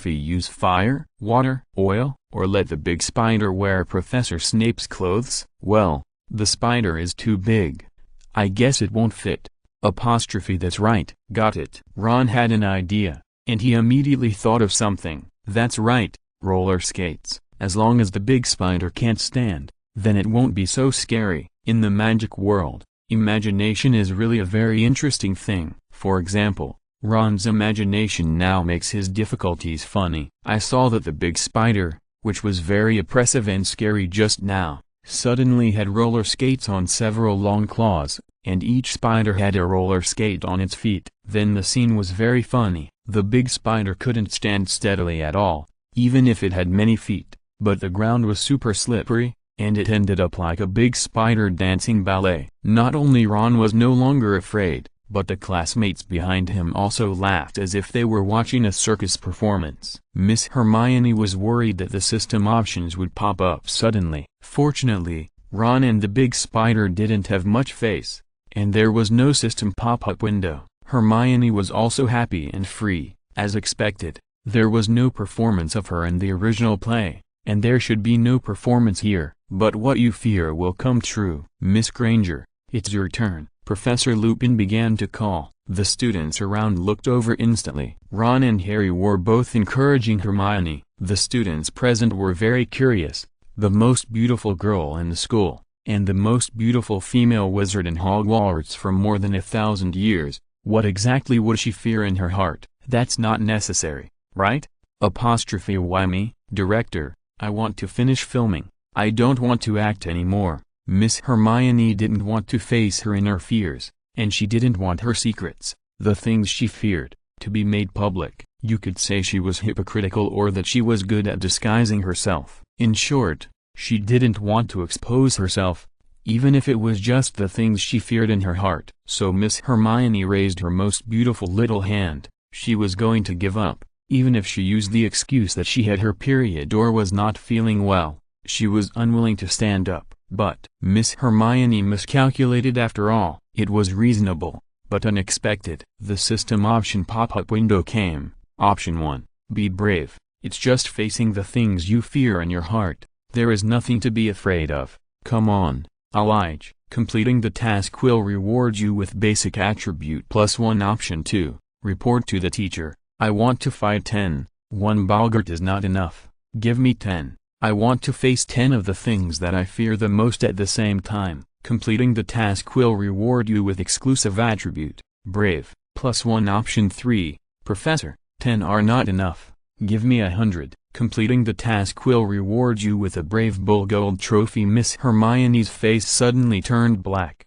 A: Use fire, water, oil, or let the big spider wear Professor Snape's clothes? Well, the spider is too big. I guess it won't fit. That's right. Got it. Ron had an idea, and he immediately thought of something. That's right, roller skates. As long as the big spider can't stand, then it won't be so scary. In the magic world, imagination is really a very interesting thing. For example, Ron's imagination now makes his difficulties funny. I saw that the big spider, which was very oppressive and scary just now, suddenly had roller skates on several long claws, and each spider had a roller skate on its feet. Then the scene was very funny. The big spider couldn't stand steadily at all, even if it had many feet, but the ground was super slippery, and it ended up like a big spider dancing ballet. Not only Ron was no longer afraid, but the classmates behind him also laughed as if they were watching a circus performance. Miss Hermione was worried that the system options would pop up suddenly. Fortunately, Ron and the big spider didn't have much face, and there was no system pop-up window. Hermione was also happy and free. As expected, there was no performance of her in the original play, and there should be no performance here. But what you fear will come true. Miss Granger, it's your turn. Professor Lupin began to call. The students around looked over instantly. Ron and Harry were both encouraging Hermione. The students present were very curious. The most beautiful girl in the school, and the most beautiful female wizard in Hogwarts for more than 1,000 years, what exactly would she fear in her heart? That's not necessary, right? Why me, director? I want to finish filming. I don't want to act anymore. Miss Hermione didn't want to face her inner fears, and she didn't want her secrets, the things she feared, to be made public. You could say she was hypocritical or that she was good at disguising herself. In short, she didn't want to expose herself, even if it was just the things she feared in her heart. So Miss Hermione raised her most beautiful little hand. She was going to give up, even if she used the excuse that she had her period or was not feeling well. She was unwilling to stand up. But Miss Hermione miscalculated after all. It was reasonable, but unexpected. The system option pop-up window came. Option 1. Be brave. It's just facing the things you fear in your heart. There is nothing to be afraid of. Come on, Elijah. Completing the task will reward you with basic attribute +1. Option 2. Report to the teacher. I want to fight 10. 1 boggart is not enough. Give me 10. I want to face 10 of the things that I fear the most at the same time. Completing the task will reward you with exclusive attribute, brave, +1. Option 3. Professor, 10 are not enough. Give me 100. Completing the task will reward you with a Brave Bull gold trophy. Miss Hermione's face suddenly turned black.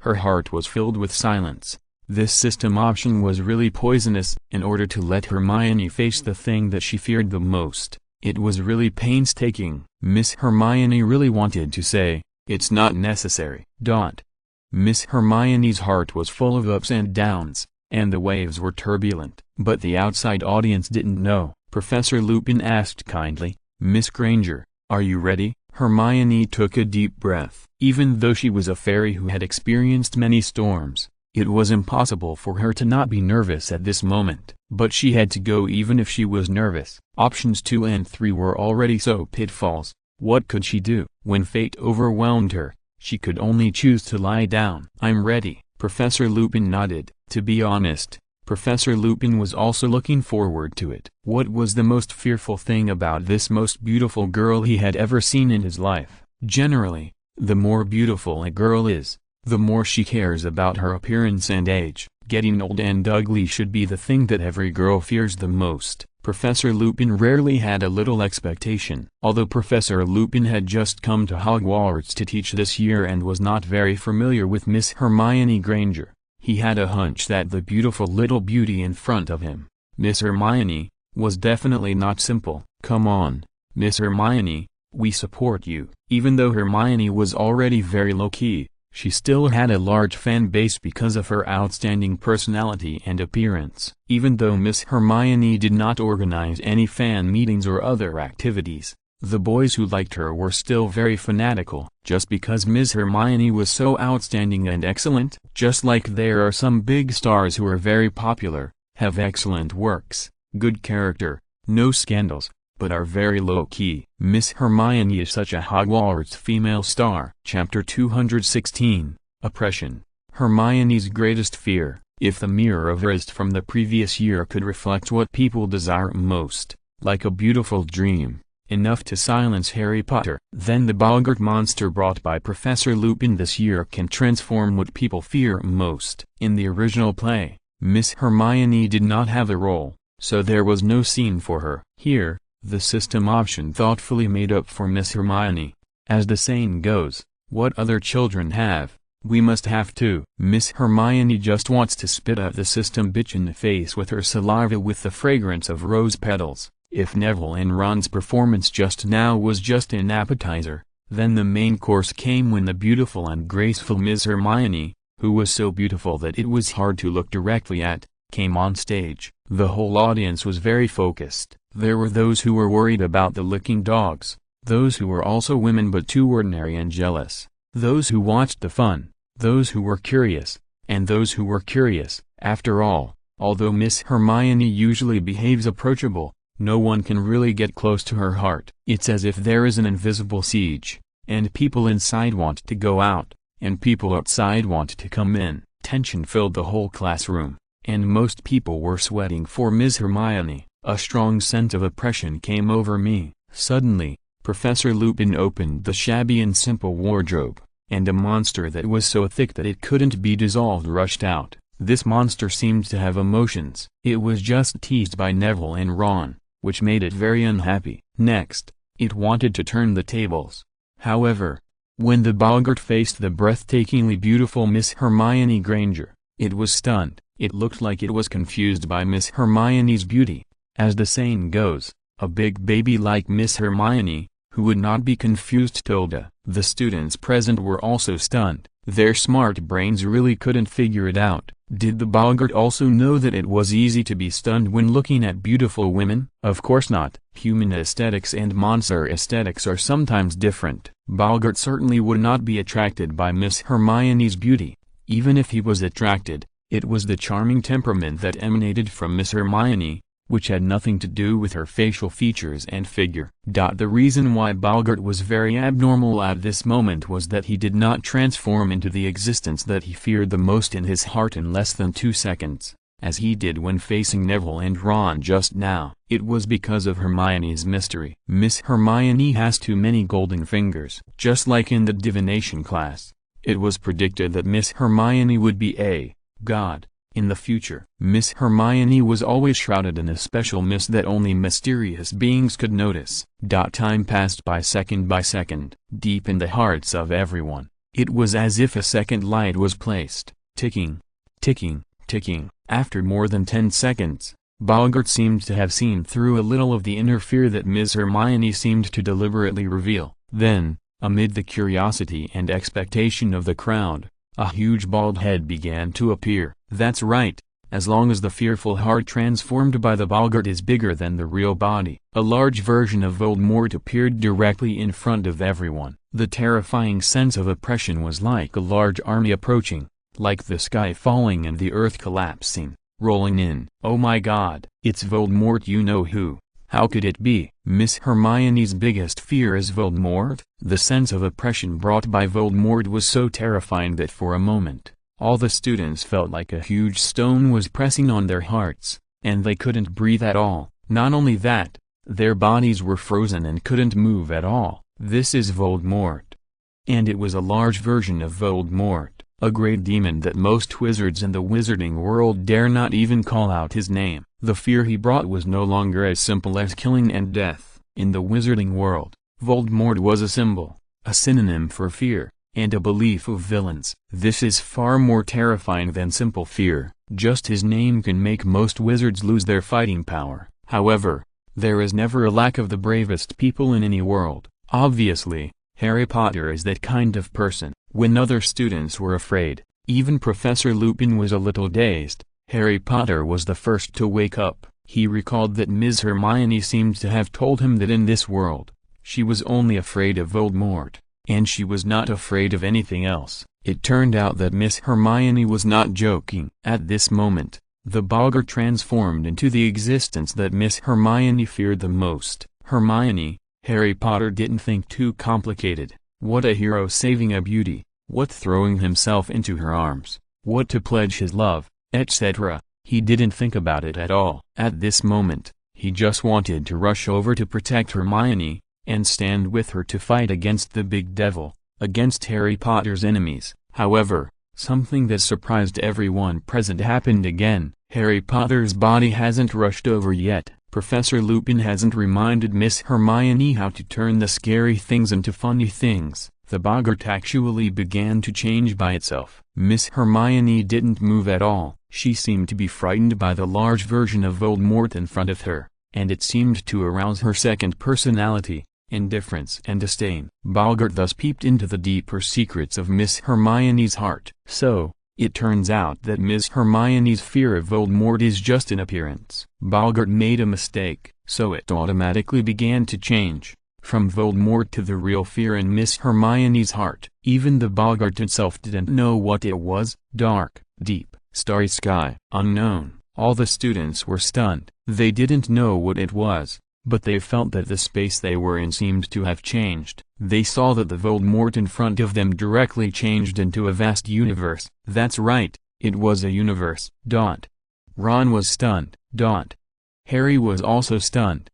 A: Her heart was filled with silence. This system option was really poisonous. In order to let Hermione face the thing that she feared the most, it was really painstaking. Miss Hermione really wanted to say, "It's not necessary." Miss Hermione's heart was full of ups and downs, and the waves were turbulent. But the outside audience didn't know. Professor Lupin asked kindly, "Miss Granger, are you ready?" Hermione took a deep breath. Even though she was a fairy who had experienced many storms, it was impossible for her to not be nervous at this moment. But she had to go even if she was nervous. Options 2 and 3 were already so pitfalls. What could she do? When fate overwhelmed her, she could only choose to lie down. "I'm ready." Professor Lupin nodded. To be honest, Professor Lupin was also looking forward to it. What was the most fearful thing about this most beautiful girl he had ever seen in his life? Generally, the more beautiful a girl is, the more she cares about her appearance and age. Getting old and ugly should be the thing that every girl fears the most. Professor Lupin rarely had a little expectation. Although Professor Lupin had just come to Hogwarts to teach this year and was not very familiar with Miss Hermione Granger, he had a hunch that the beautiful little beauty in front of him, Miss Hermione, was definitely not simple. "Come on, Miss Hermione, we support you." Even though Hermione was already very low-key, she still had a large fan base because of her outstanding personality and appearance. Even though Miss Hermione did not organize any fan meetings or other activities, the boys who liked her were still very fanatical. Just because Miss Hermione was so outstanding and excellent, just like there are some big stars who are very popular, have excellent works, good character, no scandals, but are very low-key. Miss Hermione is such a Hogwarts female star. Chapter 216, Oppression. Hermione's greatest fear. If the mirror of Erased from the previous year could reflect what people desire most, like a beautiful dream, enough to silence Harry Potter, then the boggart monster brought by Professor Lupin this year can transform what people fear most. In the original play, Miss Hermione did not have a role, so there was no scene for her. Here, the system option thoughtfully made up for Miss Hermione. As the saying goes, what other children have, we must have too. Miss Hermione just wants to spit at the system bitch in the face with her saliva with the fragrance of rose petals. If Neville and Ron's performance just now was just an appetizer, then the main course came when the beautiful and graceful Miss Hermione, who was so beautiful that it was hard to look directly at, came on stage. The whole audience was very focused. There were those who were worried about the licking dogs, those who were also women but too ordinary and jealous, those who watched the fun, those who were curious, and those who were curious. After all, although Miss Hermione usually behaves approachable, no one can really get close to her heart. It's as if there is an invisible siege, and people inside want to go out, and people outside want to come in. Tension filled the whole classroom, and most people were sweating for Miss Hermione. A strong sense of oppression came over me. Suddenly, Professor Lupin opened the shabby and simple wardrobe, and a monster that was so thick that it couldn't be dissolved rushed out. This monster seemed to have emotions. It was just teased by Neville and Ron, which made it very unhappy. Next, it wanted to turn the tables. However, when the boggart faced the breathtakingly beautiful Miss Hermione Granger, it was stunned. It looked like it was confused by Miss Hermione's beauty. As the saying goes, a big baby like Miss Hermione, who would not be confused. Tilda. The students present were also stunned. Their smart brains really couldn't figure it out. Did the boggart also know that it was easy to be stunned when looking at beautiful women? Of course not. Human aesthetics and monster aesthetics are sometimes different. Boggart certainly would not be attracted by Miss Hermione's beauty. Even if he was attracted, it was the charming temperament that emanated from Miss Hermione, which had nothing to do with her facial features and figure. The reason why Boggart was very abnormal at this moment was that he did not transform into the existence that he feared the most in his heart in less than 2 seconds, as he did when facing Neville and Ron just now. It was because of Hermione's mystery. Miss Hermione has too many golden fingers. Just like in the divination class, it was predicted that Miss Hermione would be a god in the future. Miss Hermione was always shrouded in a special mist that only mysterious beings could notice. Time passed by second, deep in the hearts of everyone. It was as if a second light was placed, ticking, ticking, ticking. After more than 10 seconds, Boggart seemed to have seen through a little of the inner fear that Miss Hermione seemed to deliberately reveal. Then, amid the curiosity and expectation of the crowd, a huge bald head began to appear. That's right, as long as the fearful heart transformed by the boggart is bigger than the real body. A large version of Voldemort appeared directly in front of everyone. The terrifying sense of oppression was like a large army approaching, like the sky falling and the earth collapsing, rolling in. Oh my god, it's Voldemort, you know who. How could it be? Miss Hermione's biggest fear is Voldemort? The sense of oppression brought by Voldemort was so terrifying that for a moment, all the students felt like a huge stone was pressing on their hearts, and they couldn't breathe at all. Not only that, their bodies were frozen and couldn't move at all. This is Voldemort. And it was a large version of Voldemort, a great demon that most wizards in the wizarding world dare not even call out his name. The fear he brought was no longer as simple as killing and death. In the wizarding world, Voldemort was a symbol, a synonym for fear, and a belief of villains. This is far more terrifying than simple fear. Just his name can make most wizards lose their fighting power. However, there is never a lack of the bravest people in any world. Obviously, Harry Potter is that kind of person. When other students were afraid, even Professor Lupin was a little dazed, Harry Potter was the first to wake up. He recalled that Ms. Hermione seemed to have told him that in this world, she was only afraid of Voldemort, and she was not afraid of anything else. It turned out that Miss Hermione was not joking. At this moment, the boggart transformed into the existence that Miss Hermione feared the most. Hermione, Harry Potter didn't think too complicated. What a hero saving a beauty, what throwing himself into her arms, what to pledge his love, etc. He didn't think about it at all. At this moment, he just wanted to rush over to protect Hermione, and stand with her to fight against the big devil, against Harry Potter's enemies. However, something that surprised everyone present happened again. Harry Potter's body hasn't rushed over yet. Professor Lupin hasn't reminded Miss Hermione how to turn the scary things into funny things. The boggart actually began to change by itself. Miss Hermione didn't move at all. She seemed to be frightened by the large version of Voldemort in front of her, and it seemed to arouse her second personality, indifference and disdain. Boggart thus peeped into the deeper secrets of Miss Hermione's heart. So, it turns out that Miss Hermione's fear of Voldemort is just an appearance. Boggart made a mistake, so it automatically began to change, from Voldemort to the real fear in Miss Hermione's heart. Even the boggart itself didn't know what it was. Dark, deep, starry sky. Unknown. All the students were stunned. They didn't know what it was, but they felt that the space they were in seemed to have changed. They saw that the Voldemort in front of them directly changed into a vast universe. That's right, it was a universe. Ron was stunned. Harry was also stunned.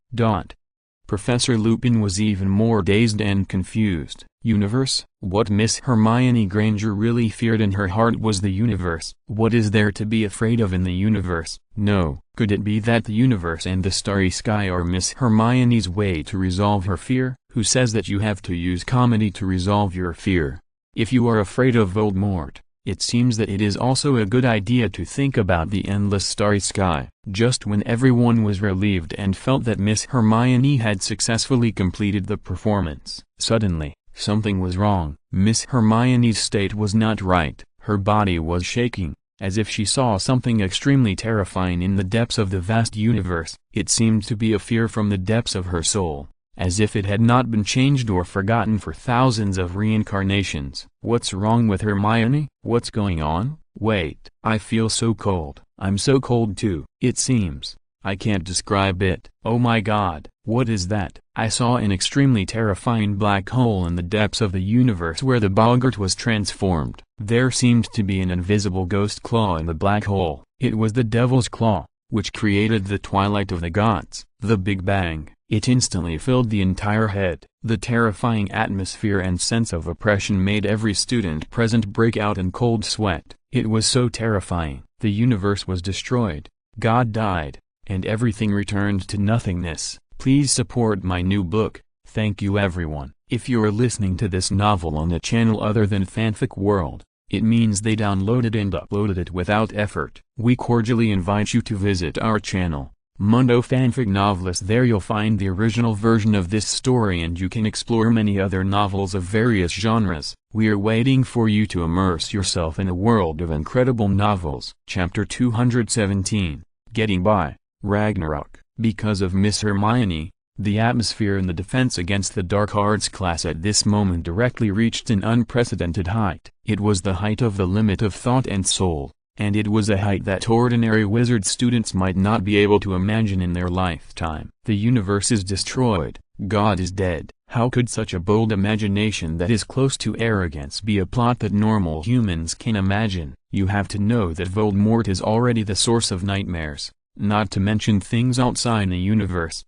A: Professor Lupin was even more dazed and confused. Universe? What Miss Hermione Granger really feared in her heart was the universe. What is there to be afraid of in the universe? No. Could it be that the universe and the starry sky are Miss Hermione's way to resolve her fear? Who says that you have to use comedy to resolve your fear? If you are afraid of Voldemort, It seems that it is also a good idea to think about the endless starry sky. Just when everyone was relieved and felt that Miss Hermione had successfully completed the performance, suddenly, something was wrong. Miss Hermione's state was not right. Her body was shaking, as if she saw something extremely terrifying in the depths of the vast universe. It seemed to be a fear from the depths of her soul, as if it had not been changed or forgotten for thousands of reincarnations. What's wrong with Hermione? What's going on? Wait, I feel so cold. I'm so cold too. It seems. I can't describe it. Oh my God, what is that? I saw an extremely terrifying black hole in the depths of the universe where the boggart was transformed. There seemed to be an invisible ghost claw in the black hole. It was the devil's claw, which created the twilight of the gods, the Big Bang. It instantly filled the entire head. The terrifying atmosphere and sense of oppression made every student present break out in cold sweat. It was so terrifying. The universe was destroyed, God died, and everything returned to nothingness. Please support my new book. Thank you everyone. If you're listening to this novel on a channel other than Fanfic World, it means they downloaded and uploaded it without effort. We cordially invite you to visit our channel, Mundo Fanfic Novelist. There you'll find the original version of this story and you can explore many other novels of various genres. We're waiting for you to immerse yourself in a world of incredible novels. Chapter 217, Getting By, Ragnarok. Because of Miss Hermione, the atmosphere in the Defense Against the Dark Arts class at this moment directly reached an unprecedented height. It was the height of the limit of thought and soul, and it was a height that ordinary wizard students might not be able to imagine in their lifetime. The universe is destroyed, God is dead. How could such a bold imagination that is close to arrogance be a plot that normal humans can imagine? You have to know that Voldemort is already the source of nightmares, not to mention things outside the universe.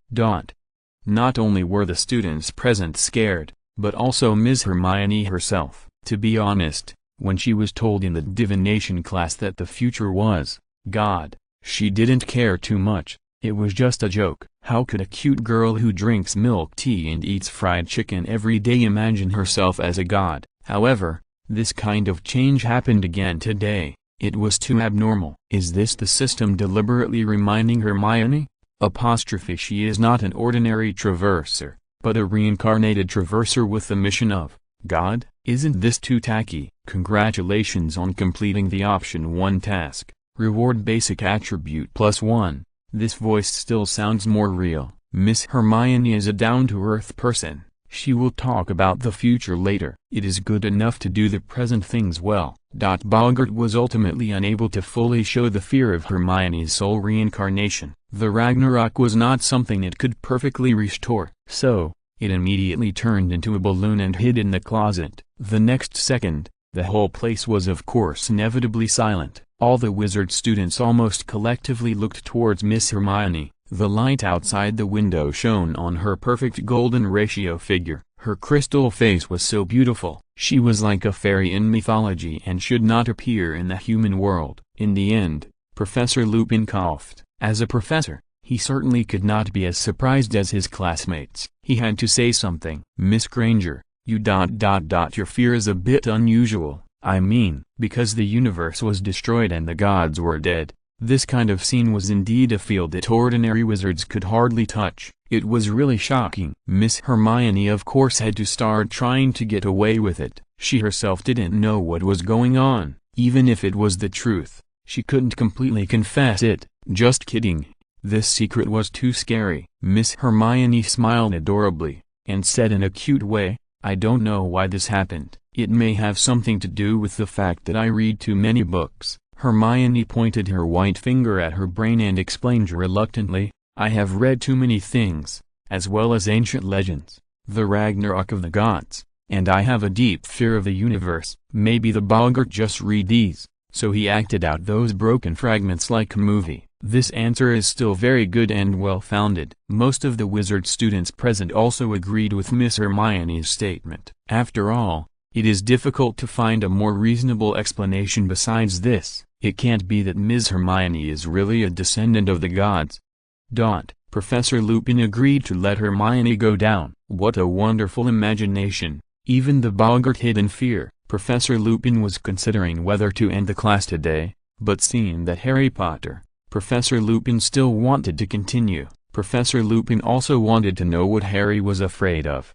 A: Not only were the students present scared, but also Ms. Hermione herself. To be honest, when she was told in the divination class that the future was God, she didn't care too much. It was just a joke. How could a cute girl who drinks milk tea and eats fried chicken every day imagine herself as a god? However, this kind of change happened again today. It was too abnormal. Is this the system deliberately reminding Hermione? She is not an ordinary traverser, but a reincarnated traverser with the mission of God? Isn't this too tacky? Congratulations on completing the option 1 task. Reward basic attribute +1. This voice still sounds more real. Miss Hermione is a down-to-earth person. She will talk about the future later. It is good enough to do the present things well. Boggart was ultimately unable to fully show the fear of Hermione's soul reincarnation. The Ragnarok was not something it could perfectly restore, so it immediately turned into a balloon and hid in the closet. The next second, the whole place was of course inevitably silent. All the wizard students almost collectively looked towards Miss Hermione. The light outside the window shone on her perfect golden ratio figure. Her crystal face was so beautiful. She was like a fairy in mythology and should not appear in the human world. In the end, Professor Lupin coughed. As a professor, he certainly could not be as surprised as his classmates. He had to say something. Miss Granger, your fear is a bit unusual. I mean, because the universe was destroyed and the gods were dead. This kind of scene was indeed a field that ordinary wizards could hardly touch. It was really shocking. Miss Hermione of course had to start trying to get away with it. She herself didn't know what was going on. Even if it was the truth, she couldn't completely confess it. Just kidding. This secret was too scary. Miss Hermione smiled adorably, and said in a cute way, I don't know why this happened. It may have something to do with the fact that I read too many books. Hermione pointed her white finger at her brain and explained reluctantly, I have read too many things, as well as ancient legends, the Ragnarok of the gods, and I have a deep fear of the universe. Maybe the boggart just read these, so he acted out those broken fragments like a movie. This answer is still very good and well-founded. Most of the wizard students present also agreed with Miss Hermione's statement. After all, it is difficult to find a more reasonable explanation besides this. It can't be that Ms. Hermione is really a descendant of the gods. Professor Lupin agreed to let Hermione go down. What a wonderful imagination. Even the boggart hid in fear. Professor Lupin was considering whether to end the class today, but seeing that Harry Potter, Professor Lupin still wanted to continue. Professor Lupin also wanted to know what Harry was afraid of.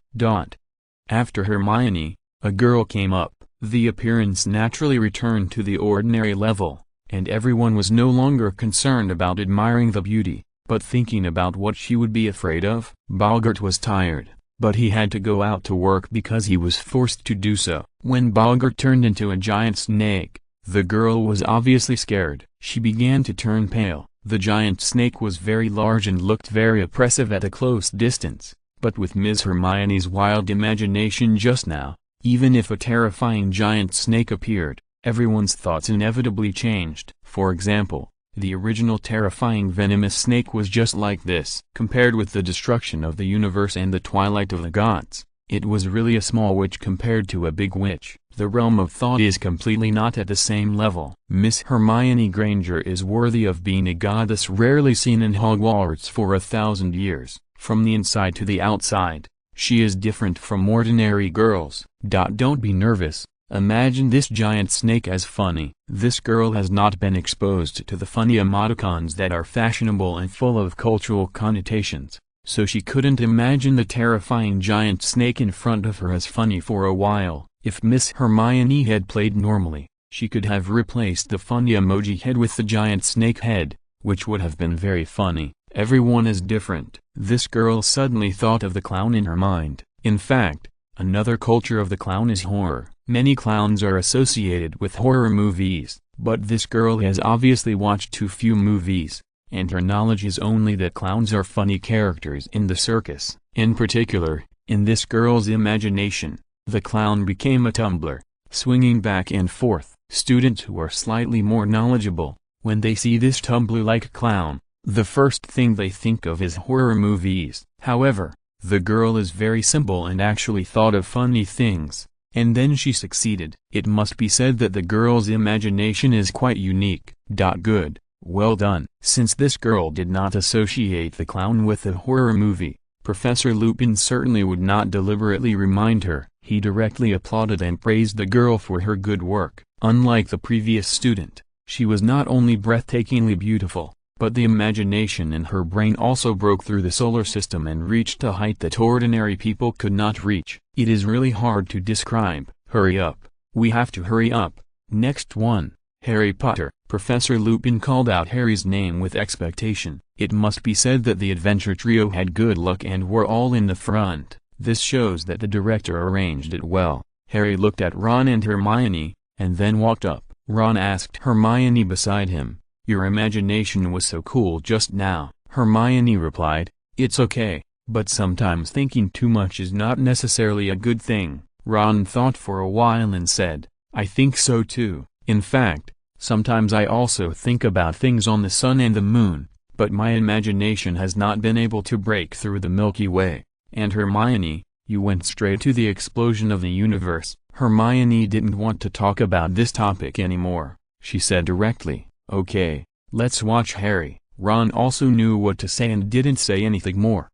A: After Hermione, a girl came up. The appearance naturally returned to the ordinary level, and everyone was no longer concerned about admiring the beauty, but thinking about what she would be afraid of. Boggart was tired, but he had to go out to work because he was forced to do so. When Boggart turned into a giant snake, the girl was obviously scared. She began to turn pale. The giant snake was very large and looked very oppressive at a close distance, but with Ms. Hermione's wild imagination just now, even if a terrifying giant snake appeared, everyone's thoughts inevitably changed. For example, the original terrifying venomous snake was just like this. Compared with the destruction of the universe and the twilight of the gods, it was really a small witch compared to a big witch. The realm of thought is completely not at the same level. Miss Hermione Granger is worthy of being a goddess rarely seen in Hogwarts for 1,000 years. From the inside to the outside, she is different from ordinary girls. Don't be nervous. Imagine this giant snake as funny. This girl has not been exposed to the funny emoticons that are fashionable and full of cultural connotations, so she couldn't imagine the terrifying giant snake in front of her as funny for a while. If Miss Hermione had played normally, she could have replaced the funny emoji head with the giant snake head, which would have been very funny. Everyone is different. This girl suddenly thought of the clown in her mind. In fact, another culture of the clown is horror. Many clowns are associated with horror movies, but this girl has obviously watched too few movies, and her knowledge is only that clowns are funny characters in the circus. In particular, in this girl's imagination, the clown became a tumbler, swinging back and forth. Students who are slightly more knowledgeable, when they see this tumbler-like clown, the first thing they think of is horror movies. However, the girl is very simple and actually thought of funny things, and then she succeeded. It must be said that the girl's imagination is quite unique. Good, well done. Since this girl did not associate the clown with a horror movie, Professor Lupin certainly would not deliberately remind her. He directly applauded and praised the girl for her good work. Unlike the previous student, she was not only breathtakingly beautiful, but the imagination in her brain also broke through the solar system and reached a height that ordinary people could not reach. It is really hard to describe. Hurry up. We have to hurry up. Next one. Harry Potter. Professor Lupin called out Harry's name with expectation. It must be said that the adventure trio had good luck and were all in the front. This shows that the director arranged it well. Harry looked at Ron and Hermione, and then walked up. Ron asked Hermione beside him, "Your imagination was so cool just now." Hermione replied, "It's okay, but sometimes thinking too much is not necessarily a good thing." Ron thought for a while and said, "I think so too. In fact, sometimes I also think about things on the sun and the moon, but my imagination has not been able to break through the Milky Way." And Hermione, you went straight to the explosion of the universe. Hermione didn't want to talk about this topic anymore. She said directly, "Okay, let's watch Harry." Ron also knew what to say and didn't say anything more.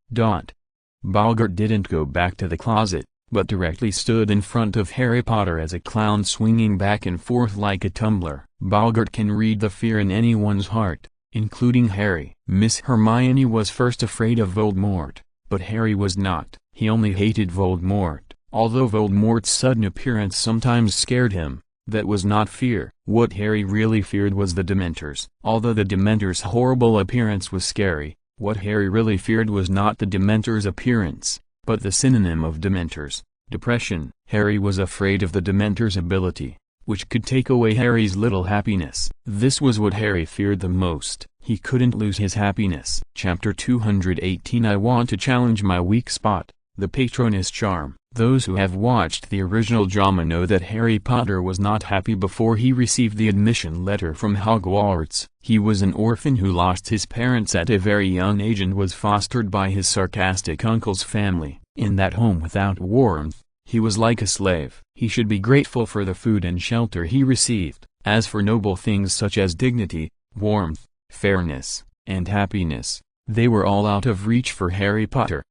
A: Boggart didn't go back to the closet, but directly stood in front of Harry Potter as a clown swinging back and forth like a tumbler. Boggart can read the fear in anyone's heart, including Harry. Miss Hermione was first afraid of Voldemort, but Harry was not. He only hated Voldemort. Although Voldemort's sudden appearance sometimes scared him, that was not fear. What Harry really feared was the Dementors. Although the Dementors' horrible appearance was scary, what Harry really feared was not the Dementors' appearance, but the synonym of Dementors, depression. Harry was afraid of the Dementors' ability, which could take away Harry's little happiness. This was what Harry feared the most. He couldn't lose his happiness. Chapter 218. I want to challenge my weak spot, the Patronus charm. Those who have watched the original drama know that Harry Potter was not happy before he received the admission letter from Hogwarts. He was an orphan who lost his parents at a very young age and was fostered by his sarcastic uncle's family. In that home without warmth, he was like a slave. He should be grateful for the food and shelter he received. As for noble things such as dignity, warmth, fairness, and happiness, they were all out of reach for Harry Potter.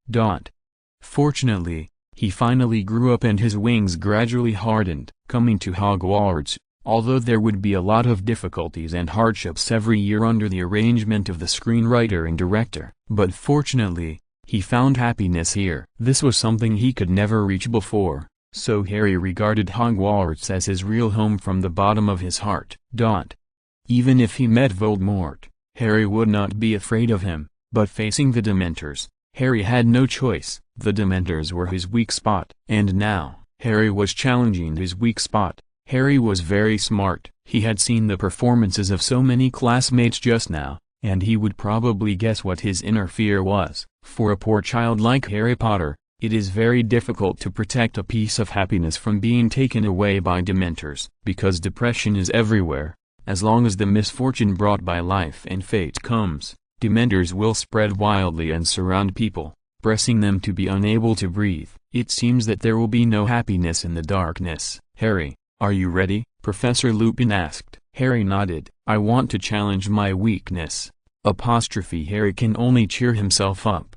A: Fortunately, He finally grew up and his wings gradually hardened, coming to Hogwarts, although there would be a lot of difficulties and hardships every year under the arrangement of the screenwriter and director. But fortunately, he found happiness here. This was something he could never reach before, so Harry regarded Hogwarts as his real home from the bottom of his heart. Even if he met Voldemort, Harry would not be afraid of him, but facing the Dementors, Harry had no choice. The Dementors were his weak spot. And now, Harry was challenging his weak spot. Harry was very smart. He had seen the performances of so many classmates just now, and he would probably guess what his inner fear was. For a poor child like Harry Potter, it is very difficult to protect a piece of happiness from being taken away by Dementors. Because depression is everywhere, as long as the misfortune brought by life and fate comes, Dementors will spread wildly and surround people, pressing them to be unable to breathe. It seems that there will be no happiness in the darkness. Harry, are you ready? Professor Lupin asked. Harry nodded. I want to challenge my weakness. Harry can only cheer himself up.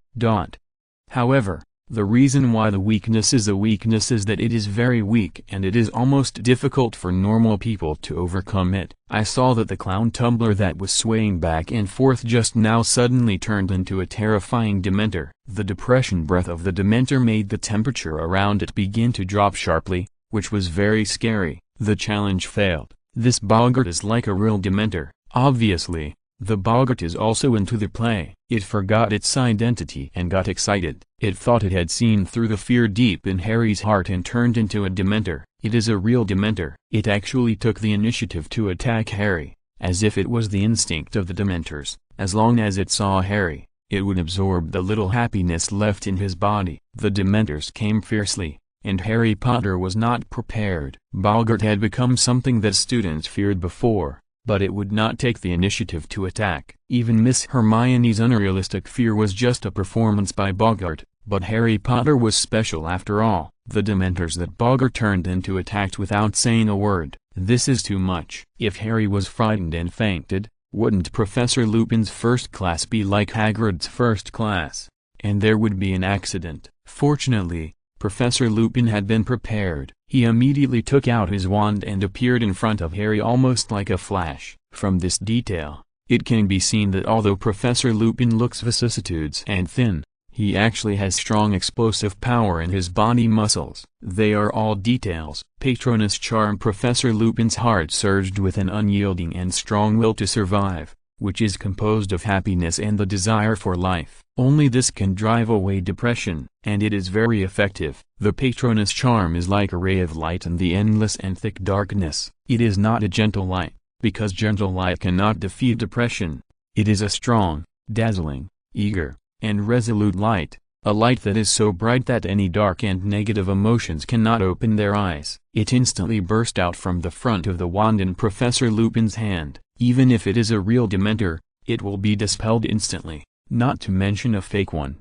A: However, the reason why the weakness is a weakness is that it is very weak and it is almost difficult for normal people to overcome it. I saw that the clown tumbler that was swaying back and forth just now suddenly turned into a terrifying Dementor. The depression breath of the Dementor made the temperature around it begin to drop sharply, which was very scary. The challenge failed. This boggart is like a real Dementor. Obviously, the boggart is also into the play. It forgot its identity and got excited. It thought it had seen through the fear deep in Harry's heart and turned into a Dementor. It is a real Dementor. It actually took the initiative to attack Harry, as if it was the instinct of the Dementors. As long as it saw Harry, it would absorb the little happiness left in his body. The Dementors came fiercely, and Harry Potter was not prepared. Boggart had become something that students feared before, but it would not take the initiative to attack. Even Miss Hermione's unrealistic fear was just a performance by Boggart, but Harry Potter was special after all. The Dementors that Boggart turned into attacked without saying a word. This is too much. If Harry was frightened and fainted, wouldn't Professor Lupin's first class be like Hagrid's first class? And there would be an accident. Fortunately, Professor Lupin had been prepared. He immediately took out his wand and appeared in front of Harry almost like a flash. From this detail, it can be seen that although Professor Lupin looks vicissitudes and thin, he actually has strong explosive power in his body muscles. They are all details. Patronus charm. Professor Lupin's heart surged with an unyielding and strong will to survive, which is composed of happiness and the desire for life. Only this can drive away depression, and it is very effective. The Patronus charm is like a ray of light in the endless and thick darkness. It is not a gentle light, because gentle light cannot defeat depression. It is a strong, dazzling, eager, and resolute light, a light that is so bright that any dark and negative emotions cannot open their eyes. It instantly burst out from the front of the wand in Professor Lupin's hand. Even if it is a real Dementor, it will be dispelled instantly, not to mention a fake one.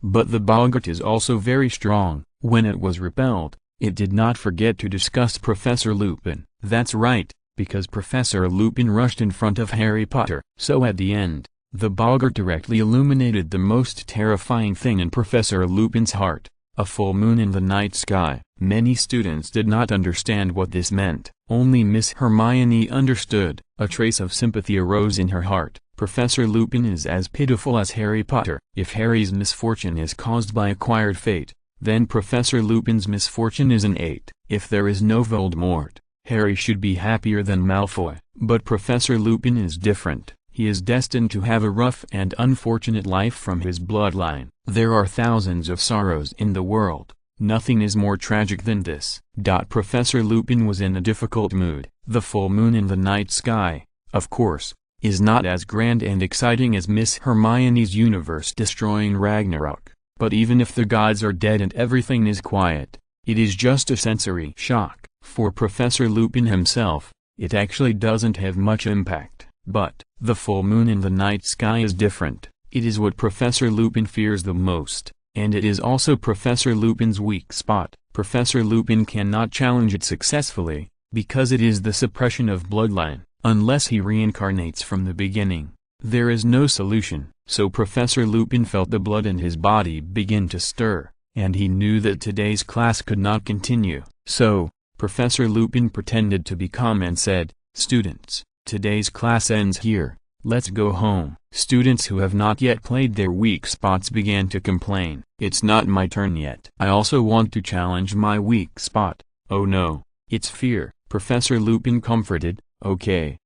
A: But the boggart is also very strong. When it was repelled, it did not forget to discuss Professor Lupin. That's right, because Professor Lupin rushed in front of Harry Potter. So at the end, the boggart directly illuminated the most terrifying thing in Professor Lupin's heart, a full moon in the night sky. Many students did not understand what this meant. Only Miss Hermione understood. A trace of sympathy arose in her heart. Professor Lupin is as pitiful as Harry Potter. If Harry's misfortune is caused by acquired fate, then Professor Lupin's misfortune is innate. If there is no Voldemort, Harry should be happier than Malfoy. But Professor Lupin is different. He is destined to have a rough and unfortunate life from his bloodline. There are thousands of sorrows in the world. Nothing is more tragic than this. Professor Lupin was in a difficult mood. The full moon in the night sky, of course, is not as grand and exciting as Miss Hermione's universe-destroying Ragnarok. But even if the gods are dead and everything is quiet, it is just a sensory shock. For Professor Lupin himself, it actually doesn't have much impact. But the full moon in the night sky is different. It is what Professor Lupin fears the most, and it is also Professor Lupin's weak spot. Professor Lupin cannot challenge it successfully, because it is the suppression of bloodline. Unless he reincarnates from the beginning, there is no solution. So Professor Lupin felt the blood in his body begin to stir, and he knew that today's class could not continue. So, Professor Lupin pretended to be calm and said, "Students, today's class ends here, let's go home." Students who have not yet played their weak spots began to complain. "It's not my turn yet. I also want to challenge my weak spot." "Oh no, it's fear," Professor Lupin comforted. Okay,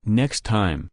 A: next time,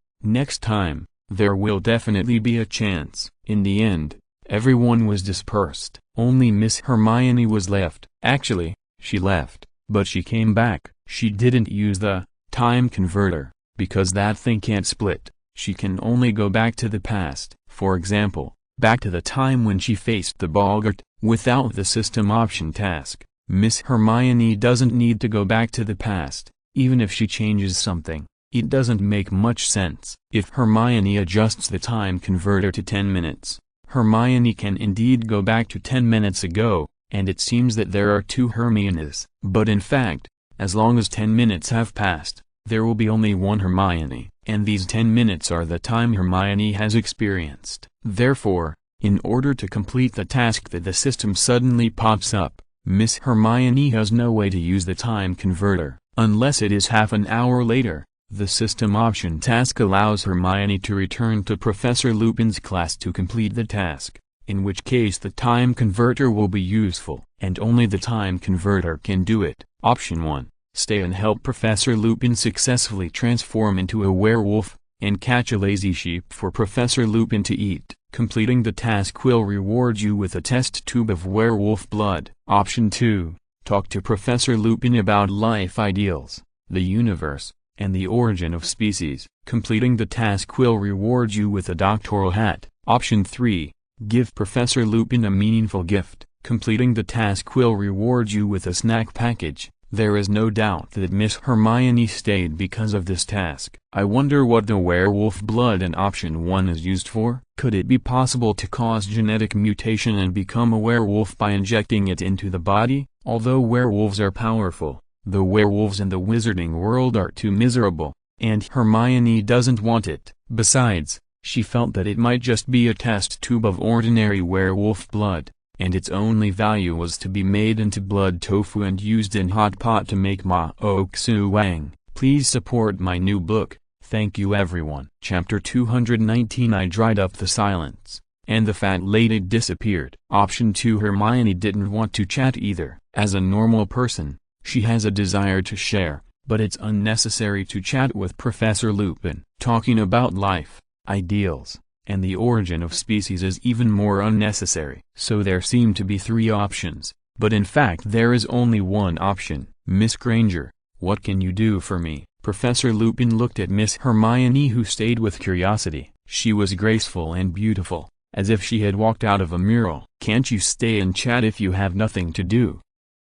A: there will definitely be a chance." In the end, everyone was dispersed. Only Miss Hermione was left. Actually, she left, but she came back. She didn't use the time converter, because that thing can't split. She can only go back to the past. For example, back to the time when she faced the Boggart. Without the system option task, Miss Hermione doesn't need to go back to the past. Even if she changes something, it doesn't make much sense. If Hermione adjusts the time converter to 10 minutes, Hermione can indeed go back to 10 minutes ago, and it seems that there are two Hermiones. But in fact, as long as 10 minutes have passed, there will be only one Hermione, and these 10 minutes are the time Hermione has experienced. Therefore, in order to complete the task that the system suddenly pops up, Miss Hermione has no way to use the time converter, unless it is half an hour later. The system option task allows Hermione to return to Professor Lupin's class to complete the task, in which case the time converter will be useful, and only the time converter can do it. Option 1. Stay and help Professor Lupin successfully transform into a werewolf, and catch a lazy sheep for Professor Lupin to eat. Completing the task will reward you with a test tube of werewolf blood. Option 2. Talk to Professor Lupin about life ideals, the universe, and the origin of species. Completing the task will reward you with a doctoral hat. Option 3. Give Professor Lupin a meaningful gift. Completing the task will reward you with a snack package. There is no doubt that Miss Hermione stayed because of this task. I wonder what the werewolf blood in option 1 is used for? Could it be possible to cause genetic mutation and become a werewolf by injecting it into the body? Although werewolves are powerful, the werewolves in the wizarding world are too miserable, and Hermione doesn't want it. Besides, she felt that it might just be a test tube of ordinary werewolf blood, and its only value was to be made into blood tofu and used in hot pot to make ma oksu wang. Please support my new book. Thank you everyone. Chapter 219. I dried up the silence, and the fat lady disappeared. Option 2. Hermione didn't want to chat either. As a normal person, she has a desire to share, but it's unnecessary to chat with Professor Lupin. Talking about life, ideals, and the origin of species is even more unnecessary. So there seem to be 3 options, but in fact there is only one option. "Miss Granger, what can you do for me?" Professor Lupin looked at Miss Hermione, who stayed with curiosity. She was graceful and beautiful, as if she had walked out of a mural. "Can't you stay and chat if you have nothing to do?"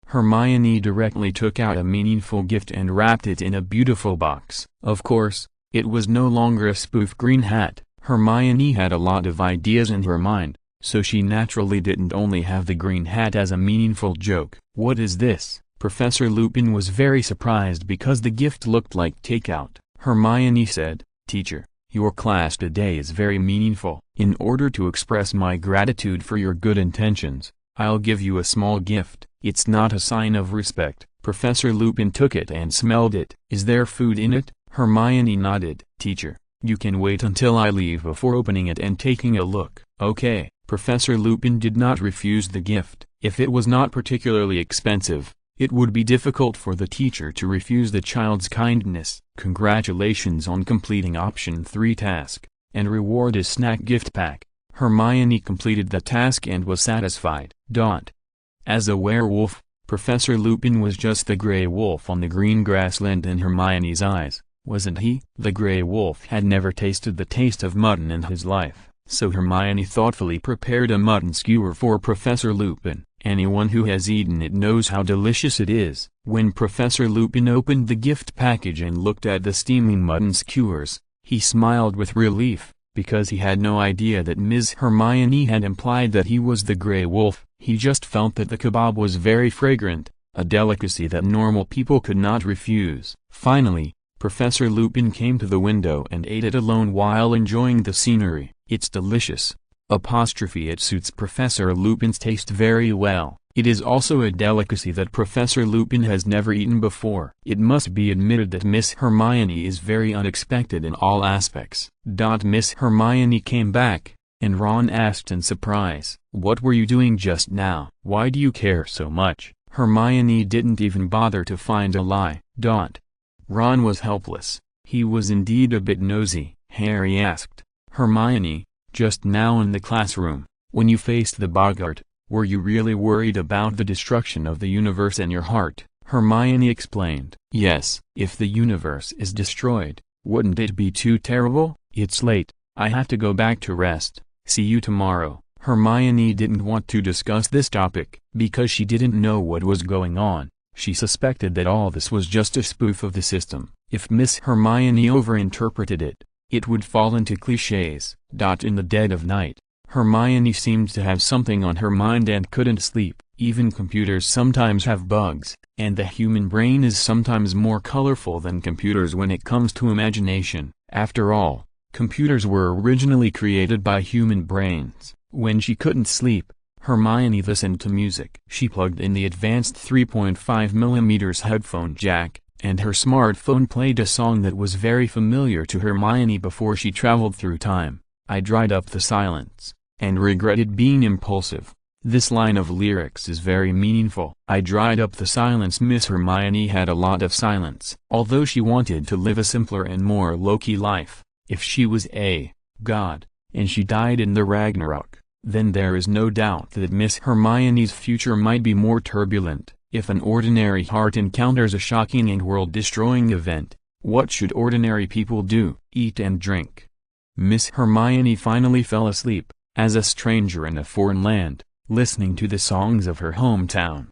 A: Hermione directly took out a meaningful gift and wrapped it in a beautiful box. Of course, it was no longer a spoof green hat. Hermione had a lot of ideas in her mind, so she naturally didn't only have the green hat as a meaningful joke. "What is this?" Professor Lupin was very surprised because the gift looked like takeout. Hermione said, "Teacher, your class today is very meaningful. In order to express my gratitude for your good intentions, I'll give you a small gift. It's not a sign of respect." Professor Lupin took it and smelled it. "Is there food in it?" Hermione nodded. "Teacher, you can wait until I leave before opening it and taking a look." "Okay." Professor Lupin did not refuse the gift. If it was not particularly expensive, it would be difficult for the teacher to refuse the child's kindness. "Congratulations on completing option 3 task, and reward is snack gift pack." Hermione completed the task and was satisfied. As a werewolf, Professor Lupin was just the gray wolf on the green grassland in Hermione's eyes, wasn't he? The gray wolf had never tasted the taste of mutton in his life, so Hermione thoughtfully prepared a mutton skewer for Professor Lupin. Anyone who has eaten it knows how delicious it is. When Professor Lupin opened the gift package and looked at the steaming mutton skewers, he smiled with relief, because he had no idea that Ms. Hermione had implied that he was the gray wolf. He just felt that the kebab was very fragrant, a delicacy that normal people could not refuse. Finally, Professor Lupin came to the window and ate it alone while enjoying the scenery. "It's delicious," Apostrophe it suits Professor Lupin's taste very well. It is also a delicacy that Professor Lupin has never eaten before. It must be admitted that Miss Hermione is very unexpected in all aspects. Miss Hermione came back, and Ron asked in surprise, "What were you doing just now? Why do you care so much?" Hermione didn't even bother to find a lie. Ron was helpless. He was indeed a bit nosy. Harry asked, "Hermione, just now in the classroom, when you faced the Boggart, were you really worried about the destruction of the universe in your heart?" Hermione explained. "Yes. If the universe is destroyed, wouldn't it be too terrible? It's late, I have to go back to rest. See you tomorrow." Hermione didn't want to discuss this topic, because she didn't know what was going on. She suspected that all this was just a spoof of the system. If Miss Hermione overinterpreted it, it would fall into clichés. In the dead of night, Hermione seemed to have something on her mind and couldn't sleep. Even computers sometimes have bugs, and the human brain is sometimes more colorful than computers when it comes to imagination. After all, computers were originally created by human brains. When she couldn't sleep, Hermione listened to music. She plugged in the advanced 3.5mm headphone jack, and her smartphone played a song that was very familiar to Hermione before she traveled through time. "I dried up the silence, and regretted being impulsive." This line of lyrics is very meaningful. I dried up the silence. Miss Hermione had a lot of silence. Although she wanted to live a simpler and more low-key life, if she was a god, and she died in the Ragnarok, then there is no doubt that Miss Hermione's future might be more turbulent. If an ordinary heart encounters a shocking and world-destroying event, what should ordinary people do? Eat and drink. Miss Hermione finally fell asleep, as a stranger in a foreign land, listening to the songs of her hometown.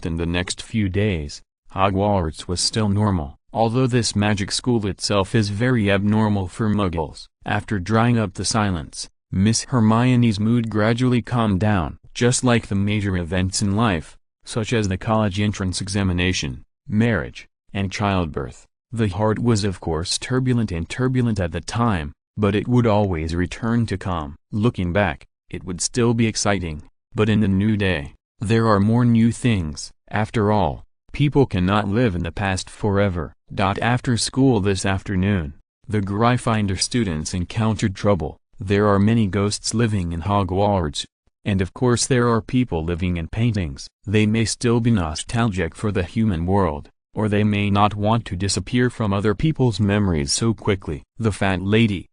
A: In the next few days, Hogwarts was still normal, although this magic school itself is very abnormal for Muggles. After drying up the silence, Miss Hermione's mood gradually calmed down. Just like the major events in life, such as the college entrance examination, marriage, and childbirth, the heart was of course turbulent at the time, but it would always return to calm. Looking back, it would still be exciting, but in the new day, there are more new things. After all, people cannot live in the past forever. After school this afternoon, the Gryffindor students encountered trouble. There are many ghosts living in Hogwarts. And of course there are people living in paintings. They may still be nostalgic for the human world, or they may not want to disappear from other people's memories so quickly. The fat lady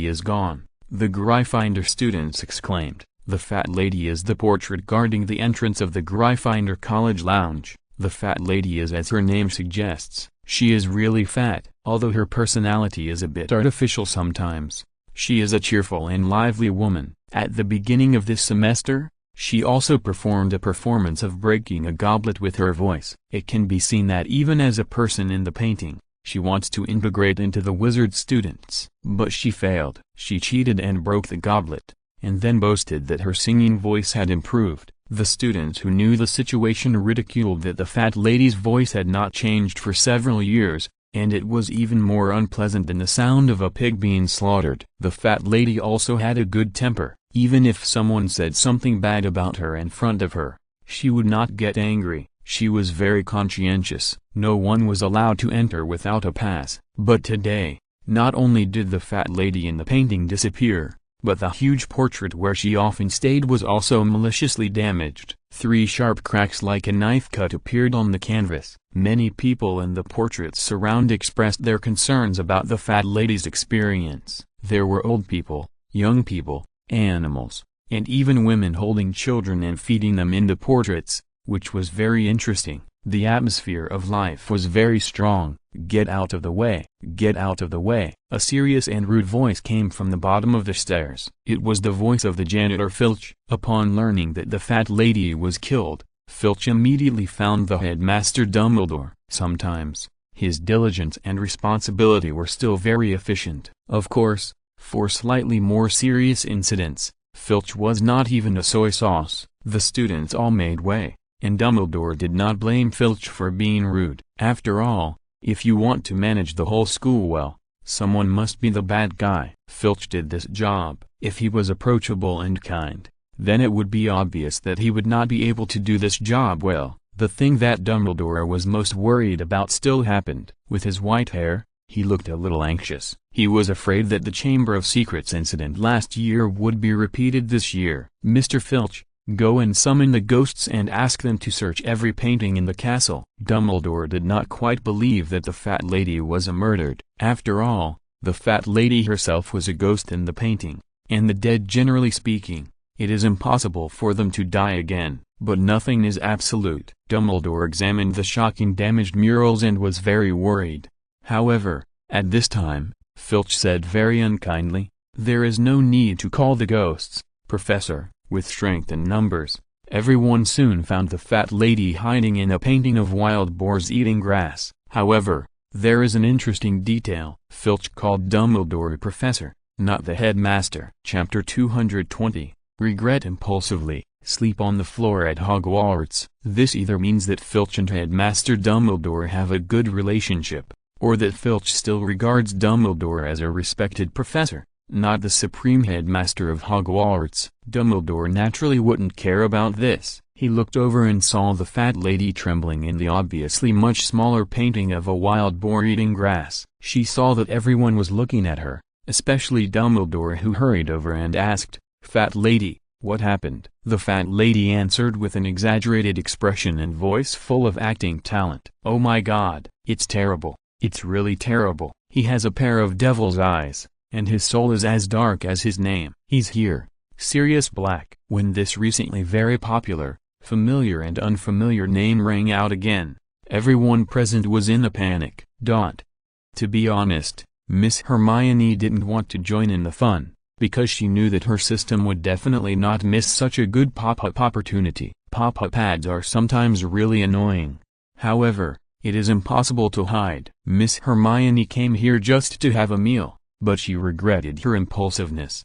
A: is gone, the Gryffindor students exclaimed. The fat lady is the portrait guarding the entrance of the Gryffindor College Lounge. The fat lady is, as her name suggests, she is really fat. Although her personality is a bit artificial sometimes, she is a cheerful and lively woman. At the beginning of this semester, she also performed a performance of breaking a goblet with her voice. It can be seen that even as a person in the painting, she wants to integrate into the wizard students. But she failed. She cheated and broke the goblet, and then boasted that her singing voice had improved. The students who knew the situation ridiculed that the fat lady's voice had not changed for several years, and it was even more unpleasant than the sound of a pig being slaughtered. The fat lady also had a good temper. Even if someone said something bad about her in front of her, she would not get angry. She was very conscientious. No one was allowed to enter without a pass. But today, not only did the fat lady in the painting disappear, but the huge portrait where she often stayed was also maliciously damaged. 3 sharp cracks like a knife cut appeared on the canvas. Many people in the portraits surround expressed their concerns about the fat lady's experience. There were old people, young people, animals, and even women holding children and feeding them in the portraits, which was very interesting. The atmosphere of life was very strong. "Get out of the way, get out of the way." A serious and rude voice came from the bottom of the stairs. It was the voice of the janitor Filch. Upon learning that the fat lady was killed, Filch immediately found the headmaster Dumbledore. Sometimes, his diligence and responsibility were still very efficient. Of course, for slightly more serious incidents, Filch was not even a soy sauce. The students all made way, and Dumbledore did not blame Filch for being rude. After all, if you want to manage the whole school well, Someone must be the bad guy. Filch did this job. If he was approachable and kind, then it would be obvious that he would not be able to do this job well. The thing that Dumbledore was most worried about still happened. With his white hair, he looked a little anxious. He was afraid that the Chamber of Secrets incident last year would be repeated this year. Mr. Filch, go and summon the ghosts and ask them to search every painting in the castle. Dumbledore did not quite believe that the fat lady was murdered. After all, the fat lady herself was a ghost in the painting, and the dead, generally speaking, it is impossible for them to die again. But nothing is absolute. Dumbledore examined the shocking damaged murals and was very worried. However, at this time, Filch said very unkindly, "There is no need to call the ghosts, Professor." With strength and numbers, everyone soon found the fat lady hiding in a painting of wild boars eating grass. However, there is an interesting detail. Filch called Dumbledore Professor, not the headmaster. Chapter 220, Regret impulsively. Sleep on the floor at Hogwarts. This either means that Filch and Headmaster Dumbledore have a good relationship, or that Filch still regards Dumbledore as a respected professor, not the supreme headmaster of Hogwarts. Dumbledore naturally wouldn't care about this. He looked over and saw the fat lady trembling in the obviously much smaller painting of a wild boar eating grass. She saw that everyone was looking at her, especially Dumbledore, who hurried over and asked, "Fat lady, what happened?" The fat lady answered with an exaggerated expression and voice full of acting talent. "Oh my God, it's terrible, it's really terrible. He has a pair of devil's eyes, and his soul is as dark as his name. He's here, Sirius Black." When this recently very popular, familiar and unfamiliar name rang out again, everyone present was in a panic. To be honest, Miss Hermione didn't want to join in the fun, because she knew that her system would definitely not miss such a good pop-up opportunity. Pop-up ads are sometimes really annoying. However, it is impossible to hide. Miss Hermione came here just to have a meal, but she regretted her impulsiveness.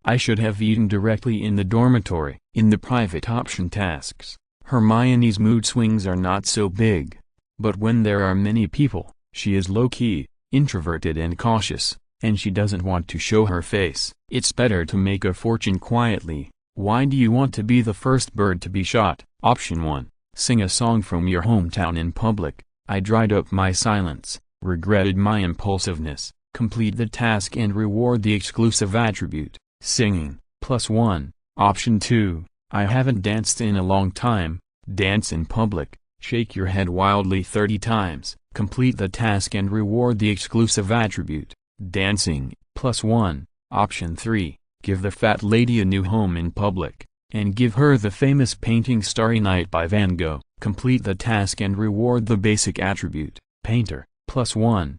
A: I should have eaten directly in the dormitory. In the private option tasks, Hermione's mood swings are not so big. But when there are many people, she is low-key, introverted and cautious, and she doesn't want to show her face. It's better to make a fortune quietly. Why do you want to be the first bird to be shot? Option 1. Sing a song from your hometown in public. I dried up my silence, regretted my impulsiveness. Complete the task and reward the exclusive attribute, singing, +1. Option 2. I haven't danced in a long time. Dance in public. Shake your head wildly 30 times. Complete the task and reward the exclusive attribute, dancing, +1. Option 3. Give the fat lady a new home in public, and give her the famous painting Starry Night by Van Gogh. Complete the task and reward the basic attribute, painter, +1.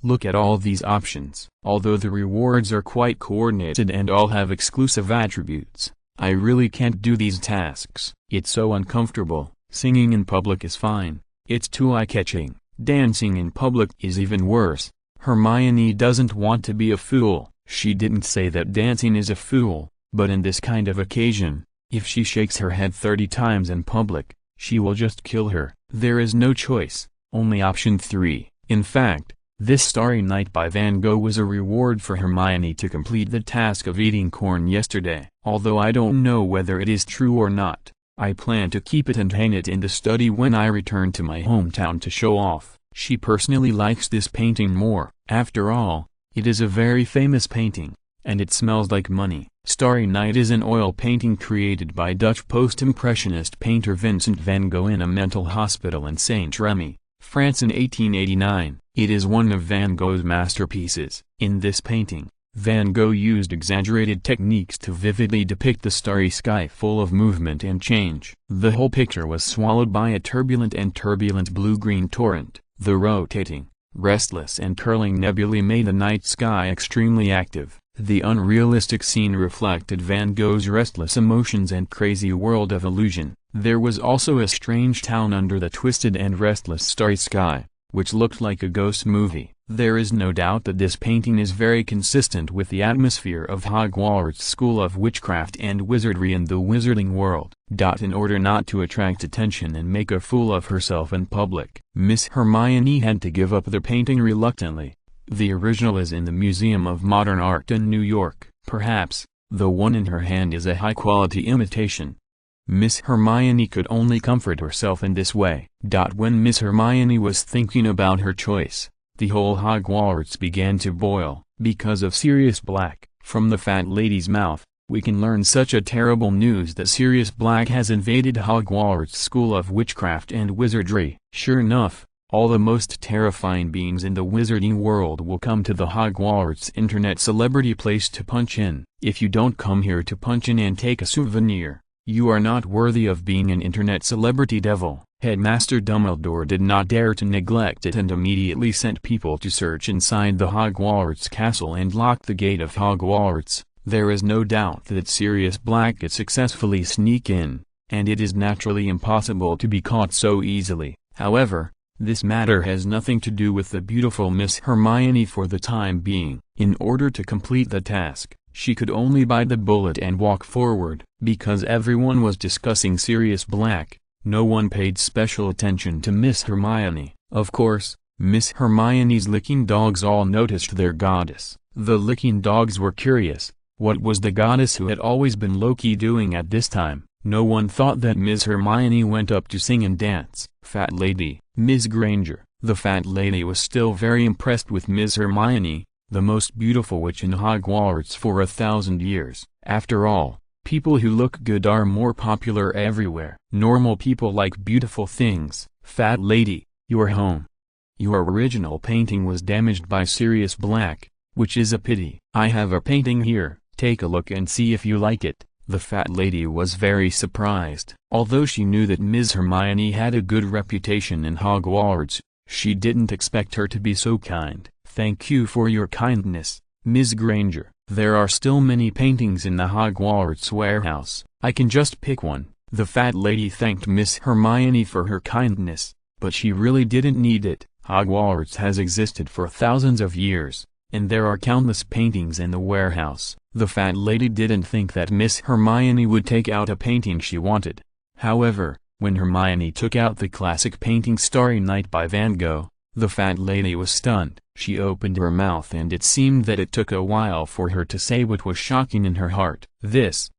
A: Look at all these options. Although the rewards are quite coordinated and all have exclusive attributes, I really can't do these tasks. It's so uncomfortable. Singing in public is fine, it's too eye-catching. Dancing in public is even worse. Hermione doesn't want to be a fool. She didn't say that dancing is a fool, but in this kind of occasion, if she shakes her head 30 times in public, she will just kill her. There is no choice, only option 3. In fact, this Starry Night by Van Gogh was a reward for Hermione to complete the task of eating corn yesterday. Although I don't know whether it is true or not, I plan to keep it and hang it in the study when I return to my hometown to show off. She personally likes this painting more. After all, it is a very famous painting, and it smells like money. Starry Night is an oil painting created by Dutch post-impressionist painter Vincent van Gogh in a mental hospital in Saint-Rémy, France in 1889. It is one of Van Gogh's masterpieces. In this painting, Van Gogh used exaggerated techniques to vividly depict the starry sky full of movement and change. The whole picture was swallowed by a turbulent blue-green torrent. The rotating, restless and curling nebulae made the night sky extremely active. The unrealistic scene reflected Van Gogh's restless emotions and crazy world of illusion. There was also a strange town under the twisted and restless starry sky, which looked like a ghost movie. There is no doubt that this painting is very consistent with the atmosphere of Hogwarts School of Witchcraft and Wizardry in the Wizarding World. In order not to attract attention and make a fool of herself in public, Miss Hermione had to give up the painting reluctantly, The original is in the Museum of Modern Art in New York. Perhaps, the one in her hand is a high-quality imitation. Miss Hermione could only comfort herself in this way. When Miss Hermione was thinking about her choice, the whole Hogwarts began to boil. Because of Sirius Black, from the fat lady's mouth, we can learn such a terrible news that Sirius Black has invaded Hogwarts School of Witchcraft and Wizardry. Sure enough, all the most terrifying beings in the wizarding world will come to the Hogwarts Internet Celebrity Place to punch in. If you don't come here to punch in and take a souvenir, you are not worthy of being an Internet Celebrity Devil. Headmaster Dumbledore did not dare to neglect it and immediately sent people to search inside the Hogwarts castle and lock the gate of Hogwarts. There is no doubt that Sirius Black could successfully sneak in, and it is naturally impossible to be caught so easily. However, this matter has nothing to do with the beautiful Miss Hermione for the time being. In order to complete the task, she could only bite the bullet and walk forward. Because everyone was discussing Sirius Black, no one paid special attention to Miss Hermione. Of course, Miss Hermione's licking dogs all noticed their goddess. The licking dogs were curious. What was the goddess who had always been low-key doing at this time? No one thought that Miss Hermione went up to sing and dance. Fat lady, Miss Granger. The fat lady was still very impressed with Miss Hermione, the most beautiful witch in Hogwarts for 1,000 years. After all, people who look good are more popular everywhere. Normal people like beautiful things. Fat lady, you're home. Your original painting was damaged by Sirius Black, which is a pity. I have a painting here, take a look and see if you like it. The fat lady was very surprised. Although she knew that Ms. Hermione had a good reputation in Hogwarts, she didn't expect her to be so kind. Thank you for your kindness, Ms. Granger. There are still many paintings in the Hogwarts warehouse. I can just pick one. The fat lady thanked Miss Hermione for her kindness, but she really didn't need it. Hogwarts has existed for thousands of years, and there are countless paintings in the warehouse. The fat lady didn't think that Miss Hermione would take out a painting she wanted. However, when Hermione took out the classic painting Starry Night by Van Gogh, the fat lady was stunned. She opened her mouth and it seemed that it took a while for her to say what was shocking in her heart. This,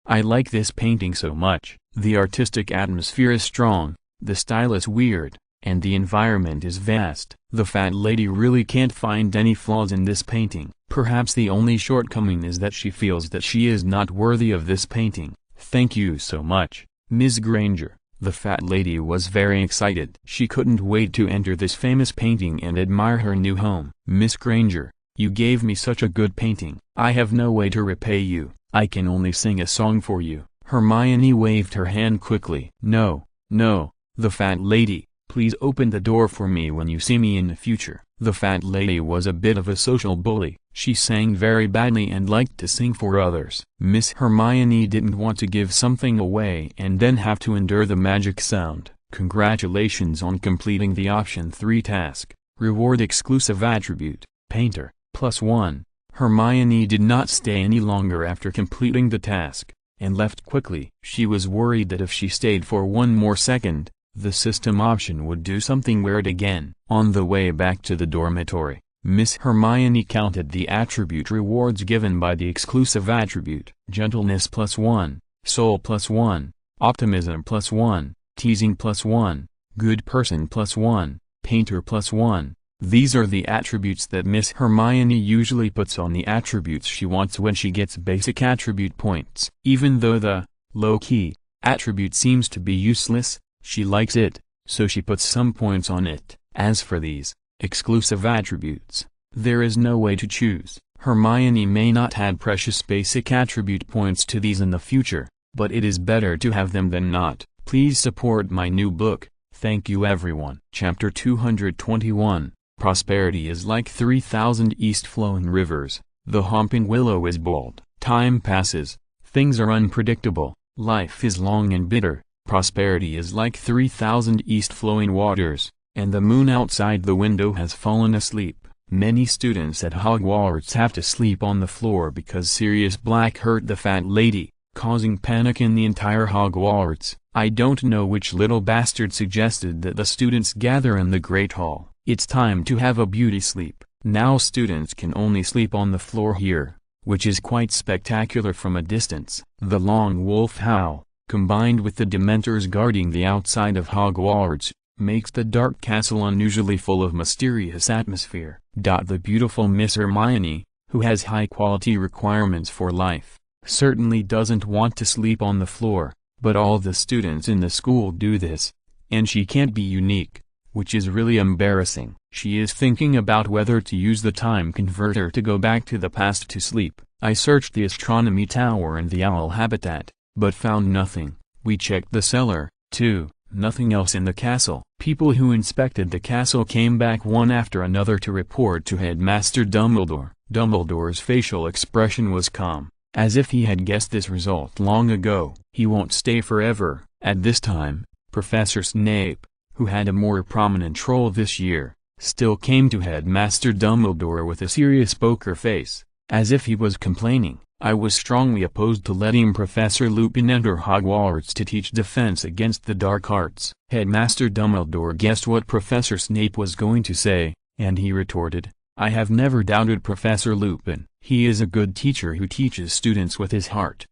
A: I like this painting so much. The artistic atmosphere is strong, the style is weird, and the environment is vast. The fat lady really can't find any flaws in this painting. Perhaps the only shortcoming is that she feels that she is not worthy of this painting. Thank you so much, Ms. Granger. The fat lady was very excited. She couldn't wait to enter this famous painting and admire her new home. Miss Granger, you gave me such a good painting. I have no way to repay you. I can only sing a song for you. Hermione waved her hand quickly. No, the fat lady, please open the door for me when you see me in the future. The fat lady was a bit of a social bully. She sang very badly and liked to sing for others. Miss Hermione didn't want to give something away and then have to endure the magic sound. Congratulations on completing the Option 3 task. Reward exclusive attribute, Painter, +1. Hermione did not stay any longer after completing the task, and left quickly. She was worried that if she stayed for one more second, the system option would do something weird again. On the way back to the dormitory, Miss Hermione counted the attribute rewards given by the exclusive attribute. Gentleness +1, Soul +1, Optimism +1, Teasing +1, Good Person +1, Painter +1. These are the attributes that Miss Hermione usually puts on the attributes she wants when she gets basic attribute points. Even though the low-key attribute seems to be useless, she likes it, so she puts some points on it. As for these exclusive attributes, there is no way to choose. Hermione may not add precious basic attribute points to these in the future, but it is better to have them than not. Please support my new book. Thank you everyone. Chapter 221, Prosperity is like 3,000 east-flowing rivers. The hopping willow is bold. Time passes. Things are unpredictable. Life is long and bitter. Prosperity is like 3,000 east-flowing waters, and the moon outside the window has fallen asleep. Many students at Hogwarts have to sleep on the floor because Sirius Black hurt the fat lady, causing panic in the entire Hogwarts. I don't know which little bastard suggested that the students gather in the Great Hall. It's time to have a beauty sleep. Now students can only sleep on the floor here, which is quite spectacular from a distance. The long wolf howl, combined with the Dementors guarding the outside of Hogwarts, makes the dark castle unusually full of mysterious atmosphere. The beautiful Miss Hermione, who has high-quality requirements for life, certainly doesn't want to sleep on the floor, but all the students in the school do this, and she can't be unique, which is really embarrassing. She is thinking about whether to use the time converter to go back to the past to sleep. I searched the astronomy tower and the owl habitat, but found nothing. We checked the cellar, too, nothing else in the castle. People who inspected the castle came back one after another to report to Headmaster Dumbledore. Dumbledore's facial expression was calm, as if he had guessed this result long ago. He won't stay forever. At this time, Professor Snape, who had a more prominent role this year, still came to Headmaster Dumbledore with a serious poker face, as if he was complaining. I was strongly opposed to letting Professor Lupin enter Hogwarts to teach defense against the dark arts. Headmaster Dumbledore guessed what Professor Snape was going to say, and he retorted, "I have never doubted Professor Lupin. He is a good teacher who teaches students with his heart."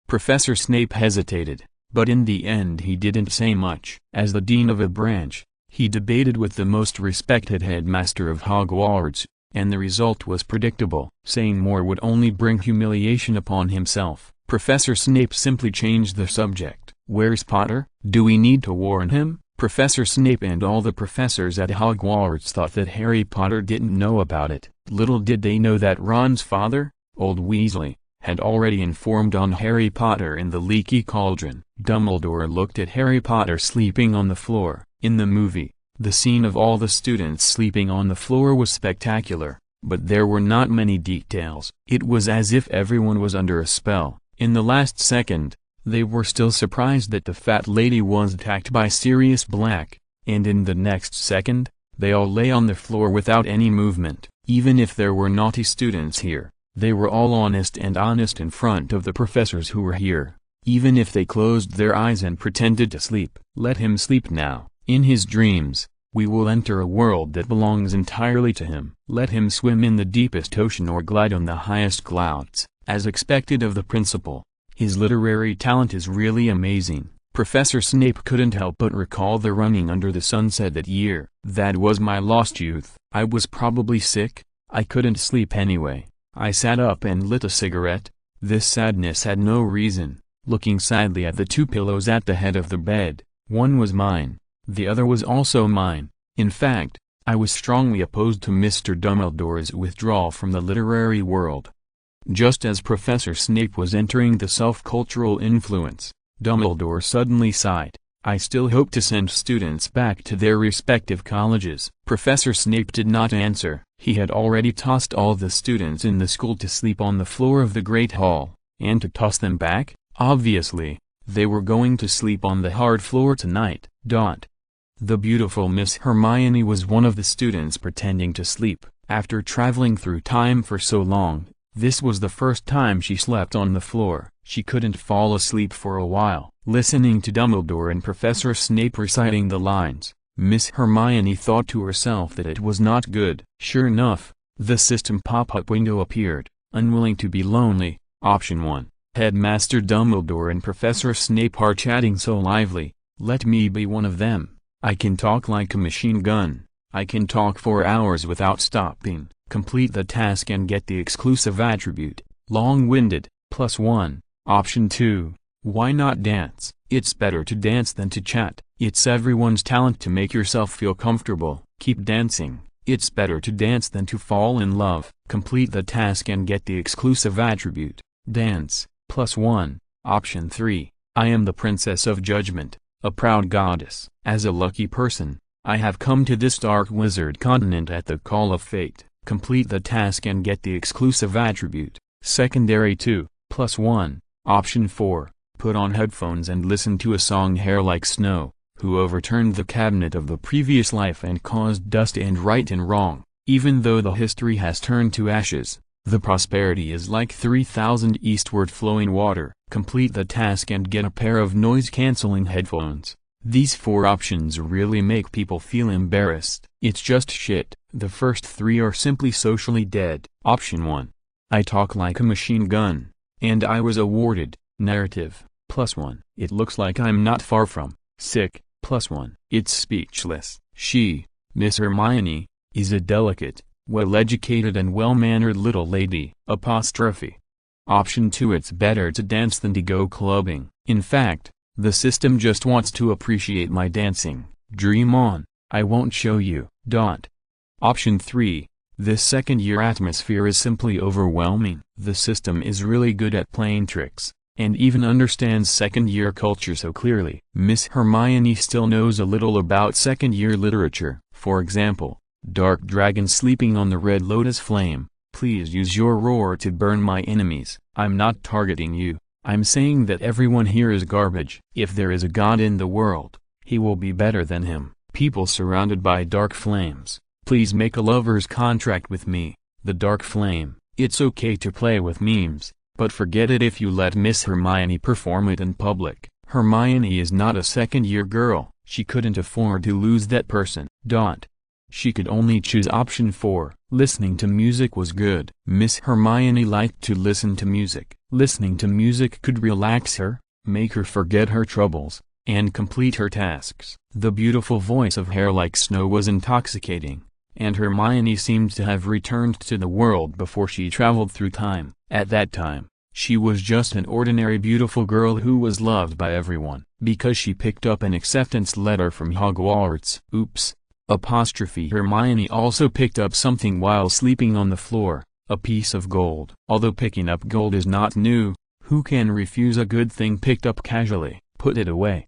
A: Professor Snape hesitated, but in the end he didn't say much. As the dean of a branch, he debated with the most respected headmaster of Hogwarts, and the result was predictable. Saying more would only bring humiliation upon himself. Professor Snape simply changed the subject. "Where's Potter? Do we need to warn him?" Professor Snape and all the professors at Hogwarts thought that Harry Potter didn't know about it. Little did they know that Ron's father, old Weasley, had already informed on Harry Potter in the Leaky Cauldron. Dumbledore looked at Harry Potter sleeping on the floor. In the movie, the scene of all the students sleeping on the floor was spectacular, but there were not many details. It was as if everyone was under a spell. In the last second, they were still surprised that the fat lady was attacked by Sirius Black, and in the next second, they all lay on the floor without any movement. Even if there were naughty students here, they were all honest in front of the professors who were here, even if they closed their eyes and pretended to sleep. Let him sleep now. In his dreams, we will enter a world that belongs entirely to him. Let him swim in the deepest ocean or glide on the highest clouds. As expected of the principal, his literary talent is really amazing. Professor Snape couldn't help but recall the running under the sunset that year. That was my lost youth. I was probably sick. I couldn't sleep anyway. I sat up and lit a cigarette. This sadness had no reason. Looking sadly at the two pillows at the head of the bed, one was mine. The other was also mine. In fact, I was strongly opposed to Mr. Dumbledore's withdrawal from the literary world. Just as Professor Snape was entering the self-cultural influence, Dumbledore suddenly sighed. "I still hope to send students back to their respective colleges." Professor Snape did not answer. He had already tossed all the students in the school to sleep on the floor of the Great Hall, and to toss them back, obviously, they were going to sleep on the hard floor tonight. The beautiful Miss Hermione was one of the students pretending to sleep. After traveling through time for so long, this was the first time she slept on the floor. She couldn't fall asleep for a while. Listening to Dumbledore and Professor Snape reciting the lines, Miss Hermione thought to herself that it was not good. Sure enough, the system pop-up window appeared. Unwilling to be lonely, option 1. Headmaster Dumbledore and Professor Snape are chatting so lively. Let me be one of them. I can talk like a machine gun. I can talk for hours without stopping. Complete the task and get the exclusive attribute. Long-winded, +1. Option 2. Why not dance? It's better to dance than to chat. It's everyone's talent to make yourself feel comfortable. Keep dancing. It's better to dance than to fall in love. Complete the task and get the exclusive attribute. Dance, +1. Option 3. I am the Princess of Judgment, a proud goddess. As a lucky person, I have come to this dark wizard continent at the call of fate. Complete the task and get the exclusive attribute. Secondary 2, +1. Option 4. Put on headphones and listen to a song Hair Like Snow, who overturned the cabinet of the previous life and caused dust and right and wrong. Even though the history has turned to ashes, the prosperity is like 3,000 eastward flowing water. Complete the task and get a pair of noise-canceling headphones. These 4 options really make people feel embarrassed. It's just shit. The first 3 are simply socially dead. Option 1. I talk like a machine gun. And I was awarded, narrative, +1. It looks like I'm not far from, sick, +1. It's speechless. She, Miss Hermione, is a delicate, well-educated and well-mannered little lady, apostrophe. Option 2. It's better to dance than to go clubbing. In fact, the system just wants to appreciate my dancing. Dream on, I won't show you. Option 3. This second-year atmosphere is simply overwhelming. The system is really good at playing tricks, and even understands second-year culture so clearly. Miss Hermione still knows a little about second-year literature. For example, dark dragon sleeping on the red lotus flame. Please use your roar to burn my enemies. I'm not targeting you. I'm saying that everyone here is garbage. If there is a god in the world, he will be better than him. People surrounded by dark flames. Please make a lover's contract with me, the dark flame. It's okay to play with memes, but forget it if you let Miss Hermione perform it in public. Hermione is not a second-year girl. She couldn't afford to lose that person. She could only choose option 4. Listening to music was good. Miss Hermione liked to listen to music. Listening to music could relax her, make her forget her troubles, and complete her tasks. The beautiful voice of Hair Like Snow was intoxicating, and Hermione seemed to have returned to the world before she traveled through time. At that time, she was just an ordinary beautiful girl who was loved by everyone, because she picked up an acceptance letter from Hogwarts. Oops. Hermione also picked up something while sleeping on the floor, a piece of gold. Although picking up gold is not new, who can refuse a good thing picked up casually? Put it away.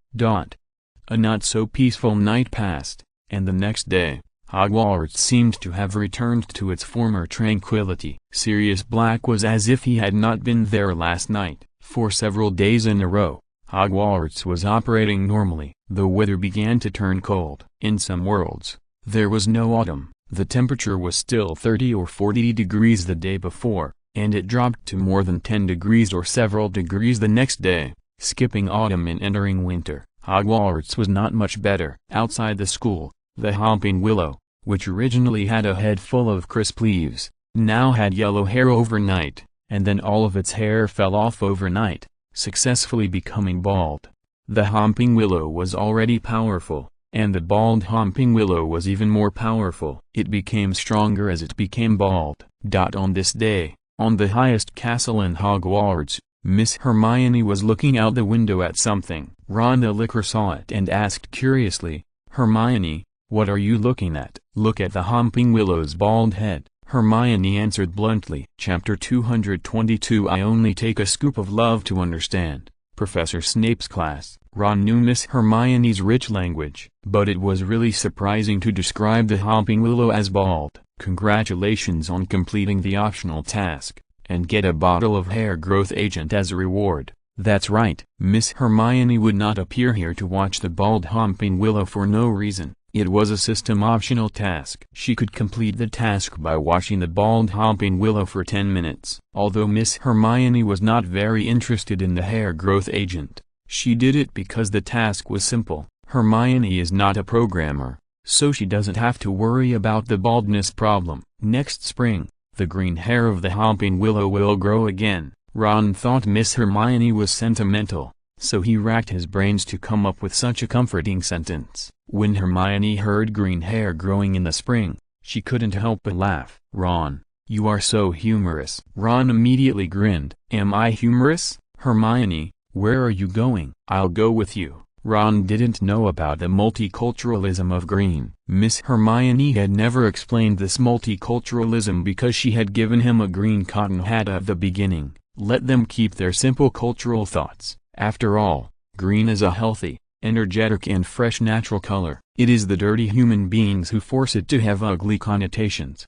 A: A not-so-peaceful night passed, and the next day, Hogwarts seemed to have returned to its former tranquility. Sirius Black was as if he had not been there last night. For several days in a row, Hogwarts was operating normally. The weather began to turn cold. In some worlds, there was no autumn. The temperature was still 30 or 40 degrees the day before, and it dropped to more than 10 degrees or several degrees the next day, skipping autumn and entering winter. Hogwarts was not much better. Outside the school, the Hopping Willow, which originally had a head full of crisp leaves, now had yellow hair overnight, and then all of its hair fell off overnight, successfully becoming bald. The Hopping Willow was already powerful, and the bald Hopping Willow was even more powerful. It became stronger as it became bald. On this day, on the highest castle in Hogwarts, Miss Hermione was looking out the window at something. Ron the Licker saw it and asked curiously, "Hermione, what are you looking at?" "Look at the Hopping Willow's bald head," Hermione answered bluntly. Chapter 222 I only take a scoop of love to understand. Professor Snape's class. Ron knew Miss Hermione's rich language, but it was really surprising to describe the Hopping Willow as bald. Congratulations on completing the optional task, and get a bottle of hair growth agent as a reward. That's right. Miss Hermione would not appear here to watch the bald Hopping Willow for no reason. It was a system-optional task. She could complete the task by watching the bald Hopping Willow for 10 minutes. Although Miss Hermione was not very interested in the hair growth agent, she did it because the task was simple. Hermione is not a programmer, so she doesn't have to worry about the baldness problem. Next spring, the green hair of the Hopping Willow will grow again. Ron thought Miss Hermione was sentimental, so he racked his brains to come up with such a comforting sentence. When Hermione heard green hair growing in the spring, she couldn't help but laugh. "Ron, you are so humorous." Ron immediately grinned. "Am I humorous? Hermione, where are you going?" "I'll go with you." Ron didn't know about the multiculturalism of green. Miss Hermione had never explained this multiculturalism because she had given him a green cotton hat at the beginning. Let them keep their simple cultural thoughts. After all, green is a healthy, energetic and fresh natural color. It is the dirty human beings who force it to have ugly connotations.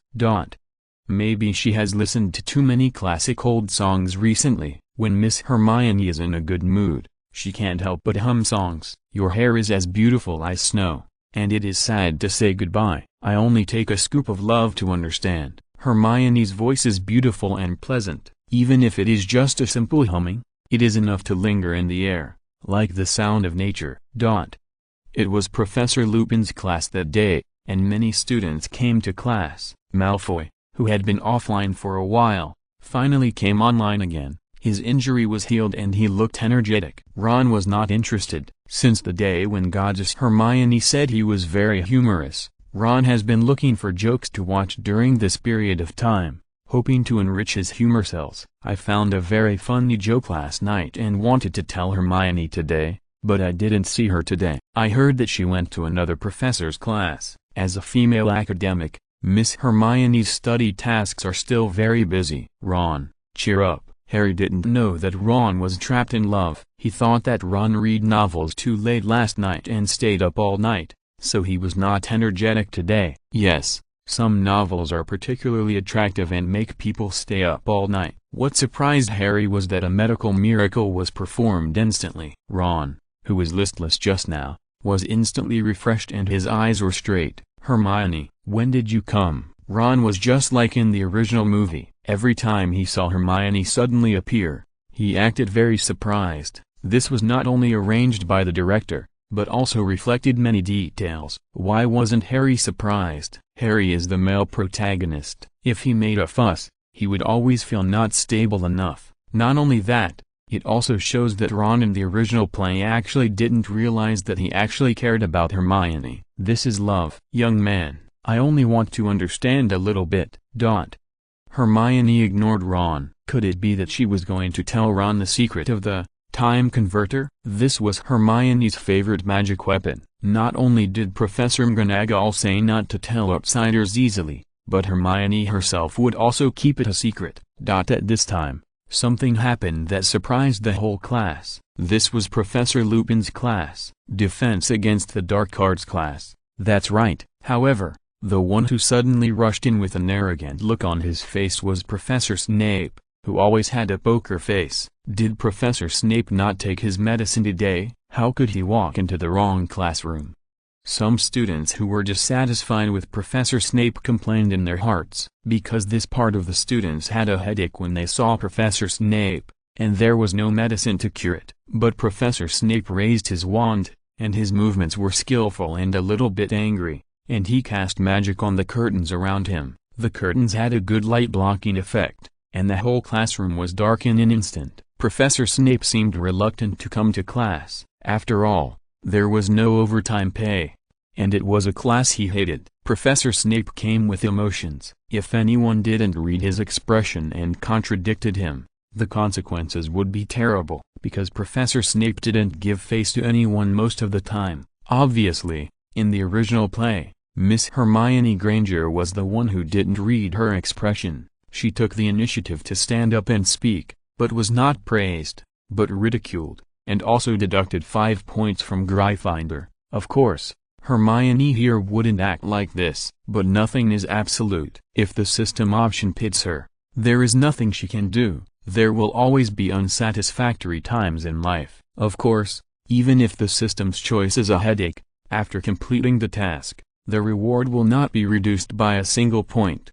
A: Maybe she has listened to too many classic old songs recently. When Miss Hermione is in a good mood, she can't help but hum songs. "Your hair is as beautiful as snow, and it is sad to say goodbye. I only take a scoop of love to understand." Hermione's voice is beautiful and pleasant. Even if it is just a simple humming, it is enough to linger in the air, like the sound of nature. It was Professor Lupin's class that day, and many students came to class. Malfoy, who had been offline for a while, finally came online again. His injury was healed and he looked energetic. Ron was not interested. Since the day when Goddess Hermione said he was very humorous, Ron has been looking for jokes to watch during this period of time, hoping to enrich his humor cells. I found a very funny joke last night and wanted to tell Hermione today, but I didn't see her today. I heard that she went to another professor's class. As a female academic, Miss Hermione's study tasks are still very busy. Ron, cheer up. Harry didn't know that Ron was trapped in love. He thought that Ron read novels too late last night and stayed up all night, so he was not energetic today. Yes, some novels are particularly attractive and make people stay up all night. What surprised Harry was that a medical miracle was performed instantly. Ron, who was listless just now, was instantly refreshed and his eyes were straight. Hermione, when did you come? Ron was just like in the original movie. Every time he saw Hermione suddenly appear, he acted very surprised. This was not only arranged by the director, but also reflected many details. Why wasn't Harry surprised? Harry is the male protagonist. If he made a fuss, he would always feel not stable enough. Not only that, it also shows that Ron in the original play actually didn't realize that he actually cared about Hermione. This is love. Young man, I only want to understand a little bit. Hermione ignored Ron. Could it be that she was going to tell Ron the secret of the time converter? This was Hermione's favorite magic weapon. Not only did Professor McGonagall say not to tell outsiders easily, but Hermione herself would also keep it a secret. At this time, something happened that surprised the whole class. This was Professor Lupin's class. Defense against the Dark Arts class. That's right. However, the one who suddenly rushed in with an arrogant look on his face was Professor Snape, who always had a poker face. Did Professor Snape not take his medicine today? How could he walk into the wrong classroom? Some students who were dissatisfied with Professor Snape complained in their hearts, because this part of the students had a headache when they saw Professor Snape, and there was no medicine to cure it. But Professor Snape raised his wand, and his movements were skillful and a little bit angry, and he cast magic on the curtains around him. The curtains had a good light-blocking effect, and the whole classroom was dark in an instant. Professor Snape seemed reluctant to come to class. After all, there was no overtime pay, and it was a class he hated. Professor Snape came with emotions. If anyone didn't read his expression and contradicted him, the consequences would be terrible, because Professor Snape didn't give face to anyone most of the time. Obviously, in the original play, Miss Hermione Granger was the one who didn't read her expression. She took the initiative to stand up and speak, but was not praised, but ridiculed, and also deducted 5 points from Gryffindor. Of course, Hermione here wouldn't act like this, but nothing is absolute. If the system option pits her, there is nothing she can do. There will always be unsatisfactory times in life. Of course, even if the system's choice is a headache, after completing the task, the reward will not be reduced by a single point.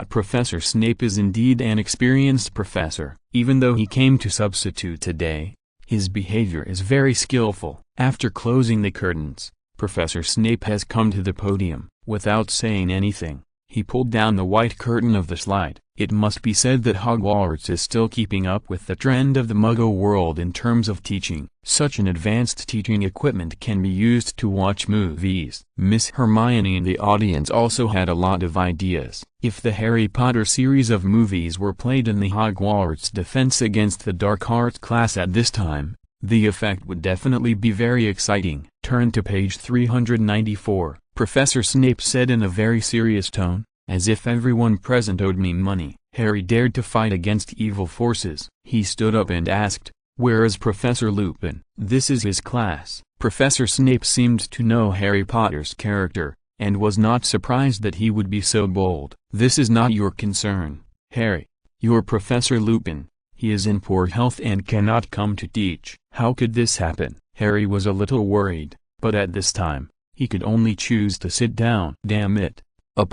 A: Professor Snape is indeed an experienced professor. Even though he came to substitute today, his behavior is very skillful. After closing the curtains, Professor Snape has come to the podium. Without saying anything, he pulled down the white curtain of the slide. It must be said that Hogwarts is still keeping up with the trend of the Muggle world in terms of teaching. Such an advanced teaching equipment can be used to watch movies. Miss Hermione and the audience also had a lot of ideas. If the Harry Potter series of movies were played in the Hogwarts Defense Against the Dark Arts class at this time, the effect would definitely be very exciting. Turn to page 394. Professor Snape said in a very serious tone, as if everyone present owed me money. Harry dared to fight against evil forces. He stood up and asked, "Where is Professor Lupin?" "This is his class." Professor Snape seemed to know Harry Potter's character, and was not surprised that he would be so bold. "This is not your concern, Harry. Your Professor Lupin, he is in poor health and cannot come to teach." How could this happen? Harry was a little worried, but at this time, he could only choose to sit down. "Damn it." A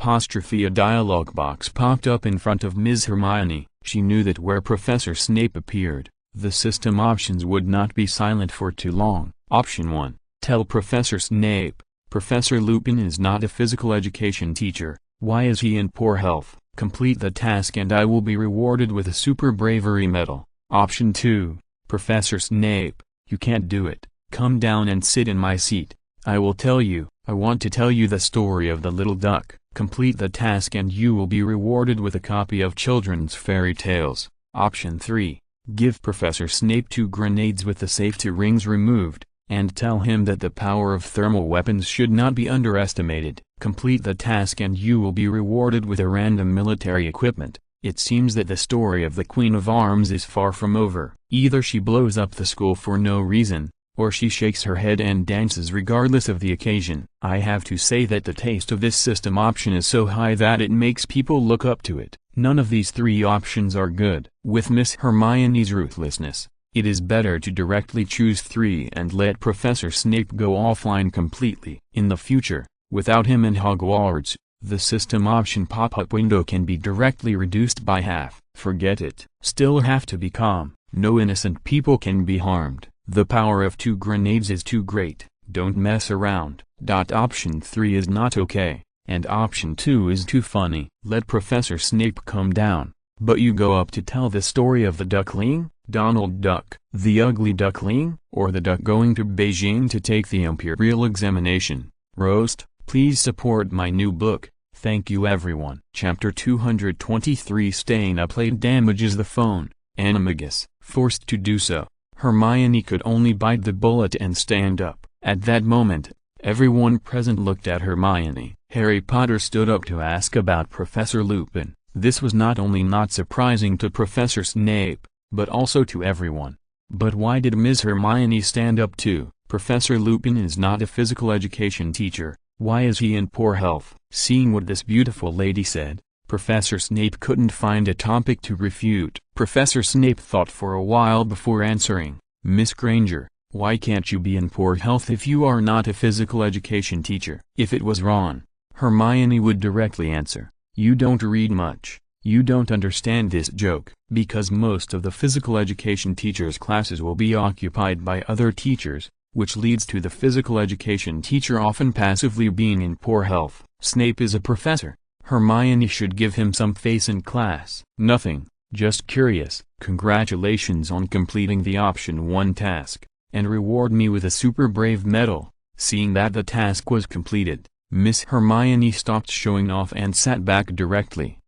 A: dialog box popped up in front of Ms. Hermione. She knew that where Professor Snape appeared, the system options would not be silent for too long. Option 1. Tell Professor Snape, Professor Lupin is not a physical education teacher. Why is he in poor health? Complete the task and I will be rewarded with a super bravery medal. Option 2. Professor Snape, you can't do it. Come down and sit in my seat. I will tell you. I want to tell you the story of the little duck. Complete the task and you will be rewarded with a copy of children's fairy tales. Option 3. Give Professor Snape 2 grenades with the safety rings removed, and tell him that the power of thermal weapons should not be underestimated. Complete the task and you will be rewarded with a random military equipment. It seems that the story of the Queen of Arms is far from over. Either she blows up the school for no reason, or she shakes her head and dances regardless of the occasion. I have to say that the taste of this system option is so high that it makes people look up to it. None of these 3 options are good. With Miss Hermione's ruthlessness, it is better to directly choose 3 and let Professor Snape go offline completely. In the future, without him in Hogwarts, the system option pop-up window can be directly reduced by half. Forget it. Still have to be calm. No innocent people can be harmed. The power of 2 grenades is too great. Don't mess around. Option 3 is not okay, and option 2 is too funny. Let Professor Snape come down. But you go up to tell the story of the duckling, Donald Duck, the ugly duckling, or the duck going to Beijing to take the imperial examination. Roast, please support my new book. Thank you everyone. Chapter 223 Staying up late damages the phone. Animagus, forced to do so. Hermione could only bite the bullet and stand up. At that moment, everyone present looked at Hermione. Harry Potter stood up to ask about Professor Lupin. This was not only not surprising to Professor Snape, but also to everyone. But why did Ms. Hermione stand up too? Professor Lupin is not a physical education teacher. Why is he in poor health? Seeing what this beautiful lady said, Professor Snape couldn't find a topic to refute. Professor Snape thought for a while before answering. Miss Granger, why can't you be in poor health if you are not a physical education teacher? If it was Ron, Hermione would directly answer, you don't read much. You don't understand this joke. Because most of the physical education teachers' classes will be occupied by other teachers, which leads to the physical education teacher often passively being in poor health. Snape is a professor. Hermione should give him some face in class. Nothing, just curious. Congratulations on completing the option 1 task, and reward me with a super brave medal. Seeing that the task was completed, Miss Hermione stopped showing off and sat back directly.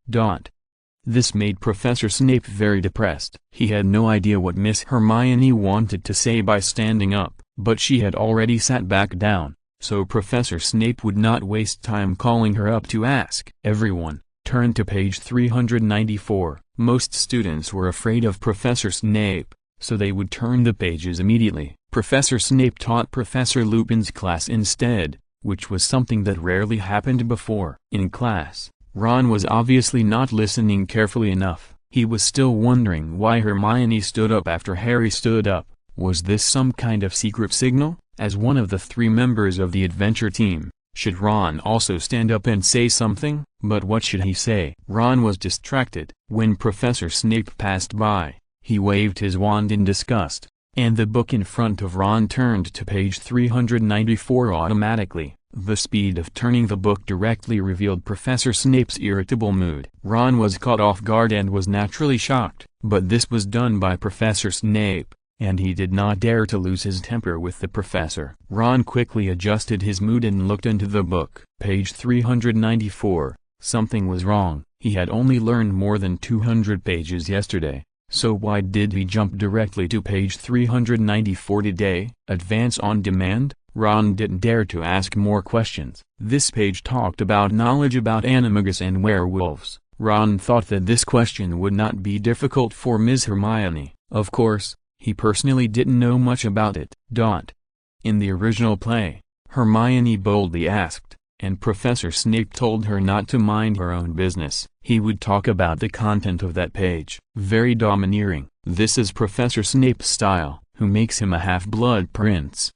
A: This made Professor Snape very depressed. He had no idea what Miss Hermione wanted to say by standing up, but she had already sat back down. So Professor Snape would not waste time calling her up to ask. Everyone, turn to page 394. Most students were afraid of Professor Snape, so they would turn the pages immediately. Professor Snape taught Professor Lupin's class instead, which was something that rarely happened before. In class, Ron was obviously not listening carefully enough. He was still wondering why Hermione stood up after Harry stood up. Was this some kind of secret signal? As one of the 3 members of the adventure team, should Ron also stand up and say something? But what should he say? Ron was distracted. When Professor Snape passed by, he waved his wand in disgust, and the book in front of Ron turned to page 394 automatically. The speed of turning the book directly revealed Professor Snape's irritable mood. Ron was caught off guard and was naturally shocked, but this was done by Professor Snape, and he did not dare to lose his temper with the professor. Ron quickly adjusted his mood and looked into the book. Page 394. Something was wrong. He had only learned more than 200 pages yesterday, so why did he jump directly to page 394 today? Advance on demand? Ron didn't dare to ask more questions. This page talked about knowledge about animagus and werewolves. Ron thought that this question would not be difficult for Ms. Hermione. Of course, he personally didn't know much about it. In the original play, Hermione boldly asked, and Professor Snape told her not to mind her own business. He would talk about the content of that page. Very domineering. This is Professor Snape's style, who makes him a half-blood prince.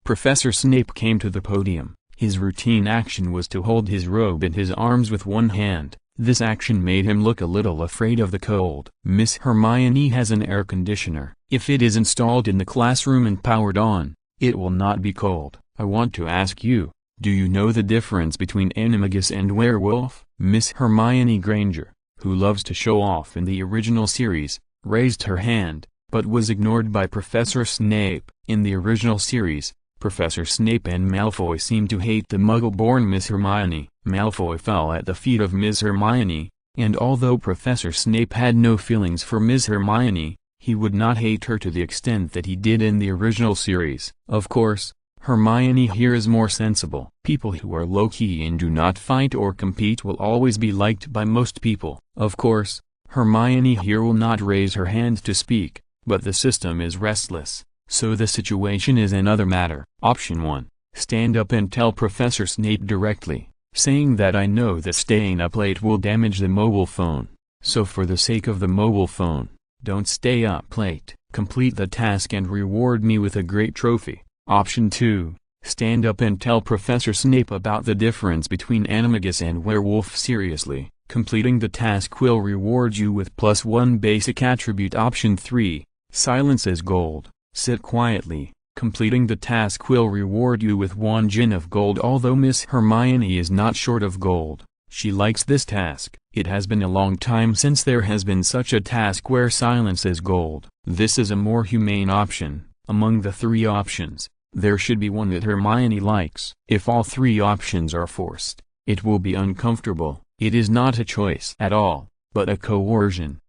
A: Professor Snape came to the podium. His routine action was to hold his robe in his arms with one hand. This action made him look a little afraid of the cold. Miss Hermione has an air conditioner. If it is installed in the classroom and powered on, It will not be cold. I want to ask you, do you know the difference between animagus and werewolf? Miss Hermione Granger, who loves to show off in the original series, raised her hand, but was ignored by Professor Snape. In the original series, Professor Snape and Malfoy seemed to hate the Muggle-born Miss Hermione. Malfoy fell at the feet of Miss Hermione, and although Professor Snape had no feelings for Miss Hermione, he would not hate her to the extent that he did in the original series. Of course, Hermione here is more sensible. People who are low-key and do not fight or compete will always be liked by most people. Of course, Hermione here will not raise her hand to speak, but the system is restless, so the situation is another matter. Option 1. Stand up and tell Professor Snape directly, saying that I know that staying up late will damage the mobile phone, so for the sake of the mobile phone, don't stay up late. Complete the task and reward me with a great trophy. Option 2. Stand up and tell Professor Snape about the difference between animagus and werewolf seriously. Completing the task will reward you with +1 basic attribute. Option 3. Silence is gold. Sit quietly. Completing the task will reward you with 1 gin of gold. Although Miss Hermione is not short of gold, she likes this task. It has been a long time since there has been such a task where silence is gold. This is a more humane option. Among the 3 options, there should be one that Hermione likes. If all 3 options are forced, it will be uncomfortable. It is not a choice at all, but a coercion.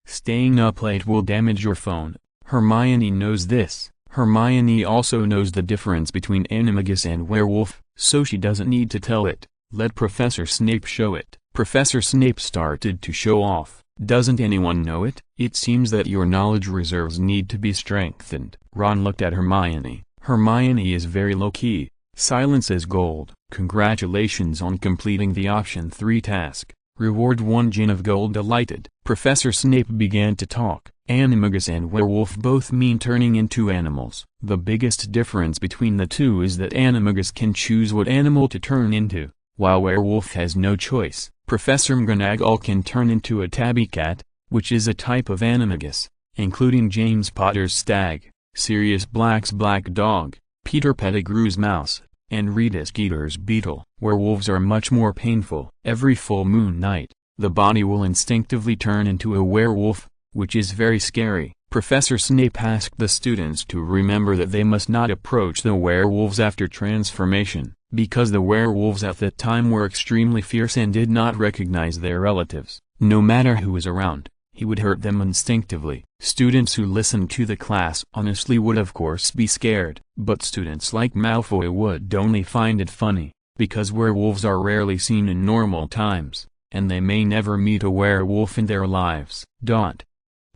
A: Staying up late will damage your phone. Hermione knows this. Hermione also knows the difference between animagus and werewolf, so she doesn't need to tell it. Let Professor Snape show it. Professor Snape started to show off. Doesn't anyone know it? It seems that your knowledge reserves need to be strengthened. Ron looked at Hermione. Hermione is very low-key. Silence is gold. Congratulations on completing the option 3 task. Reward 1 gin of gold. Delighted, Professor Snape began to talk. Animagus and werewolf both mean turning into animals. The biggest difference between the two is that animagus can choose what animal to turn into, while werewolf has no choice. Professor McGonagall can turn into a tabby cat, which is a type of animagus, including James Potter's stag, Sirius Black's black dog, Peter Pettigrew's mouse, and Rita Skeeter's beetle. Werewolves are much more painful. Every full moon night, the body will instinctively turn into a werewolf, which is very scary. Professor Snape asked the students to remember that they must not approach the werewolves after transformation, because the werewolves at that time were extremely fierce and did not recognize their relatives. No matter who was around, he would hurt them instinctively. Students who listened to the class honestly would of course be scared, but students like Malfoy would only find it funny, because werewolves are rarely seen in normal times, and they may never meet a werewolf in their lives.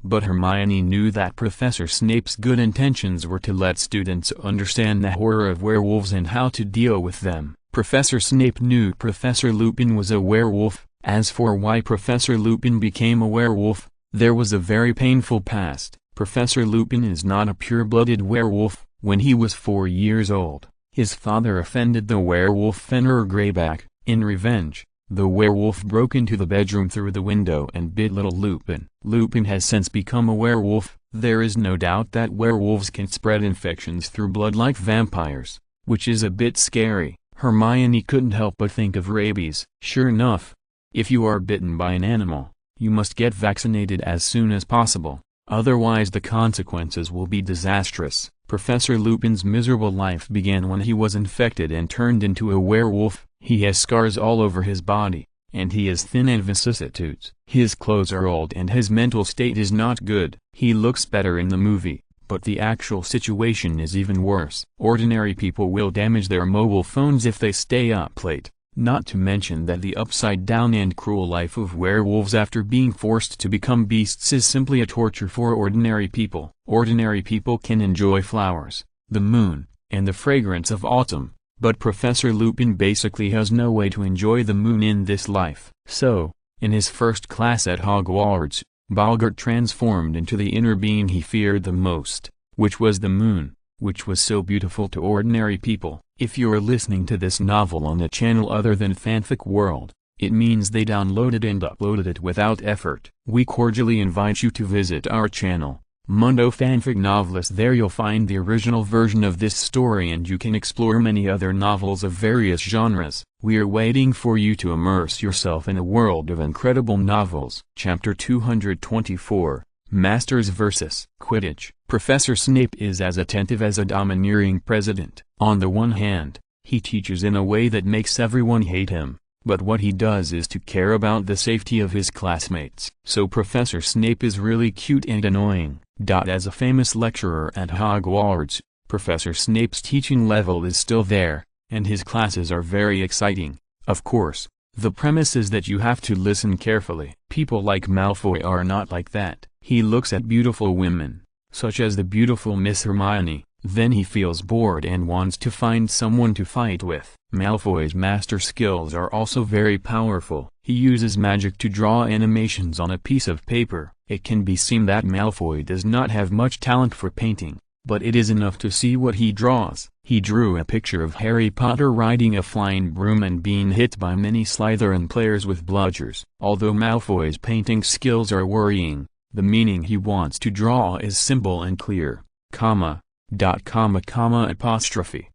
A: But Hermione knew that Professor Snape's good intentions were to let students understand the horror of werewolves and how to deal with them. Professor Snape knew Professor Lupin was a werewolf. As for why Professor Lupin became a werewolf, there was a very painful past. Professor Lupin is not a pure-blooded werewolf. When he was 4 years old, his father offended the werewolf Fenrir Greyback. In revenge, the werewolf broke into the bedroom through the window and bit little Lupin. Lupin has since become a werewolf. There is no doubt that werewolves can spread infections through blood like vampires, which is a bit scary. Hermione couldn't help but think of rabies. Sure enough, if you are bitten by an animal, you must get vaccinated as soon as possible, otherwise the consequences will be disastrous. Professor Lupin's miserable life began when he was infected and turned into a werewolf. He has scars all over his body, and he is thin and vicissitudes. His clothes are old and his mental state is not good. He looks better in the movie, but the actual situation is even worse. Ordinary people will damage their mobile phones if they stay up late. Not to mention that the upside-down and cruel life of werewolves after being forced to become beasts is simply a torture for ordinary people. Ordinary people can enjoy flowers, the moon, and the fragrance of autumn, but Professor Lupin basically has no way to enjoy the moon in this life. So, in his first class at Hogwarts, Balgert transformed into the inner being he feared the most, which was the moon, which was so beautiful to ordinary people. If you're listening to this novel on a channel other than Fanfic World, it means they downloaded and uploaded it without effort. We cordially invite you to visit our channel, Mundo Fanfic Novelist. There you'll find the original version of this story, and you can explore many other novels of various genres. We are waiting for you to immerse yourself in a world of incredible novels. Chapter 224, Masters vs. Quidditch. Professor Snape is as attentive as a domineering president. On the one hand, he teaches in a way that makes everyone hate him, but what he does is to care about the safety of his classmates. So Professor Snape is really cute and annoying. As a famous lecturer at Hogwarts, Professor Snape's teaching level is still there, and his classes are very exciting. Of course, the premise is that you have to listen carefully. People like Malfoy are not like that. He looks at beautiful women, such as the beautiful Miss Hermione, then he feels bored and wants to find someone to fight with. Malfoy's master skills are also very powerful. He uses magic to draw animations on a piece of paper. It can be seen that Malfoy does not have much talent for painting, but it is enough to see what he draws. He drew a picture of Harry Potter riding a flying broom and being hit by many Slytherin players with bludgers. Although Malfoy's painting skills are worrying, the meaning he wants to draw is simple and clear. Comma, apostrophe,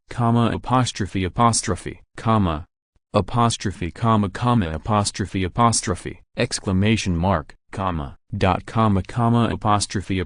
A: apostrophe, apostrophe, exclamation mark, apostrophe,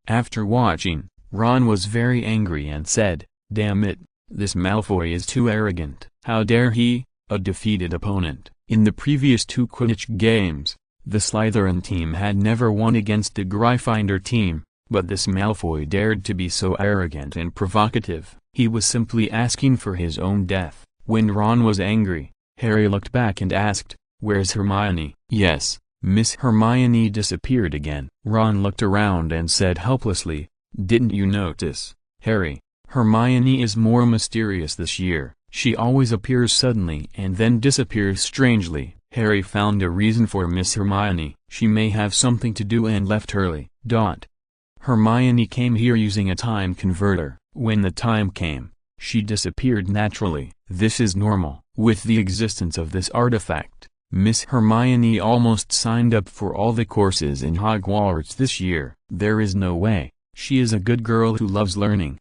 A: After watching, Ron was very angry and said, "Damn it, this Malfoy is too arrogant. How dare he?" A defeated opponent. In the previous two Quidditch games, the Slytherin team had never won against the Gryffindor team, but this Malfoy dared to be so arrogant and provocative. He was simply asking for his own death. When Ron was angry, Harry looked back and asked, "Where's Hermione?" "Yes, Miss Hermione disappeared again." Ron looked around and said helplessly, "Didn't you notice, Harry? Hermione is more mysterious this year. She always appears suddenly and then disappears strangely." Harry found a reason for Miss Hermione. She may have something to do and left early. Hermione came here using a time converter. When the time came, she disappeared naturally. This is normal. With the existence of this artifact, Miss Hermione almost signed up for all the courses in Hogwarts this year. There is no way. She is a good girl who loves learning.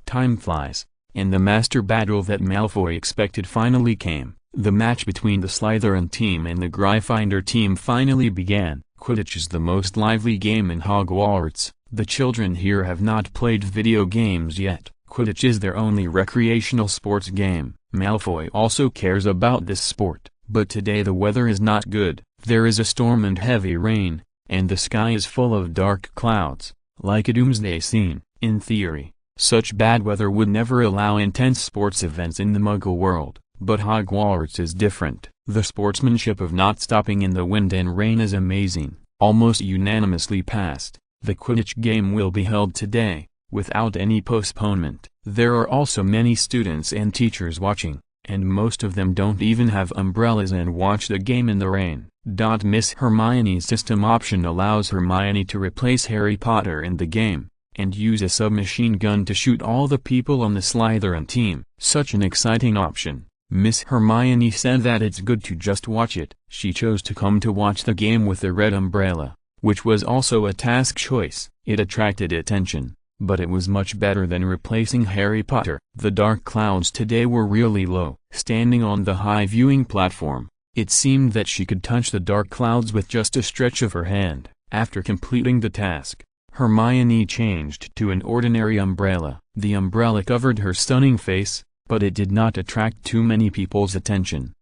A: Time flies, and the master battle that Malfoy expected finally came. The match between the Slytherin team and the Gryffindor team finally began. Quidditch is the most lively game in Hogwarts. The children here have not played video games yet. Quidditch is their only recreational sports game. Malfoy also cares about this sport, but today the weather is not good. There is a storm and heavy rain, and the sky is full of dark clouds, like a doomsday scene. In theory, such bad weather would never allow intense sports events in the Muggle world. But Hogwarts is different. The sportsmanship of not stopping in the wind and rain is amazing. Almost unanimously passed. The Quidditch game will be held today, without any postponement. There are also many students and teachers watching, and most of them don't even have umbrellas and watch the game in the rain. Miss Hermione's system option allows Hermione to replace Harry Potter in the game, and use a submachine gun to shoot all the people on the Slytherin team. Such an exciting option. Miss Hermione said that it's good to just watch it. She chose to come to watch the game with the red umbrella, which was also a task choice. It attracted attention, but it was much better than replacing Harry Potter. The dark clouds today were really low. Standing on the high viewing platform, it seemed that she could touch the dark clouds with just a stretch of her hand. After completing the task, Hermione changed to an ordinary umbrella. The umbrella covered her stunning face, but it did not attract too many people's attention.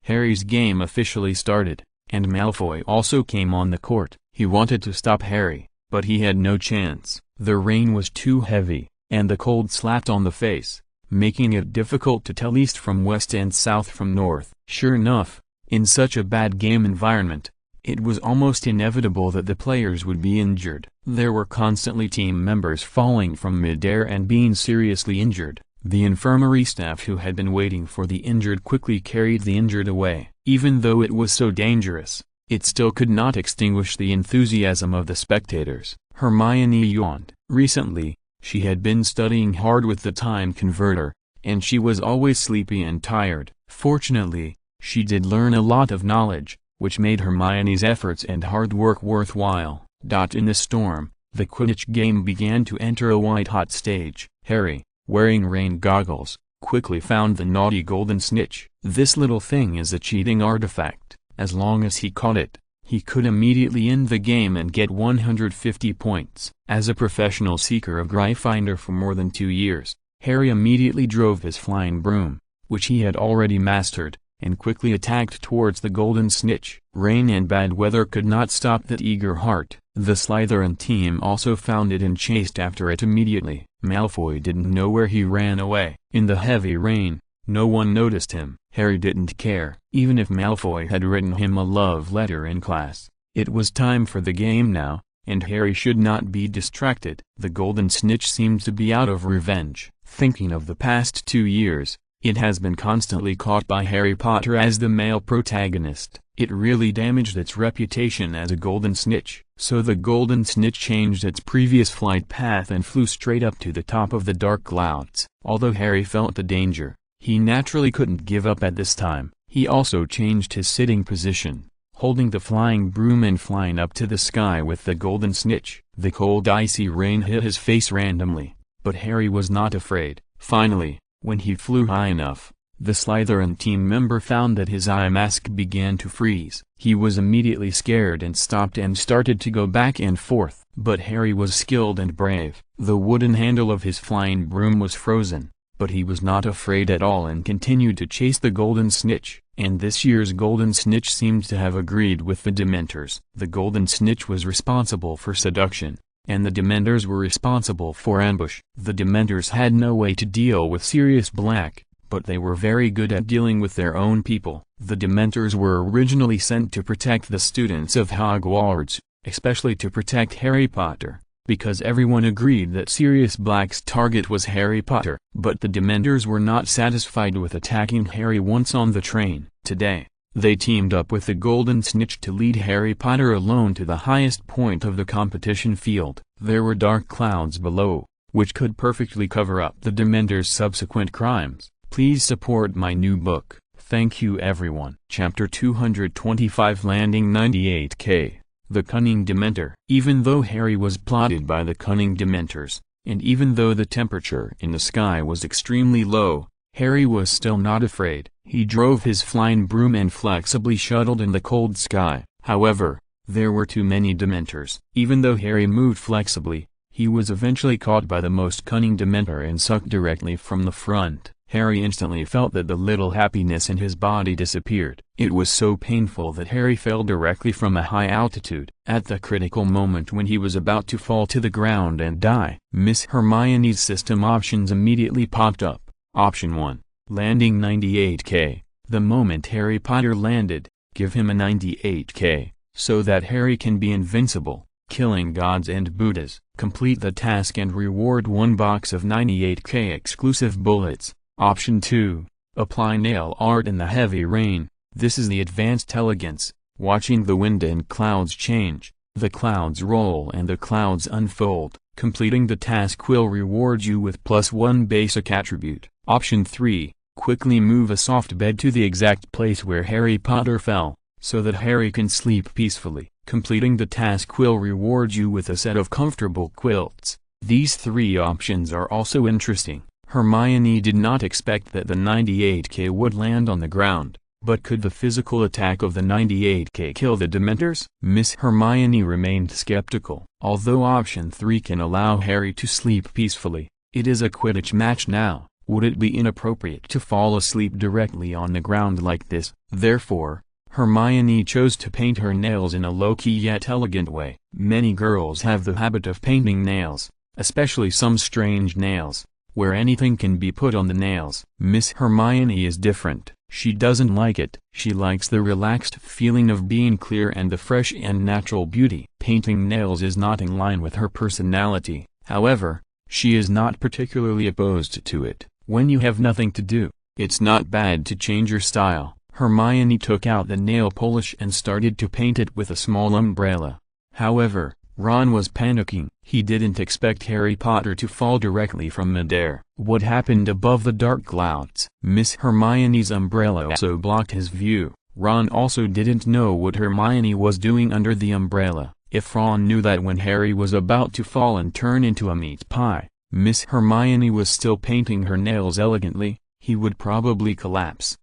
A: Harry's game officially started, and Malfoy also came on the court. He wanted to stop Harry, but he had no chance. The rain was too heavy, and the cold slapped on the face, making it difficult to tell east from west and south from north. Sure enough, in such a bad game environment, it was almost inevitable that the players would be injured. There were constantly team members falling from midair and being seriously injured. The infirmary staff who had been waiting for the injured quickly carried the injured away. Even though it was so dangerous, it still could not extinguish the enthusiasm of the spectators. Hermione yawned. Recently, she had been studying hard with the time converter, and she was always sleepy and tired. Fortunately, she did learn a lot of knowledge, which made Hermione's efforts and hard work worthwhile. In the storm, the Quidditch game began to enter a white-hot stage. Harry, wearing rain goggles, quickly found the naughty golden snitch. This little thing is a cheating artifact. As long as he caught it, he could immediately end the game and get 150 points. As a professional seeker of Gryffindor for more than 2 years, Harry immediately drove his flying broom, which he had already mastered, and quickly attacked towards the golden snitch. Rain and bad weather could not stop that eager heart. The Slytherin team also found it and chased after it immediately. Malfoy didn't know where he ran away. In the heavy rain, no one noticed him. Harry didn't care. Even if Malfoy had written him a love letter in class, it was time for the game now, and Harry should not be distracted. The golden snitch seemed to be out of revenge. Thinking of the past 2 years, it has been constantly caught by Harry Potter as the male protagonist. It really damaged its reputation as a golden snitch. So the golden snitch changed its previous flight path and flew straight up to the top of the dark clouds. Although Harry felt the danger, he naturally couldn't give up at this time. He also changed his sitting position, holding the flying broom and flying up to the sky with the golden snitch. The cold icy rain hit his face randomly, but Harry was not afraid. Finally, when he flew high enough, the Slytherin team member found that his eye mask began to freeze. He was immediately scared and stopped and started to go back and forth. But Harry was skilled and brave. The wooden handle of his flying broom was frozen, but he was not afraid at all and continued to chase the golden snitch. And this year's golden snitch seemed to have agreed with the Dementors. The golden snitch was responsible for seduction, and the Dementors were responsible for ambush. The Dementors had no way to deal with Sirius Black, but they were very good at dealing with their own people. The Dementors were originally sent to protect the students of Hogwarts, especially to protect Harry Potter, because everyone agreed that Sirius Black's target was Harry Potter. But the Dementors were not satisfied with attacking Harry once on the train. Today, they teamed up with the Golden Snitch to lead Harry Potter alone to the highest point of the competition field. There were dark clouds below, which could perfectly cover up the Dementors' subsequent crimes. Please support my new book. Thank you everyone. Chapter 225 Landing 98K. The Cunning Dementor. Even though Harry was plotted by the Cunning Dementors, and even though the temperature in the sky was extremely low, Harry was still not afraid. He drove his flying broom and flexibly shuttled in the cold sky. However, there were too many Dementors. Even though Harry moved flexibly, he was eventually caught by the most cunning Dementor and sucked directly from the front. Harry instantly felt that the little happiness in his body disappeared. It was so painful that Harry fell directly from a high altitude. At the critical moment when he was about to fall to the ground and die, Miss Hermione's system options immediately popped up. Option 1. Landing 98K. The moment Harry Potter landed, give him a 98K, so that Harry can be invincible, killing gods and Buddhas. Complete the task and reward 1 box of 98K exclusive bullets. Option 2. Apply nail art in the heavy rain. This is the advanced elegance, watching the wind and clouds change. The clouds roll and the clouds unfold. Completing the task will reward you with +1 basic attribute. Option 3. Quickly move a soft bed to the exact place where Harry Potter fell, so that Harry can sleep peacefully. Completing the task will reward you with a set of comfortable quilts. These 3 options are also interesting. Hermione did not expect that the 98K would land on the ground, but could the physical attack of the 98K kill the Dementors? Miss Hermione remained skeptical. Although option 3 can allow Harry to sleep peacefully, it is a Quidditch match now. Would it be inappropriate to fall asleep directly on the ground like this? Therefore, Hermione chose to paint her nails in a low-key yet elegant way. Many girls have the habit of painting nails, especially some strange nails, where anything can be put on the nails. Miss Hermione is different. She doesn't like it. She likes the relaxed feeling of being clear and the fresh and natural beauty. Painting nails is not in line with her personality. However, she is not particularly opposed to it. When you have nothing to do, it's not bad to change your style. Hermione took out the nail polish and started to paint it with a small umbrella. However, Ron was panicking. He didn't expect Harry Potter to fall directly from midair. What happened above the dark clouds? Miss Hermione's umbrella also blocked his view. Ron also didn't know what Hermione was doing under the umbrella. If Ron knew that when Harry was about to fall and turn into a meat pie, Miss Hermione was still painting her nails elegantly, he would probably collapse.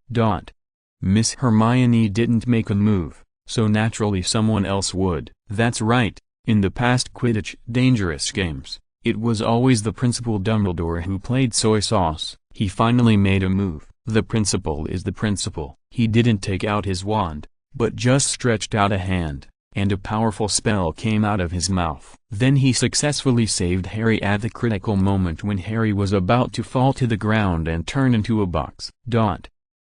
A: Miss Hermione didn't make a move, so naturally someone else would. That's right, in the past Quidditch Dangerous games, it was always the Principal Dumbledore who played soy sauce. He finally made a move. The principal is the principal. He didn't take out his wand, but just stretched out a hand, and a powerful spell came out of his mouth. Then he successfully saved Harry at the critical moment when Harry was about to fall to the ground and turn into a box.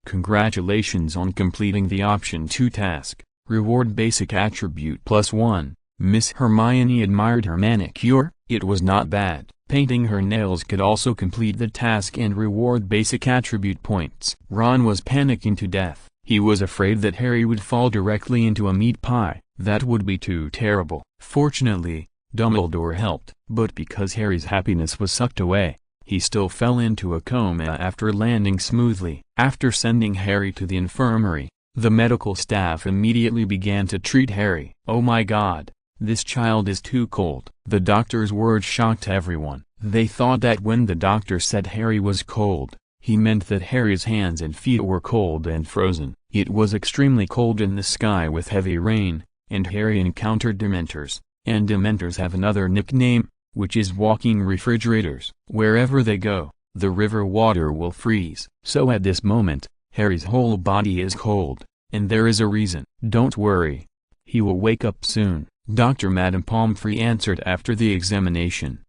A: Congratulations on completing the Option 2 task. Reward basic attribute +1. Miss Hermione admired her manicure. It was not bad. Painting her nails could also complete the task and reward basic attribute points. Ron was panicking to death. He was afraid that Harry would fall directly into a meat pie. That would be too terrible. Fortunately, Dumbledore helped. But because Harry's happiness was sucked away, he still fell into a coma after landing smoothly. After sending Harry to the infirmary, the medical staff immediately began to treat Harry. "Oh my God, this child is too cold." The doctor's words shocked everyone. They thought that when the doctor said Harry was cold, he meant that Harry's hands and feet were cold and frozen. It was extremely cold in the sky with heavy rain, and Harry encountered Dementors, and Dementors have another nickname, which is walking refrigerators. Wherever they go, the river water will freeze. So at this moment, Harry's whole body is cold, and there is a reason. "Don't worry. He will wake up soon," Dr. Madame Pomfrey answered after the examination.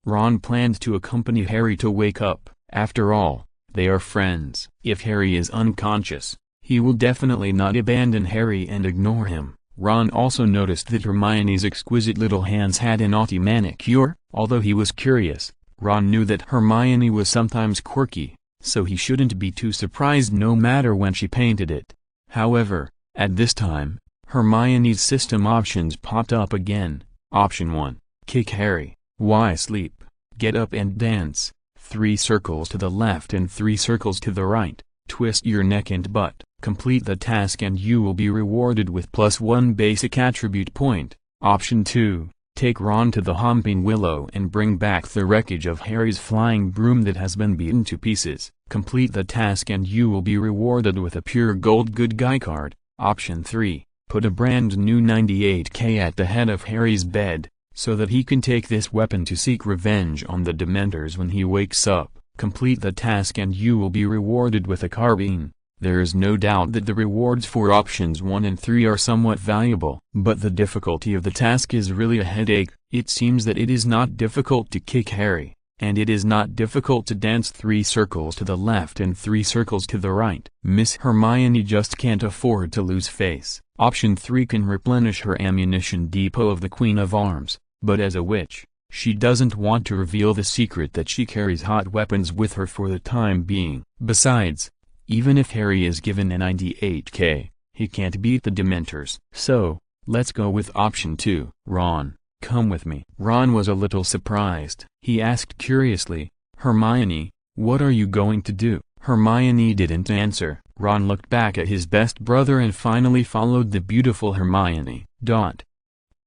A: Ron planned to accompany Harry to wake up. After all, they are friends. If Harry is unconscious, he will definitely not abandon Harry and ignore him. Ron also noticed that Hermione's exquisite little hands had a naughty manicure. Although he was curious, Ron knew that Hermione was sometimes quirky, so he shouldn't be too surprised no matter when she painted it. However, at this time, Hermione's system options popped up again. Option 1. Kick Harry. Why sleep? Get up and dance. 3 circles to the left and 3 circles to the right. Twist your neck and butt. Complete the task and you will be rewarded with +1 basic attribute point. Option 2. Take Ron to the Homping Willow and bring back the wreckage of Harry's flying broom that has been beaten to pieces. Complete the task and you will be rewarded with a pure gold good guy card. Option 3. Put a brand new 98K at the head of Harry's bed, so that he can take this weapon to seek revenge on the Dementors when he wakes up. Complete the task and you will be rewarded with a carbine. There is no doubt that the rewards for options 1 and 3 are somewhat valuable, but the difficulty of the task is really a headache. It seems that it is not difficult to kick Harry, and it is not difficult to dance 3 circles to the left and 3 circles to the right. Miss Hermione just can't afford to lose face. Option 3 can replenish her ammunition depot of the Queen of Arms, but as a witch, she doesn't want to reveal the secret that she carries hot weapons with her for the time being. Besides, even if Harry is given a 98K, he can't beat the Dementors. So, let's go with option 2. Ron, come with me. Ron was a little surprised. He asked curiously, "Hermione, what are you going to do?" Hermione didn't answer. Ron looked back at his best brother and finally followed the beautiful Hermione.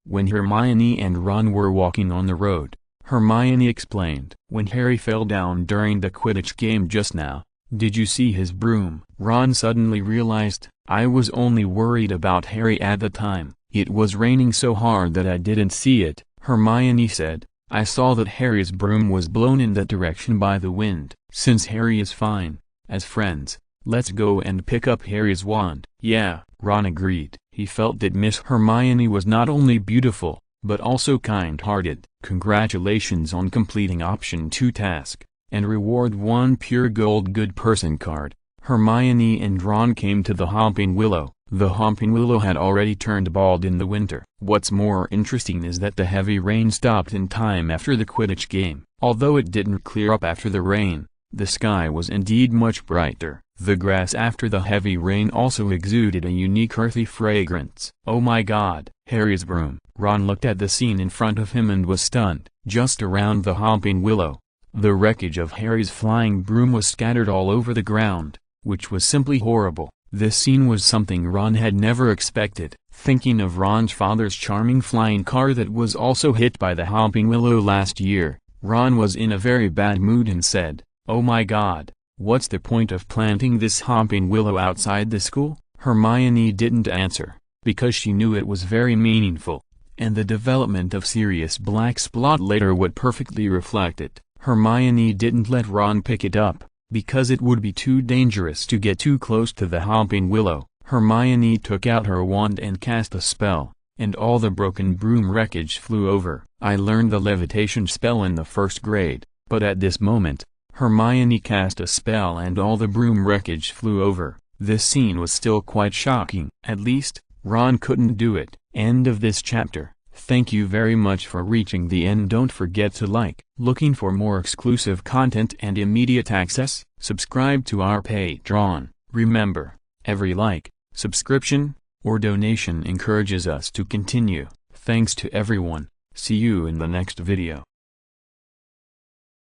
A: When Hermione and Ron were walking on the road, Hermione explained, "When Harry fell down during the Quidditch game just now, did you see his broom?" Ron suddenly realized, "I was only worried about Harry at the time. It was raining so hard that I didn't see it." Hermione said, "I saw that Harry's broom was blown in that direction by the wind. Since Harry is fine, as friends, let's go and pick up Harry's wand." "Yeah," Ron agreed. He felt that Miss Hermione was not only beautiful, but also kind-hearted. Congratulations on completing option 2 task, and reward 1 pure gold good person card. Hermione and Ron came to the Homping Willow. The Homping Willow had already turned bald in the winter. What's more interesting is that the heavy rain stopped in time after the Quidditch game. Although it didn't clear up after the rain, the sky was indeed much brighter. The grass after the heavy rain also exuded a unique earthy fragrance. "Oh my God, Harry's broom." Ron looked at the scene in front of him and was stunned. Just around the Homping Willow, the wreckage of Harry's flying broom was scattered all over the ground, which was simply horrible. This scene was something Ron had never expected. Thinking of Ron's father's charming flying car that was also hit by the hopping willow last year, Ron was in a very bad mood and said, "Oh my God, what's the point of planting this hopping willow outside the school?" Hermione didn't answer, because she knew it was very meaningful, and the development of Sirius Black's plot later would perfectly reflect it. Hermione didn't let Ron pick it up, because it would be too dangerous to get too close to the hopping willow. Hermione took out her wand and cast a spell, and all the broken broom wreckage flew over. I learned the levitation spell in the 1st grade, but at this moment, Hermione cast a spell and all the broom wreckage flew over. This scene was still quite shocking. At least, Ron couldn't do it. End of this chapter. Thank you very much for reaching the end. Don't forget to like. Looking for more exclusive content and immediate access? Subscribe to our Patreon. Remember, every like, subscription, or donation encourages us to continue. Thanks to everyone. See you in the next video.